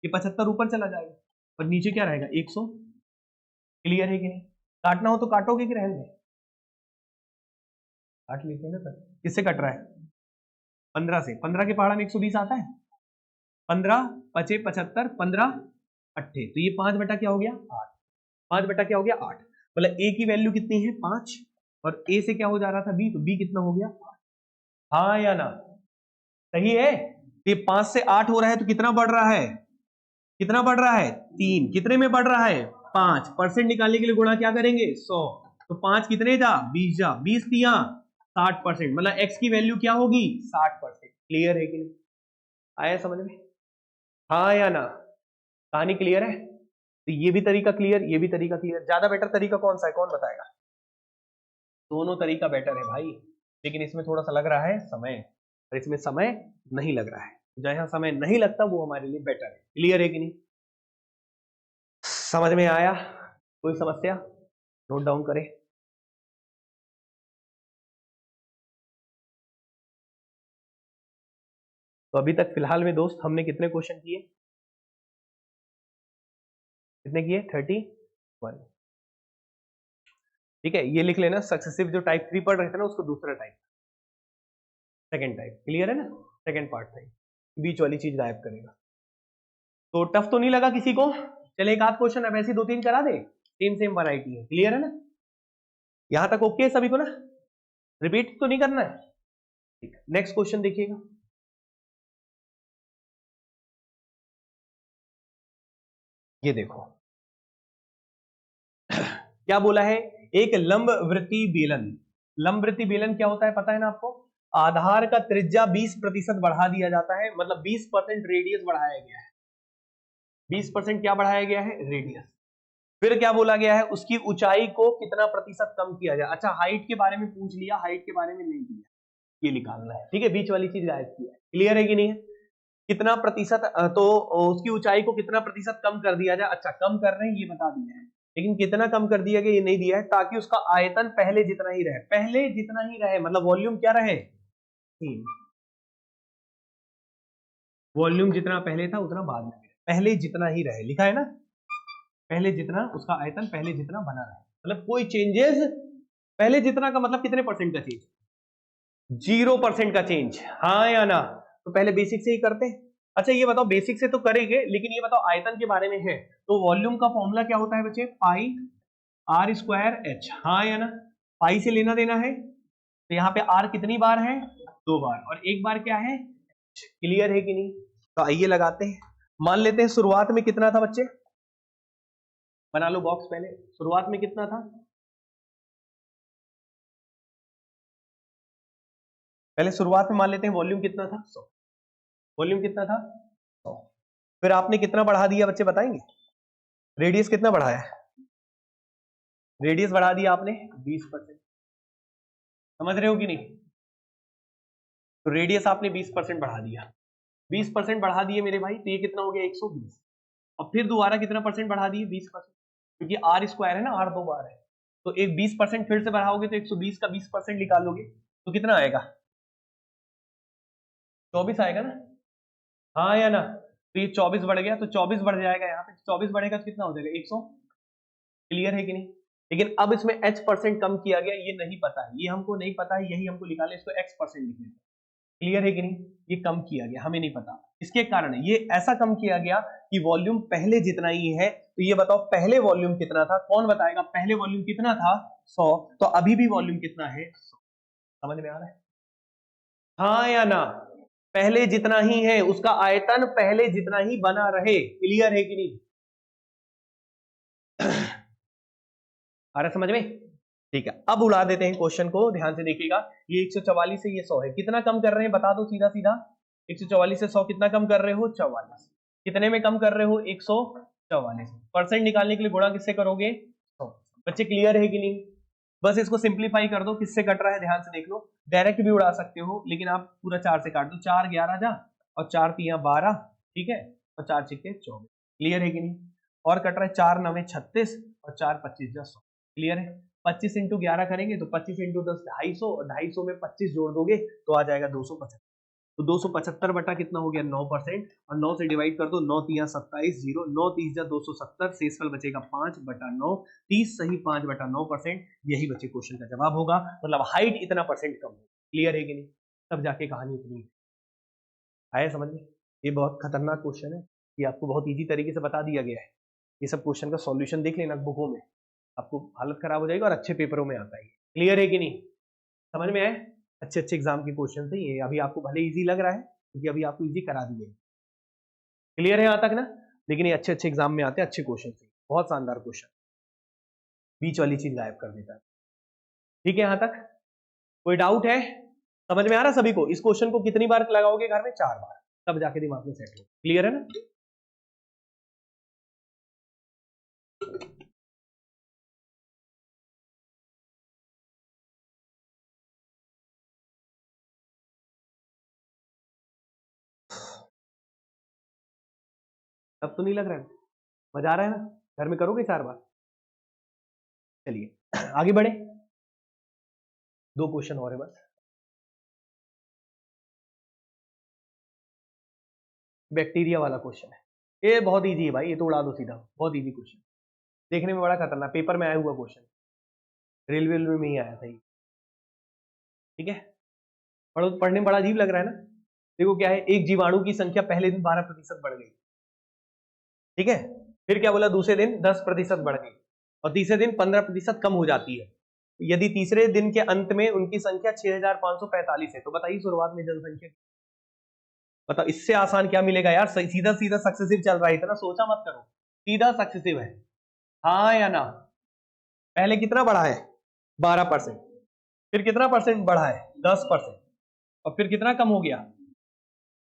ये 75 ऊपर चला जाएगा और नीचे क्या रहेगा, 100। क्लियर है कि नहीं? काटना हो तो काटोगे कि रहने, काट लेते हैं ना सर। किससे कट रहा है, 15 से, 15 के पहाड़ा में 120 आता है, 15 पचे 75, 15 अट्ठे, तो ये 5 बटा क्या हो गया, 8। 5 बटा क्या हो गया, 8। मतलब ए की वैल्यू कितनी है, 5, और ए से क्या हो जा रहा था, बी, तो बी कितना हो गया, 8। हाँ या ना? सही है? ये 5 से 8 हो रहा है तो कितना बढ़ रहा है, कितना बढ़ रहा है, 3। कितने में बढ़ रहा है, 5%। निकालने के लिए गुणा क्या करेंगे, 100। तो 5 कितने जा, 20 जा, 20 दिया 60%, मतलब x की वैल्यू क्या होगी, 60%। क्लियर है कि नहीं? आया समझ में, हाँ या ना? कहानी क्लियर है? तो ये भी तरीका क्लियर, ये भी तरीका क्लियर। ज्यादा बेटर तरीका कौन सा है, कौन बताएगा? दोनों तरीका बेटर है भाई, लेकिन इसमें थोड़ा सा लग रहा है समय, और इसमें समय नहीं लग रहा है। जहां समय नहीं लगता वो हमारे लिए बेटर है। क्लियर है कि नहीं? समझ में आया? कोई समस्या, नोट डाउन करें। तो अभी तक फिलहाल में दोस्त हमने कितने क्वेश्चन किए, कितने किए, 31। ठीक है, ये लिख लेना, सक्सेसिव जो टाइप 3 पढ़ रहे थे ना उसको दूसरा टाइप, सेकंड टाइप। क्लियर है ना? सेकंड पार्ट था, बीच वाली चीज गायब करेगा। तो टफ तो नहीं लगा किसी को? चले एक आध क्वेश्चन अब ऐसे 2-3 करा दे, सेम वैरायटी है। क्लियर है ना? यहां तक ओके है सभी को ना? रिपीट तो नहीं करना है? ठीक, नेक्स्ट क्वेश्चन देखिएगा। ये देखो क्या बोला है, एक लंबवृत्तीय बेलन। लंबवृत्तीय बेलन क्या होता है पता है ना आपको? आधार का त्रिज्या 20% बढ़ा दिया जाता है, मतलब 20% रेडियस बढ़ाया गया है। 20% क्या बढ़ाया गया है, रेडियस। फिर क्या बोला गया है, उसकी ऊंचाई को कितना प्रतिशत कम किया जाए। अच्छा हाइट के बारे में पूछ लिया, हाइट के बारे में नहीं दिया, ये निकालना है। ठीक है, बीच वाली चीज गायब किया है। क्लियर है कि नहीं है? कितना प्रतिशत, तो उसकी ऊंचाई को कितना प्रतिशत कम कर दिया जाए। अच्छा कम कर रहे हैं ये बता दिया है, लेकिन कितना कम कर दिया गया ये नहीं दिया है, ताकि उसका आयतन पहले जितना ही रहे, पहले जितना ही रहे, मतलब वॉल्यूम क्या रहे, वॉल्यूम जितना पहले था उतना बाद में, पहले जितना ही रहे, लिखा है ना, पहले जितना, उसका आयतन पहले जितना बना रहे, मतलब कोई चेंजेस, पहले जितना का मतलब कितने परसेंट का चेंज, 0% का चेंज, हाँ या ना? तो पहले बेसिक से ही करते हैं। अच्छा ये बताओ, बेसिक से तो करेंगे, लेकिन ये बताओ आयतन के बारे में है, तो वॉल्यूम का फॉर्मूला क्या होता है बच्चे, पाई आर स्क्वायर एच, हाँ या ना? पाई से लेना देना है, तो यहाँ पे आर कितनी बार है, 2 बार, और एक बार क्या है, क्लियर है कि नहीं? तो आइए लगाते हैं। मान लेते हैं शुरुआत में कितना था बच्चे, बना लो बॉक्स पहले। शुरुआत में कितना था, पहले शुरुआत में मान लेते हैं वॉल्यूम कितना था 100। वॉल्यूम कितना था 100। फिर आपने कितना बढ़ा दिया बच्चे बताएंगे? रेडियस कितना बढ़ाया है? रेडियस बढ़ा दिया आपने 20%। समझ रहे हो कि नहीं? तो रेडियस आपने 20% बढ़ा दिया। 20% बढ़ा दिए मेरे भाई, तो ये कितना हो गया 120। और फिर दोबारा कितना परसेंट बढ़ा दिए 20%, क्योंकि आर स्क्वायर है ना, आर 2 बार है, तो एक 20% फिर से बढ़ाओगे तो 120 का 20% निकालोगे तो कितना आएगा? 24 आएगा ना, हाँ या ना? तो ये 24 बढ़ गया, तो 24 बढ़ जाएगा यहाँ पे, 24 बढ़ेगा तो कितना हो जाएगा 100। क्लियर है कि नहीं? लेकिन अब इसमें h% कम किया गया, ये नहीं पता है, ये हमको नहीं पता है, यही हमको निकाले, इसको x% लिख लेते हैं। क्लियर है कि नहीं? ये कम किया गया, हमें नहीं पता इसके कारण ये ऐसा कम किया गया कि वॉल्यूम पहले जितना ही है। तो ये बताओ पहले वॉल्यूम कितना था, कौन बताएगा? पहले वॉल्यूम कितना था 100, तो अभी भी वॉल्यूम कितना है 100। समझ में आ रहा है, हाँ या ना? पहले जितना ही है, उसका आयतन पहले जितना ही बना रहे। क्लियर है कि नहीं? आ रहा समझ में? ठीक है, अब उड़ा देते हैं क्वेश्चन को, ध्यान से देखिएगा। ये 144 से ये 100 है, कितना कम कर रहे हैं बता दो सीधा सीधा। 144 से 100 कितना कम कर रहे हो? 44। कितने में कम कर रहे हो? 144। परसेंट निकालने के लिए गुणा किससे करोगे? 100। बच्चे क्लियर है कि नहीं? बस इसको सिंप्लीफाई कर दो, किससे कट रहा है ध्यान से देख लो। डायरेक्ट भी उड़ा सकते हो, लेकिन आप पूरा 4 से काट दो। 4 11 जा, और 4 3 12, ठीक है, और 4 6 24। क्लियर है कि नहीं? और कट रहा है 4 9 36, और 4 25 जा 100। क्लियर है? 25 इंटू 11 करेंगे तो 25 इंटू 10 250, और 250 में 25 जोड़ दोगे तो आ जाएगा 275। तो 275 बटा कितना हो गया 9%, और 9 से डिवाइड कर दो, 9 3 27 0, 9 30 जा 270, शेषफल बचेगा 5 बटा 9, 30 सही 5 बटा 9%। यही बच्चे क्वेश्चन का जवाब होगा, मतलब हाइट इतना परसेंट कम होगा। क्लियर है कि नहीं? तब जाके कहानी इतनी आया समझ में। ये बहुत खतरनाक क्वेश्चन है, ये आपको बहुत इजी तरीके से बता दिया गया है। ये सब क्वेश्चन का सॉल्यूशन देख लेना बुकों में, आपको हालत खराब हो जाएगी, और अच्छे पेपरों में आता है। क्लियर है कि नहीं? समझ में आए? अच्छे अच्छे एग्जाम के क्वेश्चन थे ये, अभी आपको भले इजी लग रहा है क्योंकि अभी आपको इजी करा दिए। क्लियर है यहाँ तक ना? लेकिन ये अच्छे अच्छे एग्जाम में आते हैं, अच्छे क्वेश्चन थे, बहुत शानदार क्वेश्चन, बीच वाली चीज गायब कर देता है। ठीक है यहाँ तक? कोई डाउट है? समझ में आ रहा है सभी को? इस क्वेश्चन को कितनी बार लगाओगे घर में? 4 बार, तब जाके दिमाग में सेट हो। क्लियर है ना? तब तो नहीं लग रहा है, मजा आ रहा है ना? घर में करोगे 4 बार? चलिए आगे बढ़े, 2 क्वेश्चन और है बस। बैक्टीरिया वाला क्वेश्चन है, ये बहुत इजी है भाई, ये तो उड़ा दो सीधा, बहुत इजी क्वेश्चन, देखने में बड़ा खतरनाक, पेपर में आया हुआ क्वेश्चन, रेलवे में ही आया था ये। ठीक है, पढ़ने में बड़ा अजीब लग रहा है ना? देखो क्या है, एक जीवाणु की संख्या पहले दिन 12% बढ़ गई, ठीक है, फिर क्या बोला, दूसरे दिन 10% बढ़ गई, और तीसरे दिन 15% कम हो जाती है। यदि तीसरे दिन के अंत में उनकी संख्या 6545 है, तो बताइए शुरुआत में जनसंख्या, बताओ इससे आसान क्या मिलेगा यार? सीधा सीधा सक्सेसिव चल रहा है, इतना सोचा मत करो, सीधा सक्सेसिव है, हाँ या ना? पहले कितना बढ़ा है 12%, फिर कितना परसेंट बढ़ा है 10%, और फिर कितना कम हो गया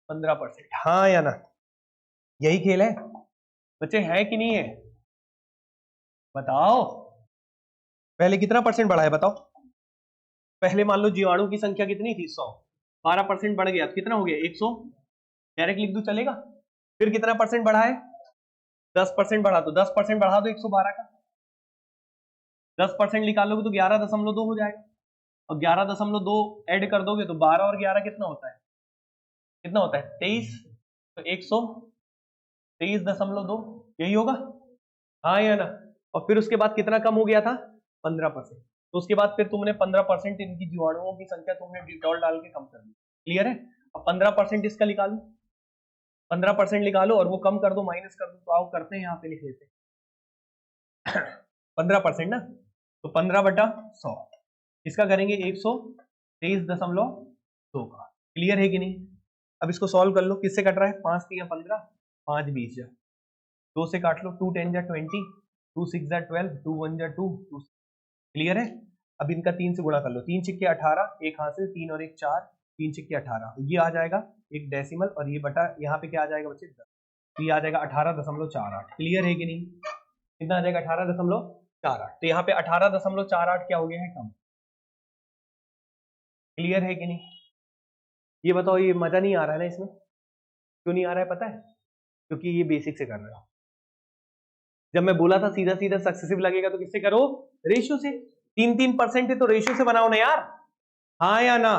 15%, हाँ या ना? यही खेल है बच्चे, है कि नहीं है? बताओ पहले कितना परसेंट बढ़ा है बताओ। पहले मान लो जीवाणु की संख्या कितनी थी 100, 12% बढ़ गया, कितना हो गया 100, डायरेक्ट लिख दो चलेगा। फिर कितना परसेंट बढ़ा है 10% बढ़ा, तो 10% बढ़ा दो 112 का, 10% निकालोगे तो 11.2 हो जाएगा, और 11.2 ऐड कर दोगे तो 12 और 11 कितना होता है, कितना होता है 23, तो 123.2 यही होगा, हाँ या ना? और फिर उसके बाद कितना कम हो गया था 15%, तो उसके बाद फिर तुमने 15% इनकी जीवाणुओं की संख्या तुमने डिटॉल डाल के कम कर दी। क्लियर है? अब 15% इसका निकालो, 15% निकालो और वो कम कर दो, माइनस कर दो, तो आओ करते हैं, यहाँ पे लिख लेते हैं 15% ना, तो 15/100 इसका करेंगे 123.2 का। क्लियर है कि नहीं? अब इसको सॉल्व कर लो, किससे कट रहा है, 5 3 15, 5 20 जा, 2 से काट लो, 2 10 जा 20, 2 6 जा 12, 2 1 जा 2, क्लियर है। अब इनका 3 से गुणा कर लो, 3 छिक्के 18, एक हासिल, 3 और 1 4, 3 छिक्के 18, ये आ जाएगा एक डेसिमल, और ये बटा यहाँ पे क्या आ जाएगा बच्चे, 10, तो ये आ जाएगा 18.48, क्लियर है कि नहीं, कितना आ जाएगा 18.48, तो यहाँ पे 18.48 क्या हो गया है, कम, क्लियर है कि नहीं। ये बताओ, ये मजा नहीं आ रहा है ना इसमें, क्यों नहीं आ रहा है पता है, क्योंकि ये बेसिक से कर रहे हो। जब मैं बोला था सीधा सीधा सक्सेसिव लगेगा तो किससे करो, रेशियो से, 3-3% है तो रेशियो से बनाओ ना यार, हाँ या ना,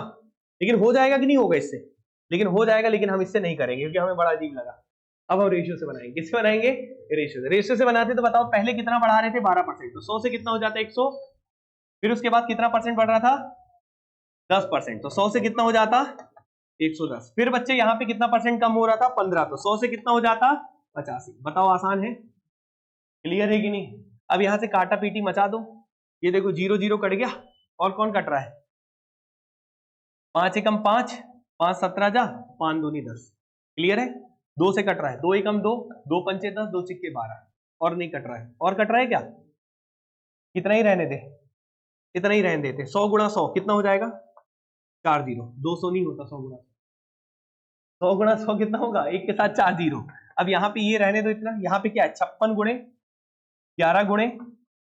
लेकिन हो जाएगा कि नहीं होगा इससे, लेकिन हो जाएगा, लेकिन हम इससे नहीं करेंगे क्योंकि हमें बड़ा अजीब लगा। अब हम रेशियो से बनाएंगे, किससे बनाएंगे, रेशियो से। रेशियो से बनाते तो बताओ पहले कितना बढ़ा रहे थे, 12%, तो 100 से कितना हो जाता है 100, फिर उसके बाद कितना परसेंट बढ़ रहा था, 10%, तो 100 से कितना हो जाता 110, फिर बच्चे यहाँ पे कितना परसेंट कम हो रहा था 15, तो 100 से कितना हो जाता 85, बताओ आसान है, क्लियर है कि नहीं। अब यहां से काटा पीटी मचा दो, ये देखो 0 0 कट गया, और कौन कट रहा है, 5 एकम 5, 5 17 जा, 5 दूनी 10, क्लियर है, 2 से कट रहा है, 2 एकम 2, 2 पंचे 10, 2 छिक्के 12, और नहीं कट रहा है, और कट रहा है क्या, कितना ही रहने दे, इतना ही रहने देते, 100 गुणा 100 कितना हो जाएगा 4 0, 200 नहीं होता, 100 गुणा 100 कितना होगा, एक के साथ 4 0। अब यहाँ पे ये रहने दो इतना, यहाँ पे क्या है 56 गुणे 11 गुणे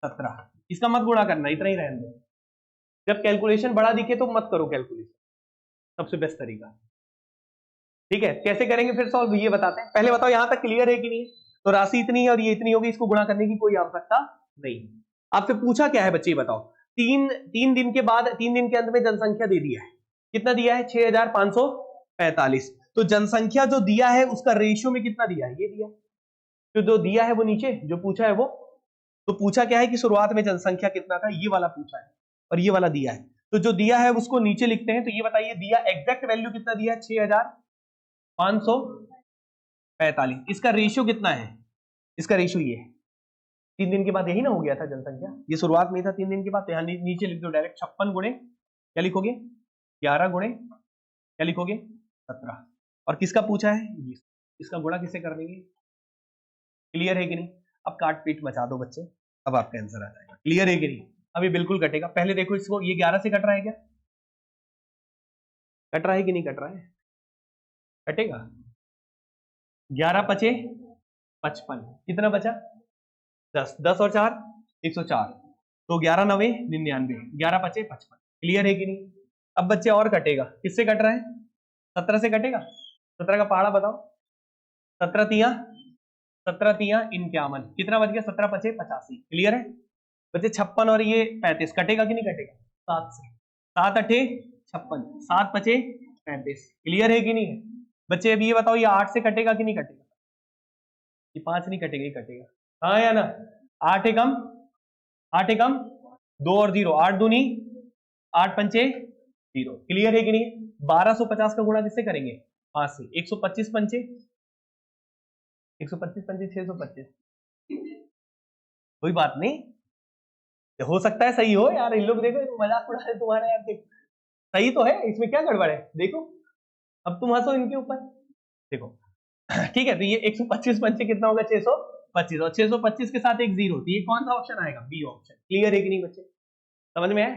17, इसका मत गुणा करना, इतना ही रहने दो, जब कैलकुलेशन बड़ा दिखे तो मत करो कैलकुलेशन, सबसे बेस्ट तरीका, ठीक है। कैसे करेंगे फिर सॉल्व, ये बताते हैं, पहले बताओ यहां तक क्लियर है कि नहीं, तो राशि इतनी है और ये इतनी होगी, इसको गुणा करने की कोई आवश्यकता नहीं। आपसे पूछा क्या है बच्चे, बताओ, तीन दिन के बाद, 3 दिन के अंत में जनसंख्या दे दिया है, कितना दिया है 6545, तो जनसंख्या जो दिया है उसका रेशियो में कितना दिया है, ये दिया, तो जो दिया है वो नीचे जो पूछा है वो, तो पूछा क्या है कि शुरुआत में जनसंख्या कितना था, ये वाला पूछा है, और ये वाला दिया है, तो जो दिया है उसको नीचे लिखते हैं, तो ये बताइए दिया एग्जैक्ट वैल्यू कितना दिया है 6545, इसका रेशियो कितना है, इसका रेशियो ये है, 3 दिन के बाद यही ना हो गया था जनसंख्या, ये शुरुआत में था 3 दिन के बाद, तो यहाँ नीचे लिख दो डायरेक्ट, 56 गुणे क्या लिखोगे 11 गुणे क्या लिखोगे 17, और किसका पूछा है, इसका गुणा किससे कर देंगे, क्लियर है कि नहीं। अब काट पीट मचा दो बच्चे, अब आपका आंसर आ जाएगा, क्लियर है कि नहीं। अभी बिल्कुल कटेगा, पहले देखो इसको, ये 11 से कट रहा है क्या, कट रहा है कि नहीं कट रहा है, कटेगा, 11 पचे 55, कितना बचा 10, 10 और 4 104, तो 11 9 99, 11 पचे 55, क्लियर है कि नहीं। अब बच्चे और कटेगा, किससे कट रहा है 17 से कटेगा, 17 का पहाड़ा बताओ, 17 तिया 51, कितना बच गया 17 पचे 85, क्लियर है बच्चे। 56 और ये 35 कटेगा कि नहीं कटेगा, 7 से, 7 अठे 56, 7 पचे 35, क्लियर है कि नहीं है बच्चे। अब ये बताओ ये 8 से कटेगा कि नहीं कटेगा, ये 5 नहीं कटेगा, ये कटेगा, हाँ या ना, 8 एकम 2 और 0, 8 दूनी 8 पंचे 0, क्लियर है कि नहीं। 1250 का गुणा किससे करेंगे 5 से, 125 पंचे 625, कोई बात नहीं, हो सकता है सही हो यार, इन लोग देखो मजाक उड़ा रहे तुम्हारा यार, देखो सही तो है, इसमें क्या गड़बड़ है, देखो अब तुम हंसो इनके ऊपर, देखो ठीक है, तो ये 125 पंचे कितना होगा 625, और 625 के साथ एक 0, तो ये कौन सा ऑप्शन आएगा, बी ऑप्शन, क्लियर है कि नहीं बच्चे, समझ में आया,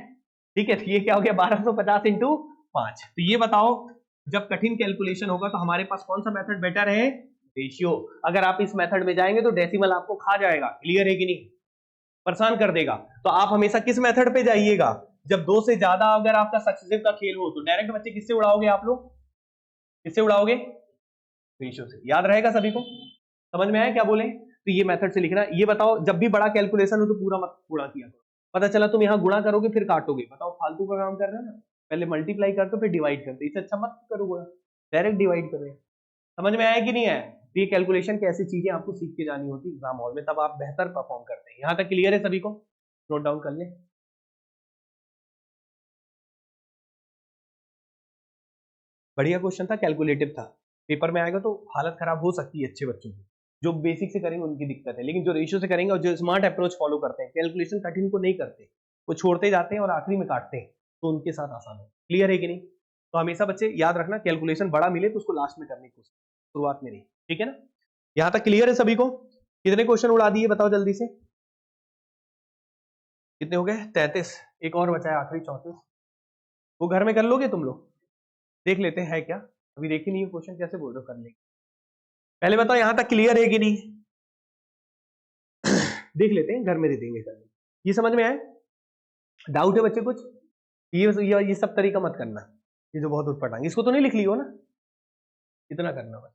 ठीक है। तो ये क्या हो गया 1250 इंटू 5, तो ये बताओ जब कठिन कैलकुलेशन होगा तो हमारे पास कौन सा मेथड बेटर है, रेशियो। अगर आप इस मेथड में जाएंगे तो डेसिमल आपको खा जाएगा, क्लियर है कि नहीं, परेशान कर देगा, तो आप हमेशा किस मेथड पे जाइएगा, जब 2 से ज्यादा अगर आपका सक्सेसिव का खेल हो तो डायरेक्ट बच्चे किससे उड़ाओगे आप लोग, किससे उड़ाओगे, रेशियो से, याद रहेगा सभी को, समझ में आया क्या बोले, तो ये मेथड से लिखना। ये बताओ जब भी बड़ा कैलकुलेशन हो तो पूरा मत गुणा किया करो, पता चला तुम यहाँ गुणा करोगे फिर काटोगे, बताओ फालतू का काम कर रहे हो ना, पहले मल्टीप्लाई करते हो फिर डिवाइड करते, इससे अच्छा मत करो गुणा, डायरेक्ट डिवाइड करो। समझ में आया कि नहीं है, ये कैलकुलेशन कैसी चीजें आपको सीख के जानी होती एग्जाम हॉल में, तब आप बेहतर परफॉर्म करते हैं। यहाँ तक क्लियर है सभी को, नोट डाउन कर ले। बढ़िया क्वेश्चन था, कैलकुलेटिव था, पेपर में आएगा तो हालत खराब हो सकती है अच्छे बच्चों की, जो बेसिक से करेंगे उनकी दिक्कत है, लेकिन जो रेशियो से करेंगे और जो स्मार्ट अप्रोच फॉलो करते हैं, कैलकुलेशन कठिन को नहीं करते, वो छोड़ते जाते हैं और आखिरी में काटते हैं, तो उनके साथ आसान है, क्लियर है कि नहीं। तो हमेशा बच्चे याद रखना, कैलकुलेशन बड़ा मिले तो उसको लास्ट में करने की कोशिश, शुरुआत में नहीं, ठीक है ना। यहां तक क्लियर है सभी को? कितने क्वेश्चन उड़ा दिए बताओ जल्दी से, कितने हो गए? 33, एक और बचा है आखिरी 34, वो घर में कर लोगे तुम लोग? देख लेते हैं है क्या, अभी देखी नहीं है क्वेश्चन, कैसे बोल रहे हो कर लेंगे? पहले बताओ यहां तक क्लियर है कि नहीं, देख लेते हैं, घर में दे देंगे करने। ये समझ में आए? डाउट है बच्चे कुछ? ये सब तरीका मत करना, ये जो बहुत उठपटांग, इसको तो नहीं लिख लियो ना, इतना करना बस,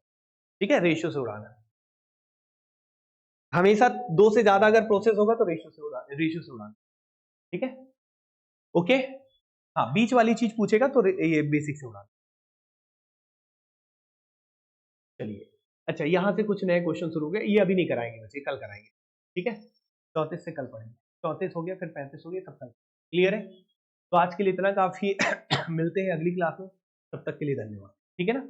ठीक है। रेशियो से उड़ाना हमेशा, 2 से ज्यादा अगर प्रोसेस होगा तो रेशियो से उड़ाना, ठीक है, ओके। हाँ, बीच वाली चीज पूछेगा तो ये बेसिक से उड़ाना। चलिए, अच्छा यहां से कुछ नए क्वेश्चन शुरू हो गए, ये अभी नहीं कराएंगे बच्चे, कल कराएंगे, ठीक है। 34 से कल पढ़ेंगे, 34 हो गया, फिर 35 हो गया, तब तक क्लियर है। तो आज के लिए इतना काफी मिलते हैं अगली क्लास में, तब तक के लिए धन्यवाद, ठीक है ना।